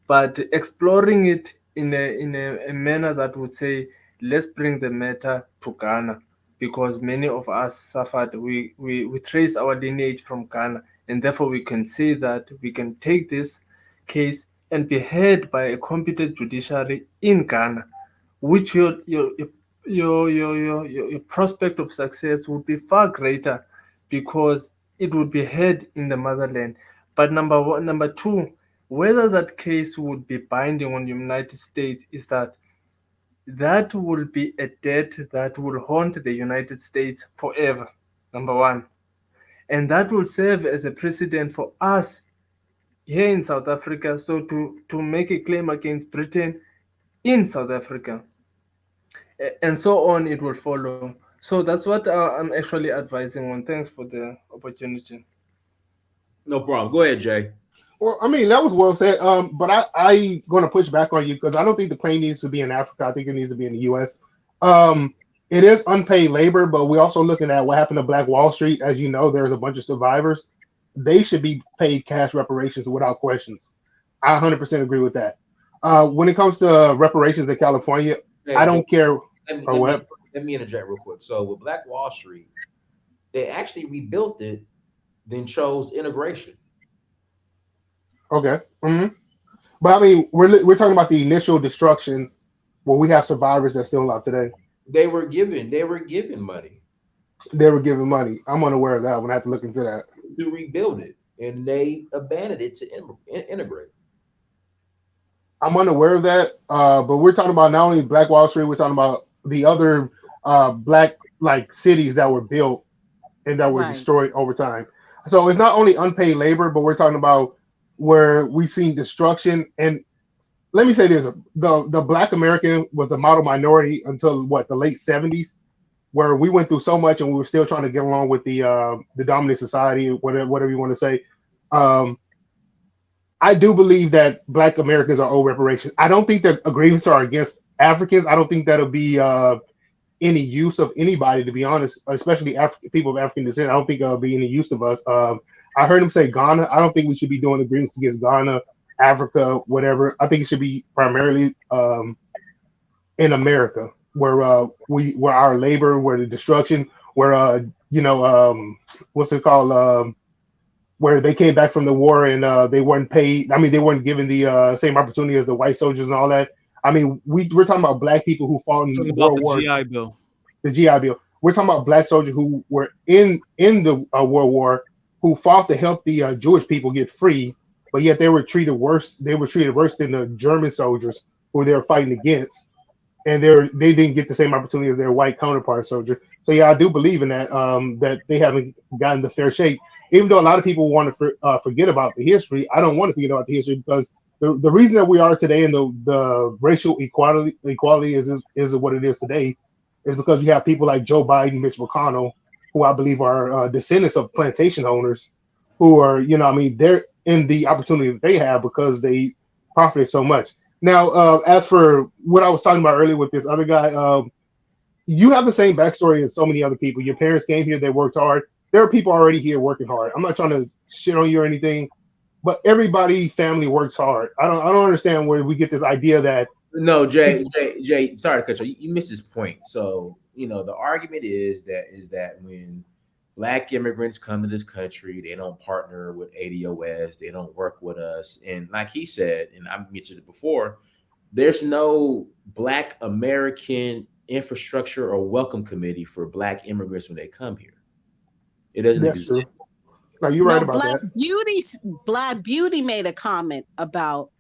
S19: but exploring it in a manner that would say, let's bring the matter to Ghana, because many of us suffered. We traced our lineage from Ghana, and therefore we can say that we can take this case and be heard by a competent judiciary in Ghana, which your prospect of success would be far greater, because it would be heard in the motherland. But number two, whether that case would be binding on the United States is that will be a debt that will haunt the United States forever, number one. And that will serve as a precedent for us here in South Africa, so to make a claim against Britain in South Africa, and so on, it will follow. So that's what I'm actually advising on. Thanks for the opportunity.
S6: No problem. Go ahead, Jay.
S21: Well, I mean, that was well said. But I going to push back on you, because I don't think the claim needs to be in Africa. I think it needs to be in the U.S. It is unpaid labor, but we're also looking at what happened to Black Wall Street. As you know, there's a bunch of survivors. They should be paid cash reparations without questions. I 100% agree with that. When it comes to reparations in California, I don't care.
S6: Let me interject real quick. So with Black Wall Street, they actually rebuilt it, then chose integration.
S21: Okay. Mm-hmm. But I mean, we're talking about the initial destruction, where we have survivors that still alive today.
S6: They were given money.
S21: They were given money. I'm unaware of that one. I have to look into that.
S6: To rebuild it, and they abandoned it to integrate.
S21: I'm unaware of that. But we're talking about not only Black Wall Street, we're talking about the other black cities that were built and that were destroyed over time. So it's not only unpaid labor, but we're talking about where we see destruction. And let me say this: the Black American was the model minority until the late 70s, where we went through so much and we were still trying to get along with the dominant society, whatever you want to say. I do believe that Black Americans are owed reparations. I don't think that agreements are against Africans. I don't think that'll be any use of anybody, to be honest, especially people of African descent. I don't think there'll be any use of us. I heard him say Ghana. I don't think we should be doing agreements against Ghana, Africa, whatever. I think it should be primarily in America, where our labor, where the destruction, where what's it called? Where they came back from the war and they weren't paid. I mean, they weren't given the same opportunity as the white soldiers and all that. I mean, we're talking about Black people who fought in World War.
S18: GI Bill.
S21: The GI Bill. We're talking about Black soldiers who were in the World War, who fought to help the Jewish people get free, but yet they were treated worse. They were treated worse than the German soldiers who they were fighting against, and they didn't get the same opportunity as their white counterpart soldier. So yeah, I do believe in that. That they haven't gotten the fair shake. Even though a lot of people want to forget about the history, I don't want to forget about the history, because the reason that we are today and the racial equality is what it is today is because you have people like Joe Biden, Mitch McConnell, who I believe are descendants of plantation owners, who are, they're in the opportunity that they have because they profited so much. Now, as for what I was talking about earlier with this other guy, you have the same backstory as so many other people. Your parents came here, they worked hard. There are people already here working hard. I'm not trying to shit on you or anything, but everybody family works hard. I don't understand where we get this idea that
S6: no, Jay, sorry to cut you. You missed his point. So, the argument is that when Black immigrants come to this country, they don't partner with ADOS, they don't work with us. And like he said, and I mentioned it before, there's no Black American infrastructure or welcome committee for Black immigrants when they come here. It doesn't exist.
S21: True. No, you're right about that.
S16: Black Beauty made a comment about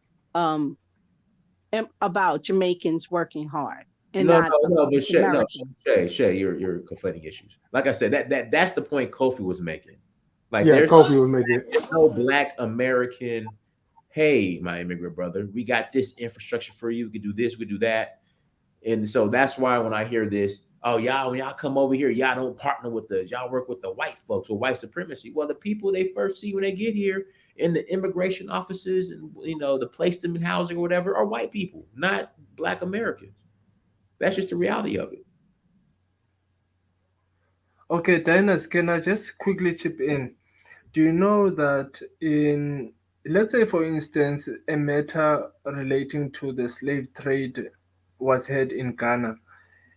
S16: Jamaicans working hard. and
S6: No,
S16: not
S6: no, no, but
S16: American.
S6: Shay, you're conflating issues. Like I said, that's the point Kofi was making. Like
S21: Yeah, Kofi was making it.
S6: there's no Black American. Hey, my immigrant brother, we got this infrastructure for you. We can do this, we can do that, and so that's why when I hear this, oh y'all, when y'all come over here, y'all don't partner with us. Y'all work with the white folks or white supremacy. Well, the people they first see when they get here in the immigration offices and the place them in housing or whatever are white people, not Black Americans. That's just the reality of it.
S19: Okay, Dinas, can I just quickly chip in? Do you know that let's say, for instance, a matter relating to the slave trade was heard in Ghana,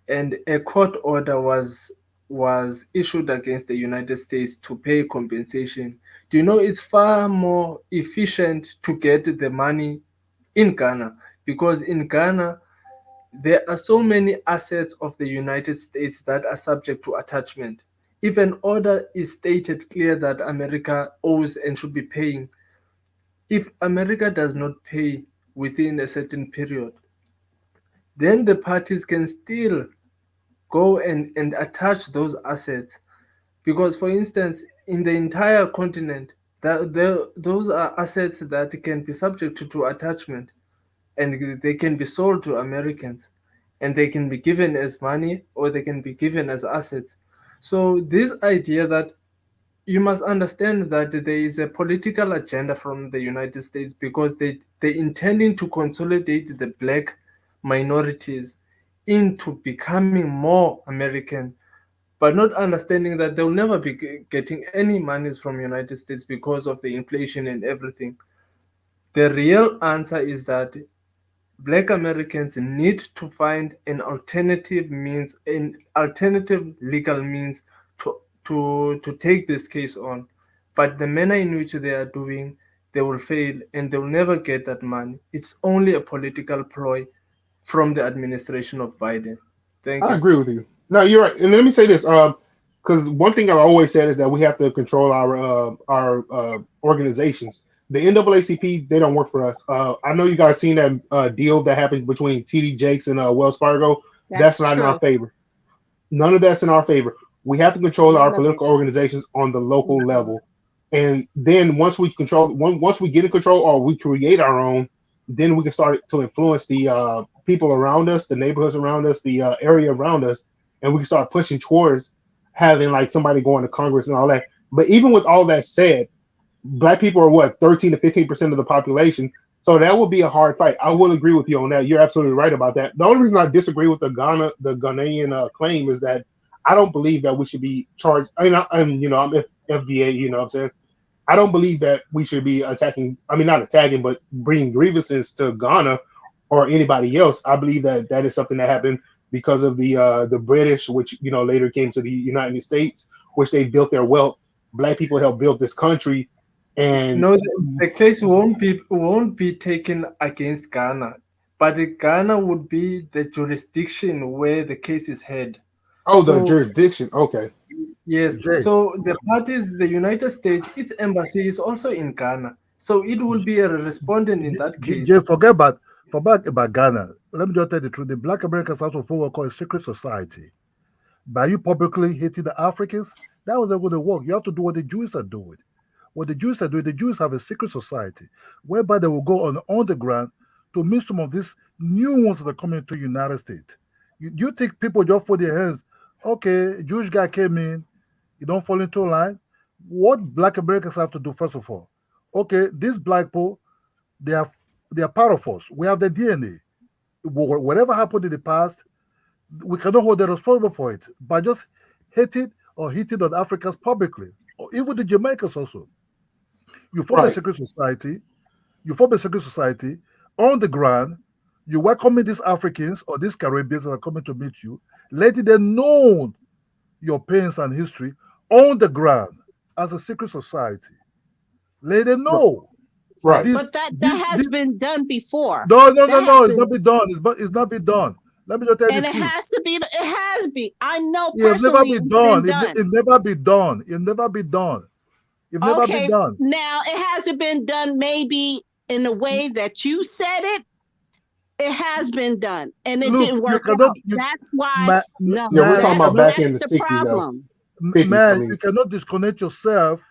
S19: and a court order was issued against the United States to pay compensation? Do you know it's far more efficient to get the money in Ghana? Because in Ghana, there are so many assets of the United States that are subject to attachment. If an order is stated clear that America owes and should be paying, if America does not pay within a certain period, then the parties can still go and attach those assets. Because, for instance, in the entire continent, those are assets that can be subject to attachment, and they can be sold to Americans, and they can be given as money or they can be given as assets. So this idea that you must understand that there is a political agenda from the United States, because they're intending to consolidate the Black minorities into becoming more American, but not understanding that they'll never be getting any monies from United States because of the inflation and everything. The real answer is that Black Americans need to find an alternative means, an alternative legal means to take this case on. But the manner in which they are doing, they will fail and they will never get that money. It's only a political ploy from the administration of Biden. Thank you.
S21: I agree with you. No, you're right. And let me say this, because one thing I've always said is that we have to control our organizations. The NAACP, they don't work for us. I know you guys seen that deal that happened between TD Jakes and Wells Fargo. That's not in our favor. None of that's in our favor. We have to control our political organizations on the local level. And then once we get in control or we create our own, then we can start to influence the people around us, the neighborhoods around us, the area around us, and we can start pushing towards having like somebody going to Congress and all that. But even with all that said, Black people are what, 13 to 15% of the population. So that would be a hard fight. I will agree with you on that. You're absolutely right about that. The only reason I disagree with the Ghanaian claim is that I don't believe that we should be charged. I'm FBA, you know what I'm saying? I don't believe that we should be not attacking, but bringing grievances to Ghana or anybody else. I believe that is something that happened because of the British, which later came to the United States, which they built their wealth. Black people helped build this country, and
S19: no, the case won't be taken against Ghana, but Ghana would be the jurisdiction where the case is heard.
S21: Oh, the jurisdiction. Okay.
S19: Yes. So the parties, the United States, its embassy is also in Ghana. So it will be a respondent in that case.
S20: Forget about Ghana. Let me just tell you the truth. The Black Americans also form what called a secret society. By you publicly hating the Africans, that was not going to work. You have to do what the Jews are doing. What the Jews are doing, the Jews have a secret society whereby they will go on the ground to meet some of these new ones that are coming to the United States. You think people just put their hands, okay, Jewish guy came in, you don't fall into line. What Black Americans have to do, first of all, okay, these black people, they are part of us. We have the DNA. Whatever happened in the past, we cannot hold them responsible for it. By just hating or hitting on Africans publicly, or even the Jamaicans also. You form a secret society. You form a secret society on the ground. You welcoming these Africans or these Caribbeans that are coming to meet you, letting them know your pains and history on the ground as a secret society. Let them know.
S16: Right. But that has been done before.
S20: No. It's not been done. It's not been done. Let me just tell you the truth.
S16: And it has to be. It has been. I know
S20: It's
S16: personally.
S20: never been done. It's never been done. It's never been done. It's never been done.
S16: Now it hasn't been done maybe in the way that you said it. It has been done, and it
S20: Look,
S16: didn't
S20: you
S16: work
S20: cannot.
S16: out. That's why. No,
S21: Yeah, we're talking about back
S16: that's
S21: in the
S16: the
S21: 60s though.
S16: problem.
S21: 50s, I
S20: Man,
S21: mean.
S20: you cannot disconnect yourself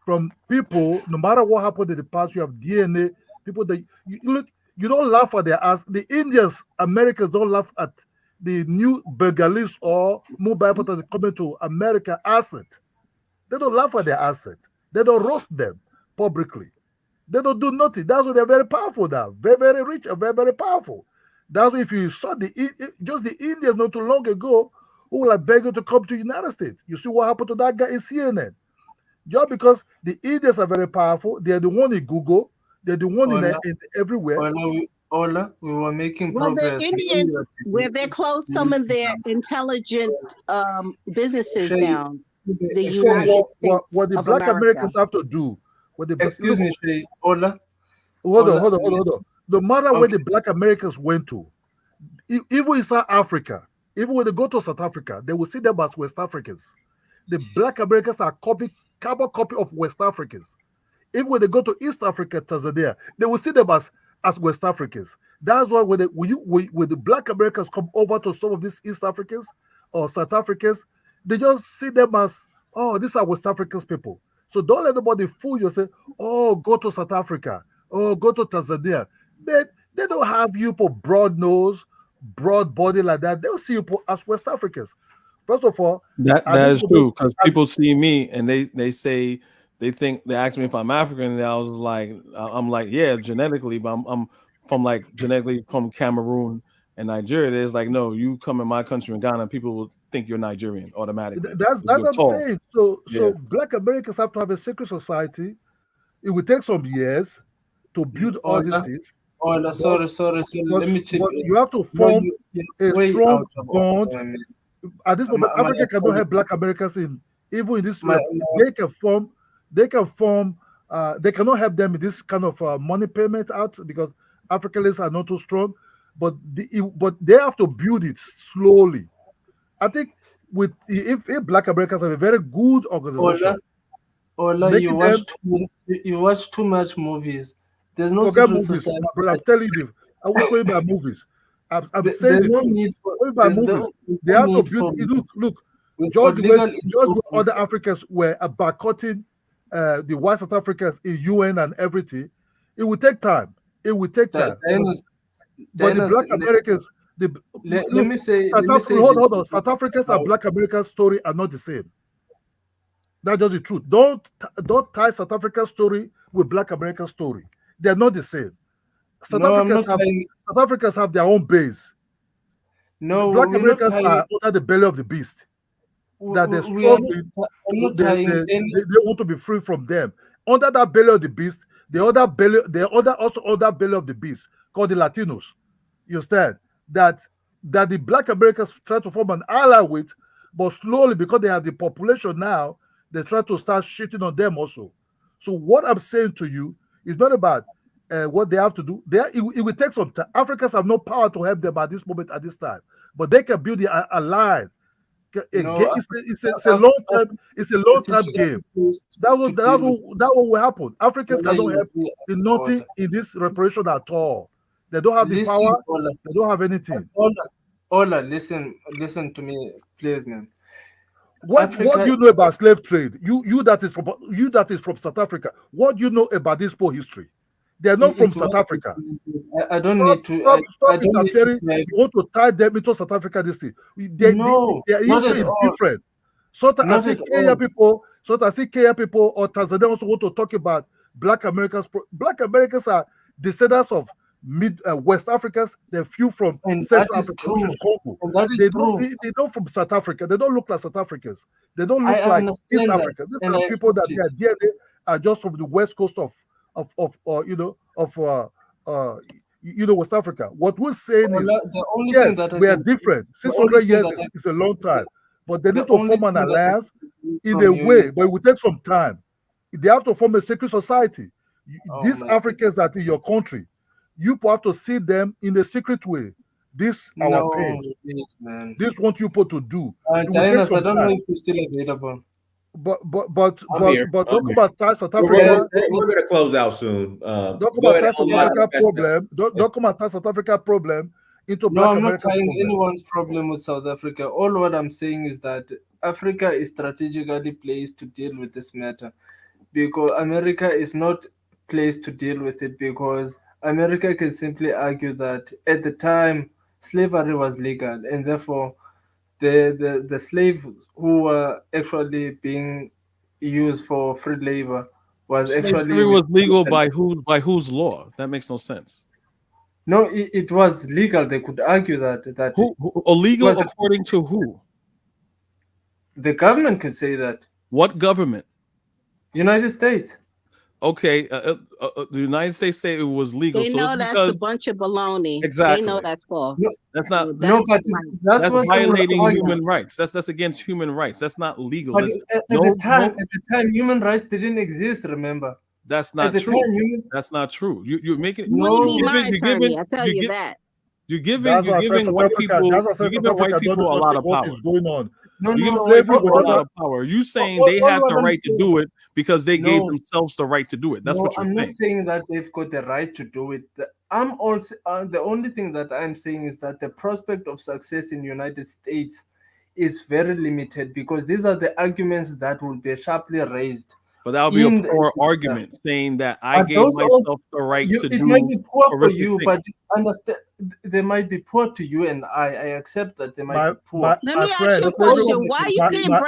S20: from people. No matter what happened in the past, you have DNA. People that you look, you don't laugh at their ass. The Indians, Americans don't laugh at the new Bengalis or Mumbai people that are coming to America asset. They don't laugh at their asset. They don't roast them publicly. They don't do nothing. That's why they're very powerful now. Very, very rich and very, very powerful. That's why if you saw just the Indians not too long ago who were like begging to come to the United States. You see what happened to that guy in CNN. Just because the Indians are very powerful, they're the one in Google, they're the one in everywhere.
S19: Ola, we were making
S16: Well, the
S19: progress.
S16: Indians, where they closed some of their intelligent businesses down, the United States
S20: What the
S16: of
S20: Black
S16: America.
S20: Americans have to do.
S19: Excuse me, Shay. Ola.
S20: Hold on. No matter where the Black Americans went to, even in South Africa, even when they go to South Africa, they will see them as West Africans. The Black Americans are carbon copy of West Africans. Even when they go to East Africa, Tanzania, they will see them as West Africans. That's why when the Black Americans come over to some of these East Africans or South Africans, they just see them as, oh, these are West Africans people. So don't let nobody fool you and say, oh, go to South Africa, oh, go to Tanzania. But they don't have you for broad nose, broad body like that. They'll see you as West Africans. First of all,
S18: that is true, because people see me and they say they ask me if I'm African, and I'm like, yeah, genetically, but I'm genetically from Cameroon and Nigeria. There's like, no, you come in my country in Ghana, people will think you're Nigerian automatically.
S20: That's what I'm saying. So Black Americans have to have a secret society. It will take some years to build all these things.
S19: Sorry. Let me check.
S20: You have to form a strong bond. At this moment, Africa cannot have Black Americans even in this. They cannot help them in this kind of money payment out because Africans are not too strong. But they have to build it slowly. I think if Black Americans have a very good organization.
S19: Ola, you watch too much movies. There's no secret society.
S20: But I'm telling you, I was going by movies. I'm saying
S19: there's no need for
S20: by movies. They have to build. Look. George, other Africans were boycotting the white South Africans in UN and everything. It will take time. But the Black Americans.
S19: Let me say.
S20: Hold on. South Africans and Black Americans' story are not the same. That's just the truth. Don't tie South Africa's story with Black America's story. They're not the same. South Africans have their own base.
S19: No,
S20: Black Americans are under the belly of the beast. That they're struggling. They want to be free from them. Under that belly of the beast, the other belly of the beast called the Latinos. You understand? That the Black Americans try to form an ally with, but slowly, because they have the population now, they try to start shitting on them also. So what I'm saying to you is not about what they have to do. It will take some time. Africans have no power to help them at this moment, at this time, but they can build a line. It's a long term game. That will happen. Africans cannot help in nothing in this reparation at all. They don't have the power. They don't have anything.
S19: Ola, listen to me, please, man.
S20: What do you know about slave trade? You that is from South Africa. What do you know about this poor history? They are not from South Africa.
S19: I don't need to.
S20: Stop interfering. You want to tie them into South Africa? This thing. Their history is different. So I see Kenya people. Or Tanzania also want to talk about Black Americans. Black Americans are descendants of West Africans. They're few from Central Africa, which is Congo. They don't from South Africa. They don't look like South Africans. They don't look like East Africa. These are people that their DNA are just from the west coast of West Africa. What we're saying is, yes, we are different. 600 years is a long time, but they need to form an alliance in a way, but it will take some time. They have to form a secret society. These Africans that in your country, you have to see them in a secret way. This our pain.
S19: Yes, man.
S20: This what you put to do.
S19: Diana, I don't know if it's still available.
S11: Documentar South
S6: We're
S11: Africa.
S6: going to close out soon.
S11: Documentar South Africa problem. Documentar South Africa problem into
S19: No,
S11: Black
S19: I'm not
S11: American
S19: tying
S11: problem.
S19: anyone's problem with South Africa. All what I'm saying is that Africa is strategically placed to deal with this matter, because America is not placed to deal with it, because America can simply argue that at the time slavery was legal, and therefore the slaves who were actually being used for free labor was
S18: Slavery was legal by whose law? That makes no sense.
S19: No, it was legal. They could argue that
S18: who illegal according to who?
S19: The government could say that.
S18: What government?
S19: United States.
S18: Okay, the United States say it was legal.
S16: They
S18: so
S16: know
S18: it's
S16: that's
S18: because,
S16: a bunch of baloney.
S18: Exactly.
S16: They know that's false.
S18: That's
S16: So
S18: not.
S19: that's what they would
S18: violating
S19: argue.
S18: human rights. That's against human rights. That's not legal.
S19: But
S18: That's-
S19: at
S18: no-
S19: the time,
S18: no-
S19: at the time, human rights didn't exist. Remember.
S18: That's
S19: At
S18: not
S19: the
S18: true.
S19: time, human-
S18: That's not true. You're making.
S16: You
S19: No,
S16: wouldn't be my attorney, I tell you that.
S18: You're giving.
S11: That's
S18: You're
S11: why I said
S18: giving
S11: South
S18: white
S11: Africa.
S18: people.
S11: That's why I said
S18: You're
S11: South
S18: giving white
S11: Africa
S18: people a
S11: don't
S18: lot
S11: know
S18: of
S11: what
S18: power.
S11: is going on.
S19: No,
S18: You're
S19: no,
S18: giving
S19: wait,
S18: white people
S19: hold
S18: a lot
S19: on.
S18: of power. You saying
S19: What-
S18: they
S19: what
S18: have the
S19: I'm
S18: right to
S19: saying-
S18: do it because they gave
S19: No.
S18: themselves the right to do it. That's
S19: No,
S18: what you're
S19: I'm
S18: saying.
S19: not saying that they've got the right to do it. I'm also the only thing that I'm saying is that the prospect of success in the United States is very limited, because these are the arguments that will be sharply raised.
S18: But that would be
S19: in
S18: a
S19: the-
S18: poor argument saying that I
S19: But
S18: gave
S19: those all-
S18: myself the right to
S19: it
S18: do
S19: might be poor for
S18: horrific
S19: you,
S18: things.
S19: but understand they might be poor to you, and I accept that they might be poor.
S16: Let me ask you a question. Why you didn't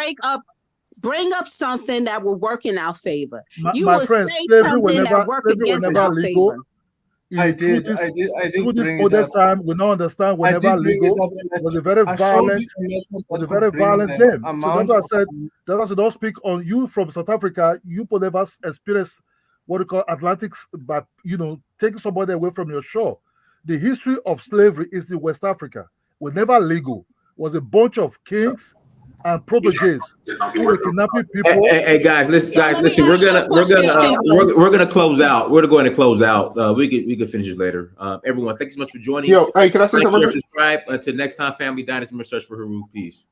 S16: bring up something that will work in our favor? You
S11: My
S16: will
S11: friend,
S16: say
S11: slavery will
S16: something
S11: never,
S16: that work
S11: slavery will
S16: against
S11: never
S16: our
S11: legal.
S16: favor.
S19: I
S11: Through
S19: did
S11: this
S19: bring it
S11: modern
S19: up.
S11: time, we now understand we're
S19: I
S11: never
S19: did bring it
S11: legal.
S19: up, and
S11: It was a very
S19: I showed
S11: violent,
S19: you a method
S11: was
S19: that
S11: a
S19: could
S11: very
S19: bring
S11: violent
S19: the
S11: game. So
S19: amount
S11: that's why I
S19: of-
S11: said, that's why I don't speak on you from South Africa. You could never experience what we call Atlantics, but taking somebody away from your shore. The history of slavery is in West Africa. We're never legal. It was a bunch of kings and proteges who were kidnapping people.
S6: Hey, guys, listen. We're gonna close out. We're going to close out. We could finish this later. Everyone, thank you so much for joining.
S21: Yo, hey, can I say
S6: Like,
S21: something?
S6: share, subscribe. Until next time, family dynasty, search for Haru. Peace.